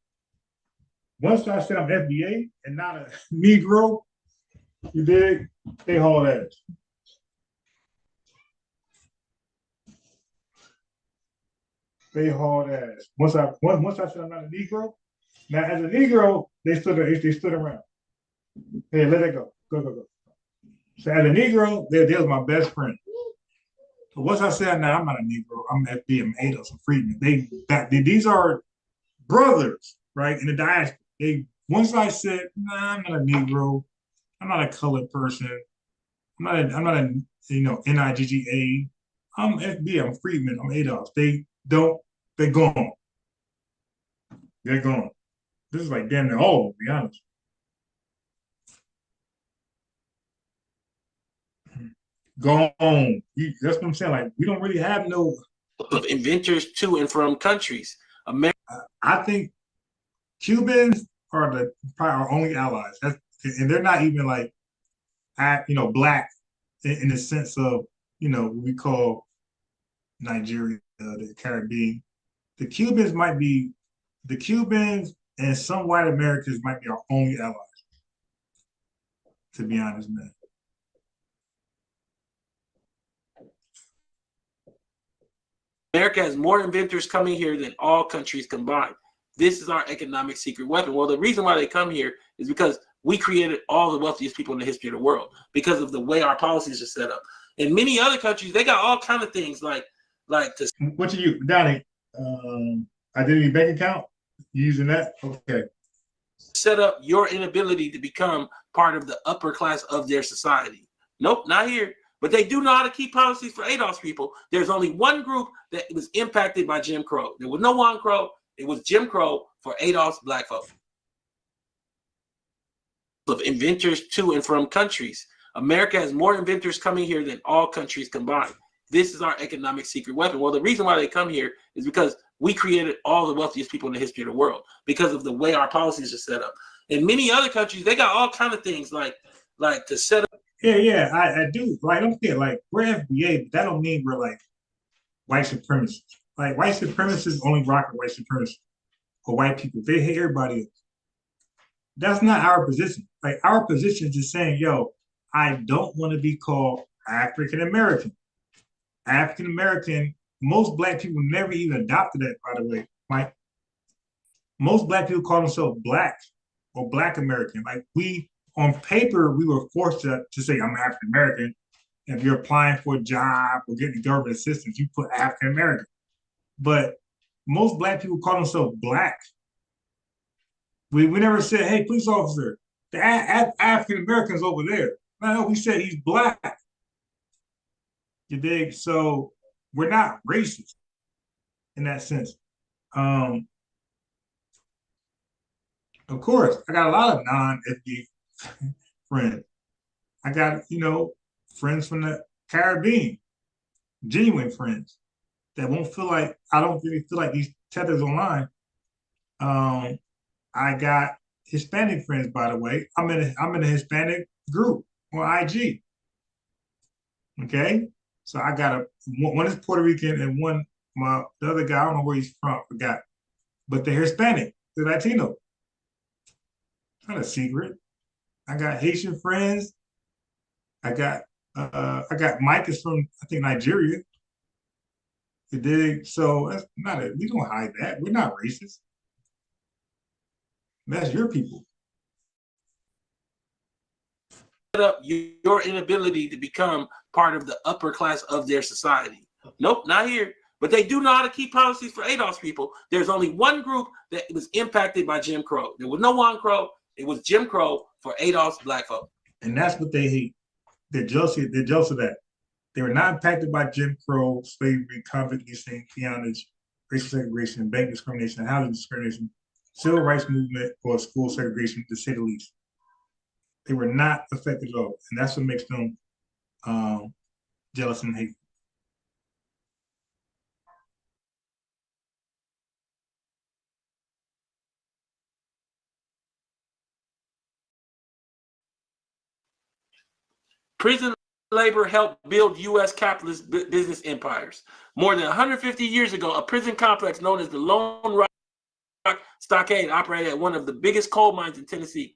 Once I said I'm FBA and not a Negro, you dig? They haul ass. They hauled ass. Once I said I'm not a Negro, now as a Negro, they stood around. Hey, let it go. Go. So as a Negro, they was my best friend. So once I said, nah, I'm not a Negro, I'm FB, I'm ADOS, I'm Freedman. These are brothers, right, in the diaspora. Once I said, nah, I'm not a Negro, I'm not a colored person, I'm not a NIGGA, I'm FB, I'm Freedman, I'm ADOS. They're gone. They're gone. This is like damn near all, to be honest. Gone. That's what I'm saying. Like, we don't really have no of inventors to and from countries. I think Cubans are probably our only allies. And they're not even like black in the sense of what we call Nigeria, the Caribbean. The Cubans and some white Americans might be our only allies, to be honest, man. America has more inventors coming here than all countries combined. This is our economic secret weapon. Well, the reason why they come here is because we created all the wealthiest people in the history of the world because of the way our policies are set up. In many other countries, they got all kind of things like this. What you, Donnie? Identity bank account? You using that? Okay. Set up your inability to become part of the upper class of their society. Nope, not here. But they do know how to keep policies for ADOS people. There's only one group that was impacted by Jim Crow. There was no Juan Crow. It was Jim Crow for ADOS black folk. Of inventors to and from countries. America has more inventors coming here than all countries combined. This is our economic secret weapon. Well, the reason why they come here is because we created all the wealthiest people in the history of the world because of the way our policies are set up. In many other countries, they got all kind of things like to set up. Yeah, I do. Like, don't forget, like, we're FBA, but that don't mean we're like white supremacists. Like, white supremacists only rock with white supremacists or white people. They hate everybody else. That's not our position. Like our position is just saying, yo, I don't want to be called African American. African American, most black people never even adopted that, by the way, Mike. Most black people call themselves black or black American. Like we, on paper, we were forced to say I'm African American. If you're applying for a job or getting government assistance, you put African American. But most black people call themselves black. We never said, hey, police officer, the African American's over there. No, we said he's black. You dig? So we're not racist in that sense. Of course, I got a lot of non-FBA friends. I got, friends from the Caribbean, genuine friends that won't feel like, I don't really feel like these tethers online. I got Hispanic friends, by the way. I'm in a Hispanic group on IG. Okay, so I got one is Puerto Rican and the other guy, I don't know where he's from, forgot, but they're Hispanic, they're Latino. Not a secret. I got Haitian friends. I got Mike is from, I think, Nigeria. You dig? So that's we don't hide that. We're not racist. That's your people. Up your inability to become part of the upper class of their society. Nope, not here. But they do know how to keep policies for Adolf's people. There's only one group that was impacted by Jim Crow. There was no Juan Crow. It was Jim Crow for Adolph's black folk. And that's what they hate. They're jealous of that. They were not impacted by Jim Crow, slavery, convict leasing, peonage, racial segregation, bank discrimination, housing discrimination, civil rights movement, or school segregation, to say the least. They were not affected at all. And that's what makes them jealous and hateful. Prison labor helped build U.S. capitalist business empires. More than 150 years ago, a prison complex known as the Lone Rock Stockade operated at one of the biggest coal mines in Tennessee.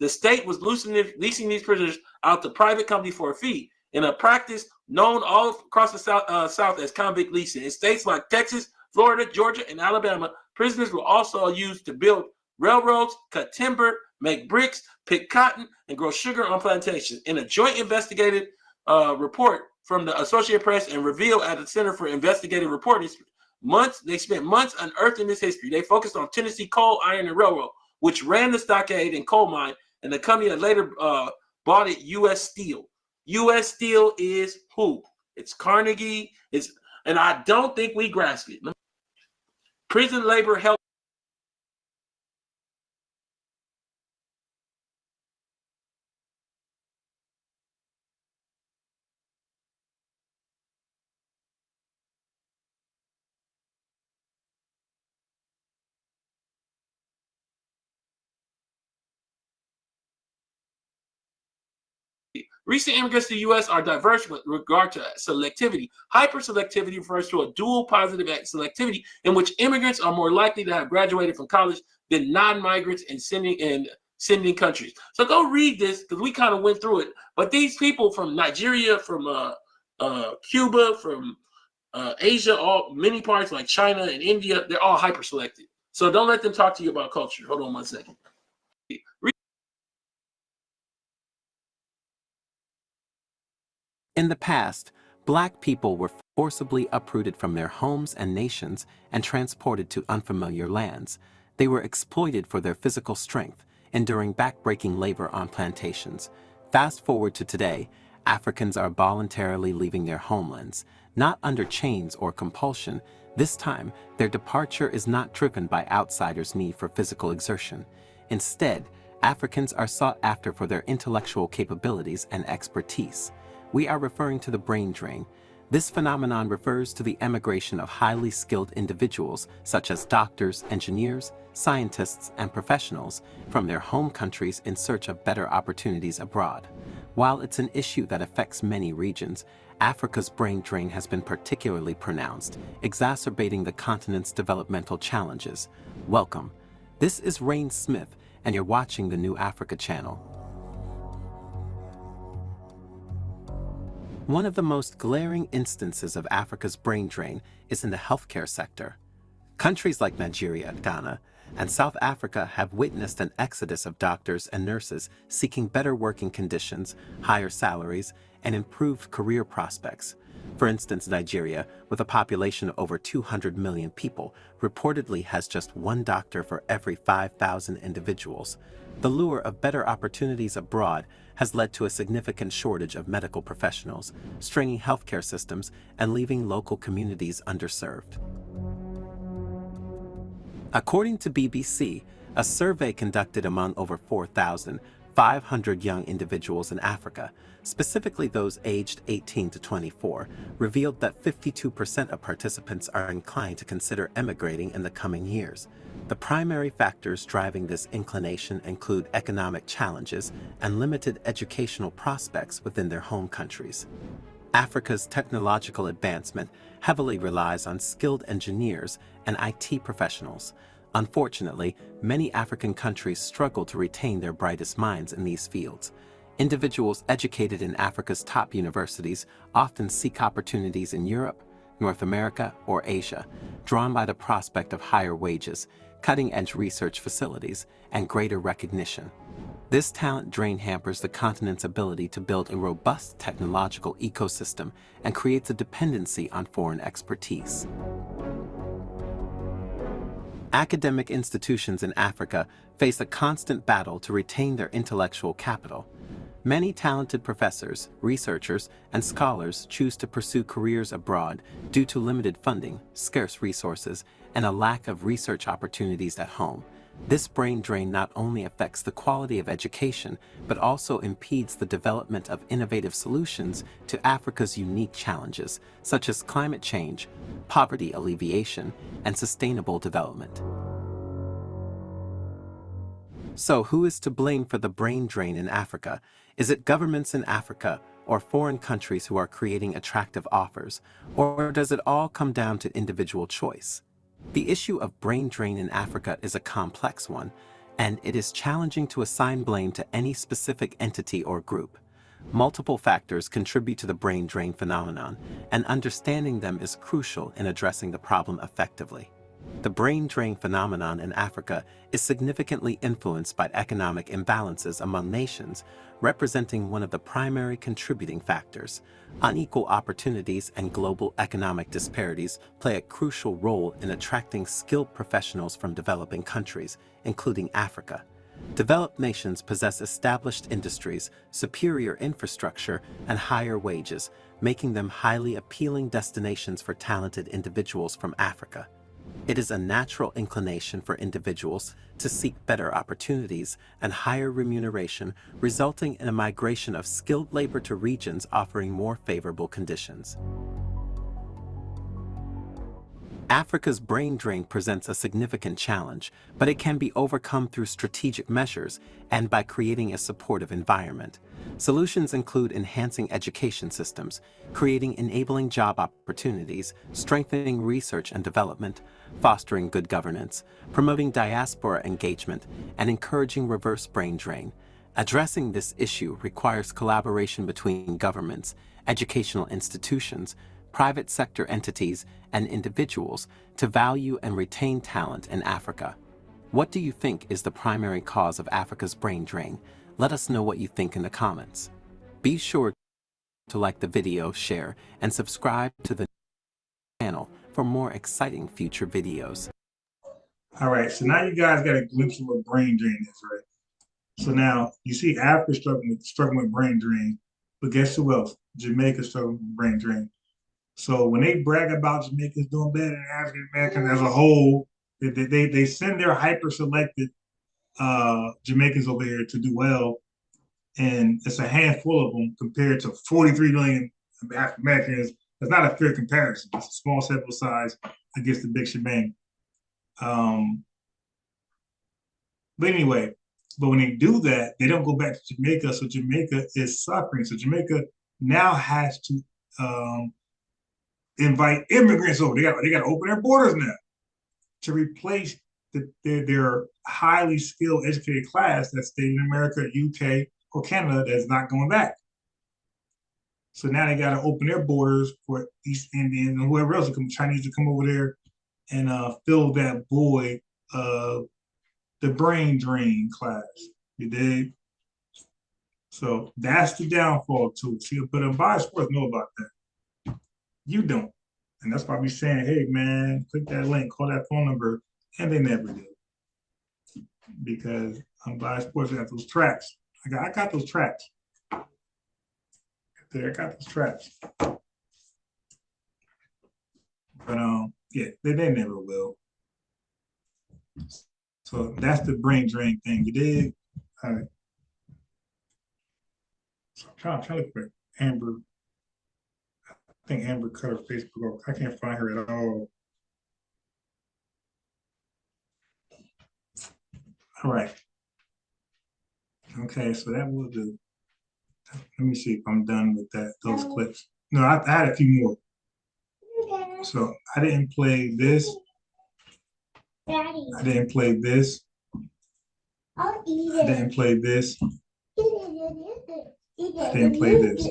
The state was leasing these prisoners out to private companies for a fee, in a practice known all across the South as convict leasing. In states like Texas, Florida, Georgia, and Alabama, prisoners were also used to build railroads, cut timber, make bricks, pick cotton, and grow sugar on plantations. In a joint investigative report from the Associated Press and revealed at the Center for Investigative Reporting, they spent months unearthing this history. They focused on Tennessee Coal, Iron, and Railroad, which ran the stockade and coal mine, and the company that later bought it, U.S. Steel. U.S. Steel is who? It's Carnegie. And I don't think we grasp it. Prison labor helped. Recent immigrants to the U.S. are diverse with regard to selectivity. Hyperselectivity refers to a dual positive selectivity in which immigrants are more likely to have graduated from college than non-migrants in sending countries. So go read this, because we kind of went through it. But these people from Nigeria, from Cuba, from Asia, many parts like China and India, they're all hyperselected. So don't let them talk to you about culture. Hold on one second. In the past, Black people were forcibly uprooted from their homes and nations and transported to unfamiliar lands. They were exploited for their physical strength, enduring backbreaking labor on plantations. Fast forward to today, Africans are voluntarily leaving their homelands, not under chains or compulsion. This time, their departure is not driven by outsiders' need for physical exertion. Instead, Africans are sought after for their intellectual capabilities and expertise. We are referring to the brain drain. This phenomenon refers to the emigration of highly skilled individuals, such as doctors, engineers, scientists, and professionals, from their home countries in search of better opportunities abroad. While it's an issue that affects many regions, Africa's brain drain has been particularly pronounced, exacerbating the continent's developmental challenges. Welcome. This is Rain Smith, and you're watching the New Africa Channel. One of the most glaring instances of Africa's brain drain is in the healthcare sector. Countries like Nigeria, Ghana, and South Africa have witnessed an exodus of doctors and nurses seeking better working conditions, higher salaries, and improved career prospects. For instance, Nigeria, with a population of over 200 million people, reportedly has just one doctor for every 5,000 individuals. The lure of better opportunities abroad has led to a significant shortage of medical professionals, straining healthcare systems and leaving local communities underserved. According to BBC, a survey conducted among over 4,500 young individuals in Africa, specifically those aged 18 to 24, revealed that 52% of participants are inclined to consider emigrating in the coming years. The primary factors driving this inclination include economic challenges and limited educational prospects within their home countries. Africa's technological advancement heavily relies on skilled engineers and IT professionals. Unfortunately, many African countries struggle to retain their brightest minds in these fields. Individuals educated in Africa's top universities often seek opportunities in Europe, North America, or Asia, drawn by the prospect of higher wages, cutting-edge research facilities, and greater recognition. This talent drain hampers the continent's ability to build a robust technological ecosystem and creates a dependency on foreign expertise. Academic institutions in Africa face a constant battle to retain their intellectual capital. Many talented professors, researchers, and scholars choose to pursue careers abroad due to limited funding, scarce resources, and a lack of research opportunities at home. This brain drain not only affects the quality of education, but also impedes the development of innovative solutions to Africa's unique challenges, such as climate change, poverty alleviation, and sustainable development. So, who is to blame for the brain drain in Africa? Is it governments in Africa or foreign countries who are creating attractive offers? Or does it all come down to individual choice? The issue of brain drain in Africa is a complex one, and it is challenging to assign blame to any specific entity or group. Multiple factors contribute to the brain drain phenomenon, and understanding them is crucial in addressing the problem effectively. The brain drain phenomenon in Africa is significantly influenced by economic imbalances among nations, representing one of the primary contributing factors. Unequal opportunities and global economic disparities play a crucial role in attracting skilled professionals from developing countries, including Africa. Developed nations possess established industries, superior infrastructure, and higher wages, making them highly appealing destinations for talented individuals from Africa. It is a natural inclination for individuals to seek better opportunities and higher remuneration, resulting in a migration of skilled labor to regions offering more favorable conditions. Africa's brain drain presents a significant challenge, but it can be overcome through strategic measures and by creating a supportive environment. Solutions include enhancing education systems, creating enabling job opportunities, strengthening research and development, fostering good governance, promoting diaspora engagement, and encouraging reverse brain drain. Addressing this issue requires collaboration between governments, educational institutions, private sector entities, and individuals to value and retain talent in Africa. What do you think is the primary cause of Africa's brain drain? Let us know what you think in the comments. Be sure to like the video, share, and subscribe to the channel for more exciting future videos. All right, so now you guys got a glimpse of what brain drain is, right? So now you see Africa struggling with brain drain, but guess who else? Jamaica struggling with brain drain. So when they brag about Jamaicans doing better than African Americans as a whole, they send their hyper-selected Jamaicans over here to do well, and it's a handful of them compared to 43 million African Americans. That's not a fair comparison. It's a small sample size against the big shebang. But anyway, but when they do that, they don't go back to Jamaica, so Jamaica is suffering. So Jamaica now has to invite immigrants over. They got to open their borders now to replace they're highly skilled, educated class that stayed in America, UK, or Canada that's not going back. So now they got to open their borders for East Indians and whoever else, Chinese to come over there and fill that void of the brain drain class. You dig? So that's the downfall to it. See, but unbiased sports know about that. You don't. And that's why we saying, hey man, click that link, call that phone number, and they never do. Because unbiased sports got those tracks. I got those tracks. I got those tracks. But yeah, they never will. So that's the brain drain thing. You dig? All right. So I'm trying to look for Amber. I think Amber cut her Facebook off. I can't find her at all. All right. Okay, so that was the. Let me see if I'm done with that. Those clips. No, I had a few more. So I didn't play this. I didn't play this. I didn't play this. I didn't play this.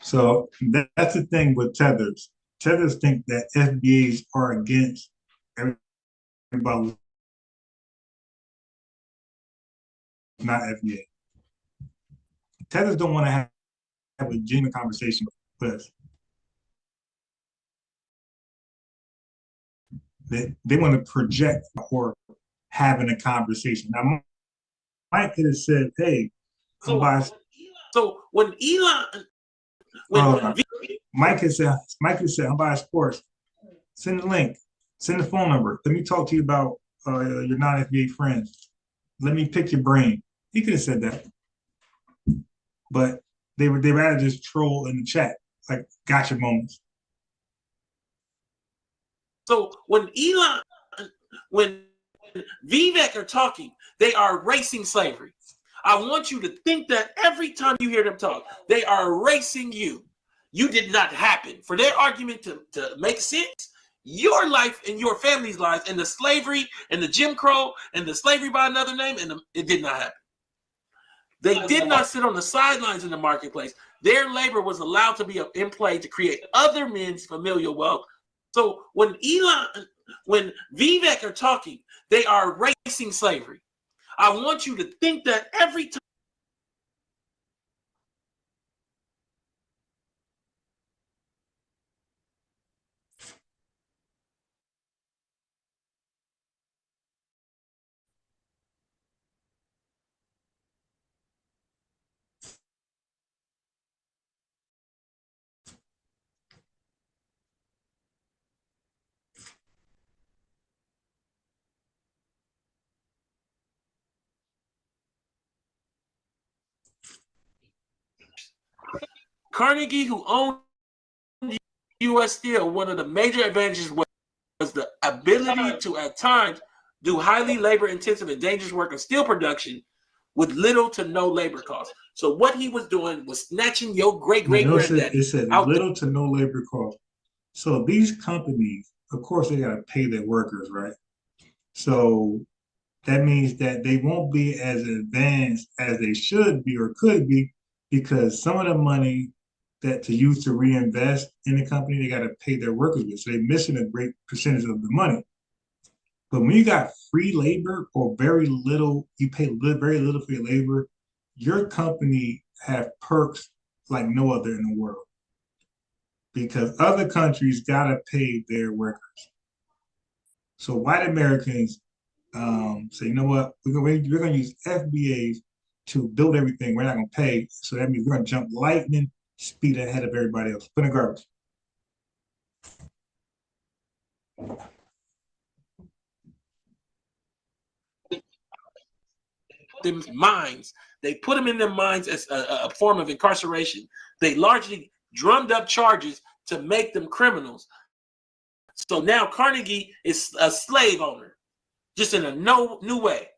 So that's the thing with tethers. Tethers think that FBAs are against everybody, not FBA. Tethers don't want to have a genuine conversation with us. They want to project or having a conversation. Now, Mike could have said, hey, I'm biased. So when Mike has said, I'm biased sports. Send the link, send the phone number. Let me talk to you about your non-FBA friends. Let me pick your brain. He could have said that. But they rather just troll in the chat, like gotcha moments. So when Vivek are talking, they are erasing slavery. I want you to think that every time you hear them talk, they are erasing you. You did not happen. For their argument to make sense, your life and your family's life and the slavery and the Jim Crow and the slavery by another name, it did not happen. They did not sit on the sidelines in the marketplace. Their labor was allowed to be in play to create other men's familial wealth. So when Vivek are talking, they are erasing slavery. I want you to think that every time. Carnegie, who owned U.S. Steel, one of the major advantages was the ability to, at times, do highly labor-intensive and dangerous work of steel production with little to no labor costs. So what he was doing was snatching your great-great-granddaddy. It said little to no labor cost. So these companies, of course, they got to pay their workers, right? So that means that they won't be as advanced as they should be or could be, because some of the money that to use to reinvest in the company, they got to pay their workers with. So they're missing a great percentage of the money. But when you got free labor or very little, you pay very little for your labor, your company have perks like no other in the world. Because other countries got to pay their workers. So white Americans say, you know what, we're going to use FBAs to build everything. We're not going to pay. So that means we're going to jump lightning speed ahead of everybody else. Put in the garbage. Them minds, they put them in their minds as a form of incarceration. They largely drummed up charges to make them criminals. So now Carnegie is a slave owner, just in a new way.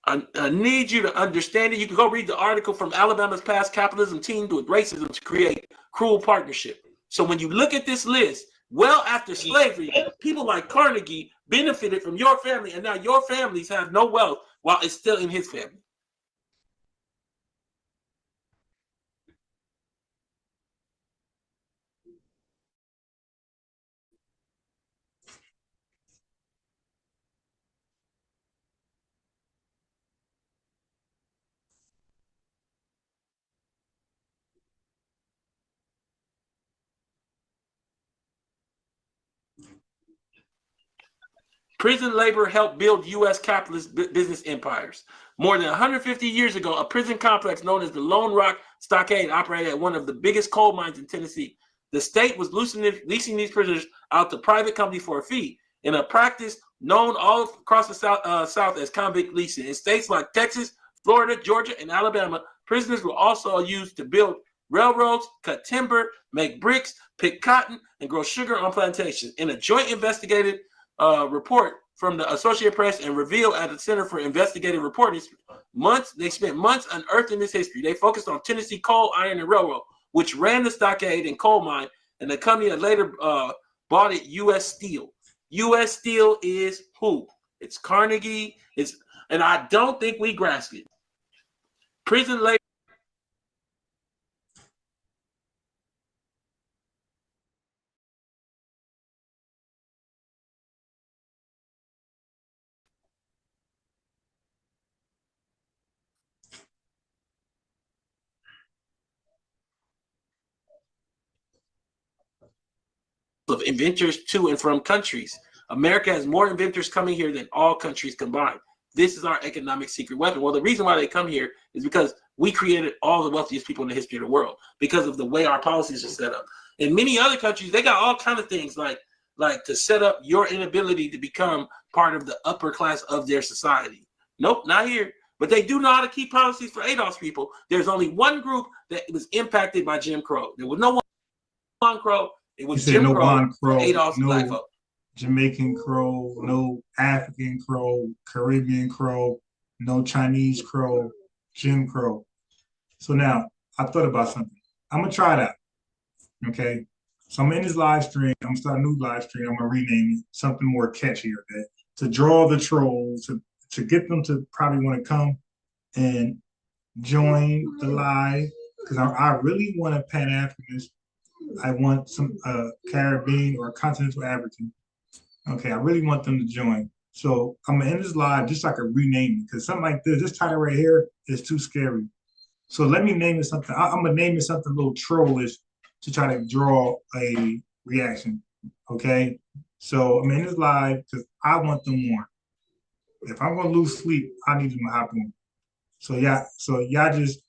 I need you to understand it. You can go read the article from Alabama's Past Capitalism Teamed with Racism to Create Cruel Partnership. So when you look at this list, well after slavery, people like Carnegie benefited from your family, and now your families have no wealth while it's still in his family. Prison labor helped build U.S. capitalist business empires. More than 150 years ago, a prison complex known as the Lone Rock Stockade operated at one of the biggest coal mines in Tennessee. The state was leasing these prisoners out to private companies for a fee, in a practice known all across the South as convict leasing. In states like Texas, Florida, Georgia, and Alabama, prisoners were also used to build railroads, cut timber, make bricks, pick cotton, and grow sugar on plantations. In a joint investigative report from the Associated Press and revealed at the Center for Investigative Reporting, they spent months unearthing this history. They focused on Tennessee Coal, Iron, and Railroad, which ran the stockade and coal mine, and the company that later bought it, U.S. Steel. U.S. Steel is who? It's Carnegie. And I don't think we grasp it. Prison labor. Of inventors to and from countries. America has more inventors coming here than all countries combined. This is our economic secret weapon. Well, the reason why they come here is because we created all the wealthiest people in the history of the world because of the way our policies are set up. In many other countries, they got all kinds of things like to set up your inability to become part of the upper class of their society. Nope, not here. But they do know how to keep policies for Adolf's people. There's only one group that was impacted by Jim Crow. There was no one Crow. It was Jim no Crow, Crow, Adolf's black folk. Jamaican Crow, no African Crow, Caribbean Crow, no Chinese Crow, Jim Crow. So now I thought about something. I'm gonna try it out. Okay. So I'm in this live stream. I'm gonna start a new live stream. I'm gonna rename it something more catchy, okay? To draw the trolls, to get them to probably want to come and join the live, because I really want a Pan-Africanist. I want some Caribbean or continental African. Okay, I really want them to join. So I'm gonna end this live just so I can rename it, because something like this title right here is too scary. So let me name it something. I'm gonna name it something a little trollish to try to draw a reaction. Okay, so I'm in this live because I want them more. If I'm gonna lose sleep, I need them to hop on. So y'all just